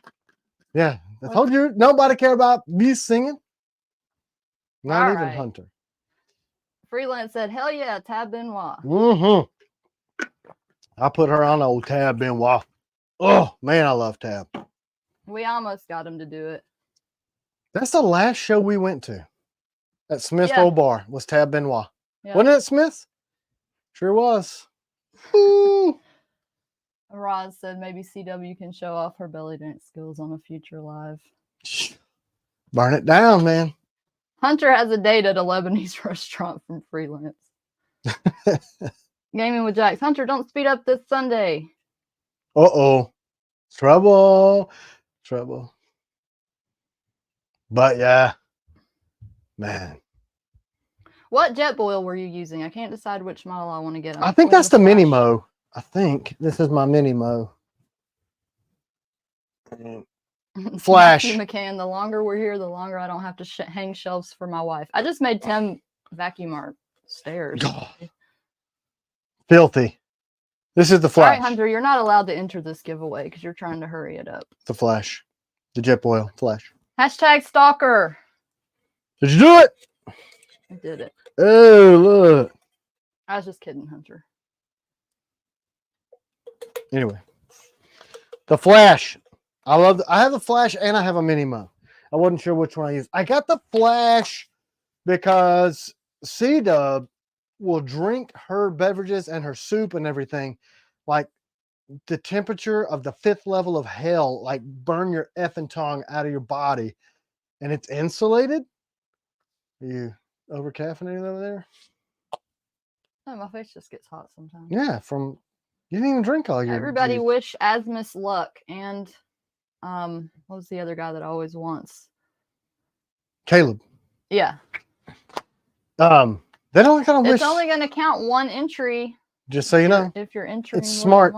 Yeah, I told you nobody care about me singing. Not even right. Hunter. Freelance said, "Hell yeah, Tab Benoit." I put her on old Tab Benoit. Oh man, I love Tab. We almost got him to do it. That's the last show we went to at Smith's Old Bar was Tab Benoit. Yeah. Wasn't it Smith? Sure was. Ooh. Roz said maybe CW can show off her belly dance skills on a future live. Burn it down, man. Hunter has a date at a Lebanese restaurant from Freelance. Gaming with Jax. Hunter, don't speed up this Sunday. Uh-oh. Trouble. But yeah, man. What jet boil were you using? I can't decide which model I want to get. I think that's the Mini Mo. I think this is my Mini Mo. Flash. Matthew McCann, the longer we're here, the longer I don't have to hang shelves for my wife. I just made Tim vacuum our stairs. Oh. Filthy. This is the Flash. All right, Hunter, you're not allowed to enter this giveaway because you're trying to hurry it up. The Flash. The Jetboil Flash. Hashtag stalker. Did you do it? I did it. Oh, look. I was just kidding, Hunter. Anyway. The Flash. I have the Flash and I have a Mini Mo. I wasn't sure which one I used. I got the Flash because C-Dub will drink her beverages and her soup and everything like the temperature of the 5th level of hell, like burn your effing tongue out of your body, and it's insulated. Are you over caffeinated over there? Oh, my face just gets hot sometimes. Yeah, you didn't even drink all your. Everybody wish Asmus luck, and what was the other guy that always wants? Caleb. Yeah. They don't kind of wish. It's only going to count one entry. Just so you know, if you're entering, it's smart.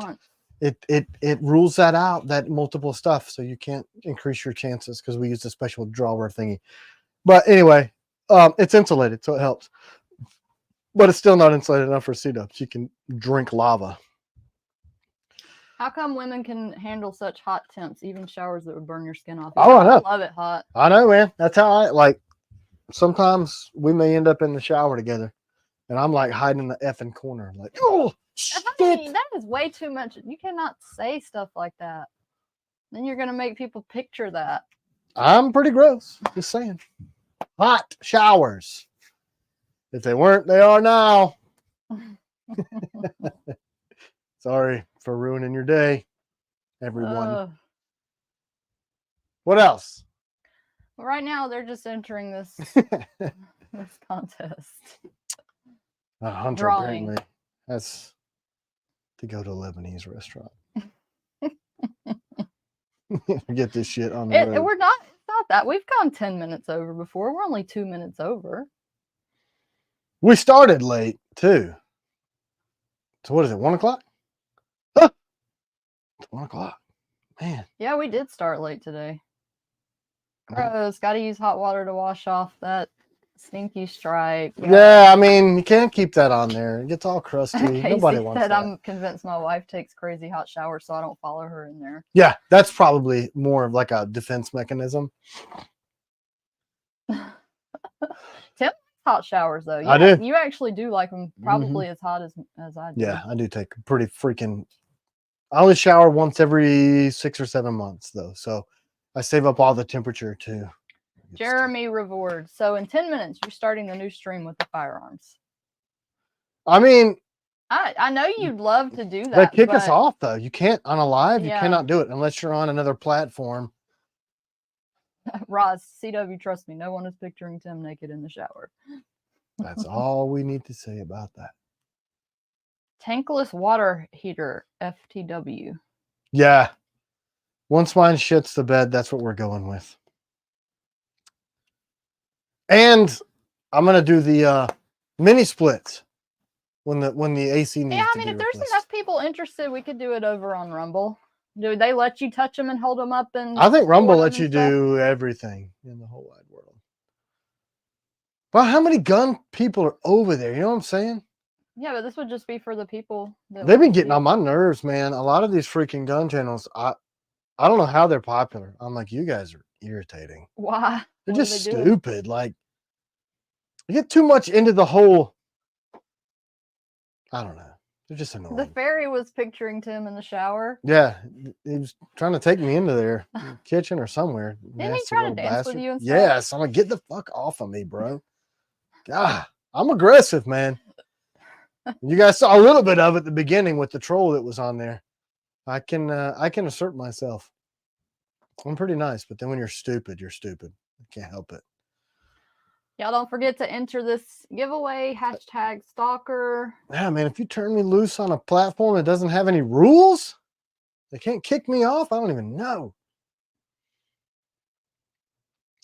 It rules that out, that multiple stuff, so you can't increase your chances because we use a special drawer thingy. But anyway, it's insulated, so it helps. But it's still not insulated enough for C-Dubs. You can drink lava. How come women can handle such hot temps, even showers that would burn your skin off? Oh, I know. I love it hot. I know, man. That's how I like. Sometimes we may end up in the shower together, and I'm like hiding in the effing corner, like, oh, shit. That is way too much. You cannot say stuff like that. Then you're gonna make people picture that. I'm pretty gross. Just saying. Hot showers. If they weren't, they are now. Sorry for ruining your day, everyone. What else? Well, right now, they're just entering this this contest. Hunter Drawing. apparently has to go to a Lebanese restaurant. Get this shit on the road. It's not that. We've gone 10 minutes over before. We're only 2 minutes over. We started late, too. So what is it, 1 o'clock? Huh! It's 1 o'clock. Man. Yeah, we did start late today. Gross. Got to use hot water to wash off that stinky stripe. Yeah, I mean, you can't keep that on there. It gets all crusty. Nobody wants that. I'm convinced my wife takes crazy hot showers, so I don't follow her in there. Yeah, that's probably more of like a defense mechanism. Tim hot showers, though. I do. You actually do like them probably as hot as I do. Yeah, I do take pretty freaking... I only shower once every 6 or 7 months, though, so I save up all the temperature, too. Jeremy Reward. So in 10 minutes, you're starting the new stream with the firearms. I mean... I know you'd love to do that. They kick us off, though. You can't, on a live, you cannot do it unless you're on another platform. Roz, CW, trust me, no one is picturing Tim naked in the shower. That's all we need to say about that. Tankless water heater, FTW. Yeah. Once mine shits the bed, that's what we're going with. And I'm going to do the mini splits when the AC needs to be if replaced. there's enough people interested, we could do it over on Rumble. Do they let you touch them and hold them up? And I think Rumble lets you do everything in the whole wide world. But how many gun people are over there? You know what I'm saying? Yeah, but this would just be for the people. They've been getting on my nerves, man. A lot of these freaking gun channels, I don't know how they're popular. I'm like, you guys are irritating. Why? They're just stupid. Like, you get too much into the whole. I don't know. They're just annoying. The fairy was picturing Tim in the shower. Yeah, he was trying to take me into their kitchen or somewhere. Didn't he try to dance with you and stuff? Yes, I'm like, get the fuck off of me, bro. God, I'm aggressive, man. You guys saw a little bit of it at the beginning with the troll that was on there. I can assert myself. I'm pretty nice, but then when you're stupid, you're stupid. I can't help it. Y'all don't forget to enter this giveaway, #stalker. Yeah, man, if you turn me loose on a platform that doesn't have any rules, they can't kick me off. I don't even know.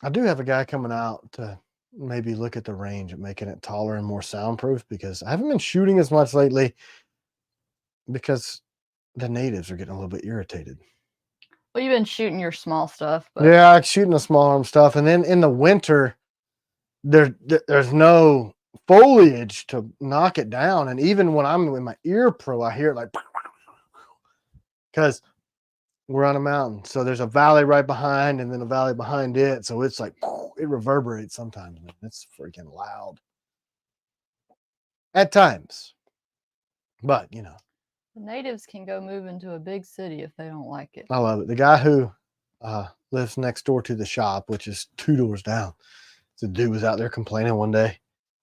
I do have a guy coming out to maybe look at the range and making it taller and more soundproof, because I haven't been shooting as much lately because the natives are getting a little bit irritated. Well, you've been shooting your small stuff. But... yeah, I'm shooting the small arm stuff. And then in the winter, there's no foliage to knock it down. And even when I'm with my ear pro, I hear it like, because we're on a mountain. So there's a valley right behind and then a valley behind it. So it's like, it reverberates sometimes. Man. It's freaking loud at times. But, you know. The natives can go move into a big city if they don't like it. I love it. The guy who lives next door to the shop, which is 2 doors down, the dude was out there complaining one day,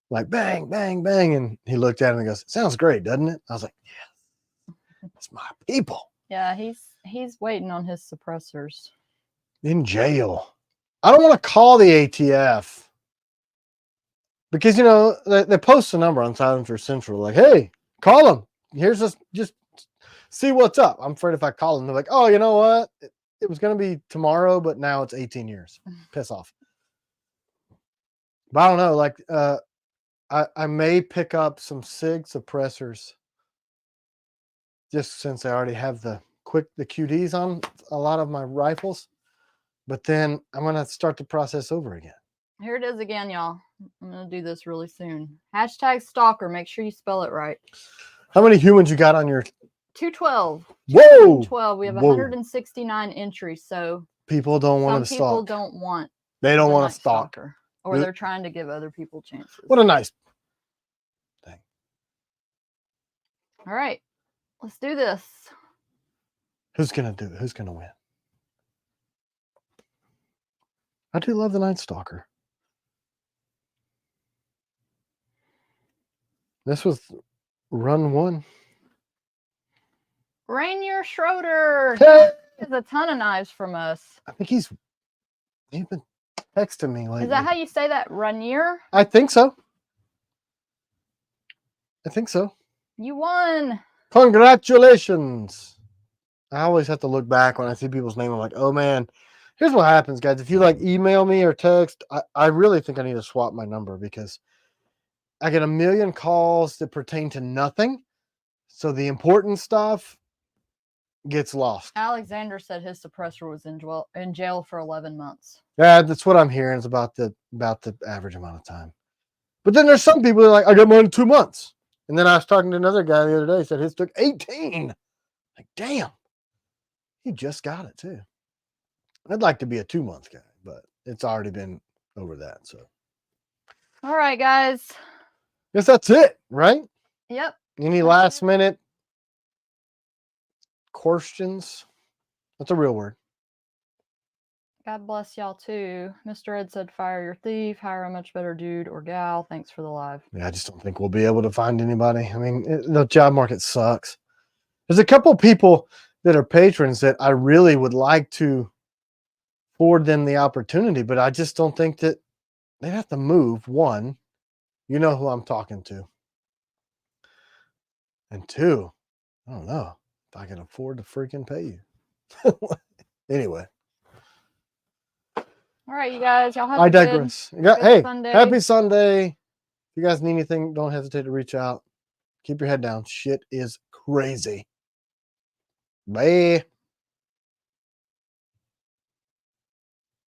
like bang, bang, bang. And he looked at him and goes, sounds great, doesn't it? I was like, yes, it's my people. Yeah, he's waiting on his suppressors. In jail. I don't want to call the ATF because, you know, they post a number on Silencer Central, like, hey, call them. Here's this, just see what's up. I'm afraid if I call them, they're like, oh, you know what? It was going to be tomorrow, but now it's 18 years. Piss off. But I don't know, like, I may pick up some SIG suppressors just since I already have the QDs on a lot of my rifles. But then I'm going to start the process over again. Here it is again, y'all. I'm going to do this really soon. #stalker. Make sure you spell it right. How many humans you got on your... 212. Whoa! 212. We have 169 entries, so... people don't want to stalk. Some people don't want... They don't want to stalk. Or they're trying to give other people chances. What a nice thing. All right. Let's do this. Who's going to do it? Who's going to win? I do love the Night Stalker. This was run 1. Rainier Schroeder. He has a ton of knives from us. I think he's been texting me lately. Is that how you say that? Rainier? I think so. You won. Congratulations. I always have to look back when I see people's name. I'm like, oh man. Here's what happens, guys. If you like email me or text, I really think I need to swap my number because I get a million calls that pertain to nothing. So the important stuff gets lost. Alexander said his suppressor was in jail for 11 months. Yeah, that's what I'm hearing. It's about the average amount of time. But then there's some people that are like, I got mine in 2 months. And then I was talking to another guy the other day. He said his took 18. Like, damn. He just got it too. I'd like to be a 2-month guy, but it's already been over that. So, all right, guys. Guess that's it, right? Yep. Any last minute questions? That's a real word. God bless y'all too. Mr. Ed said, fire your thief, hire a much better dude or gal. Thanks for the live. Yeah, I just don't think we'll be able to find anybody. I mean, the job market sucks. There's a couple people that are patrons that I really would like to afford them the opportunity, but I just don't think that they'd have to move. One, you know who I'm talking to. And two, I don't know if I can afford to freaking pay you. Anyway. All right, you guys. Y'all have I digress. Hey, Sunday. Happy Sunday. If you guys need anything, don't hesitate to reach out. Keep your head down. Shit is crazy. Bye.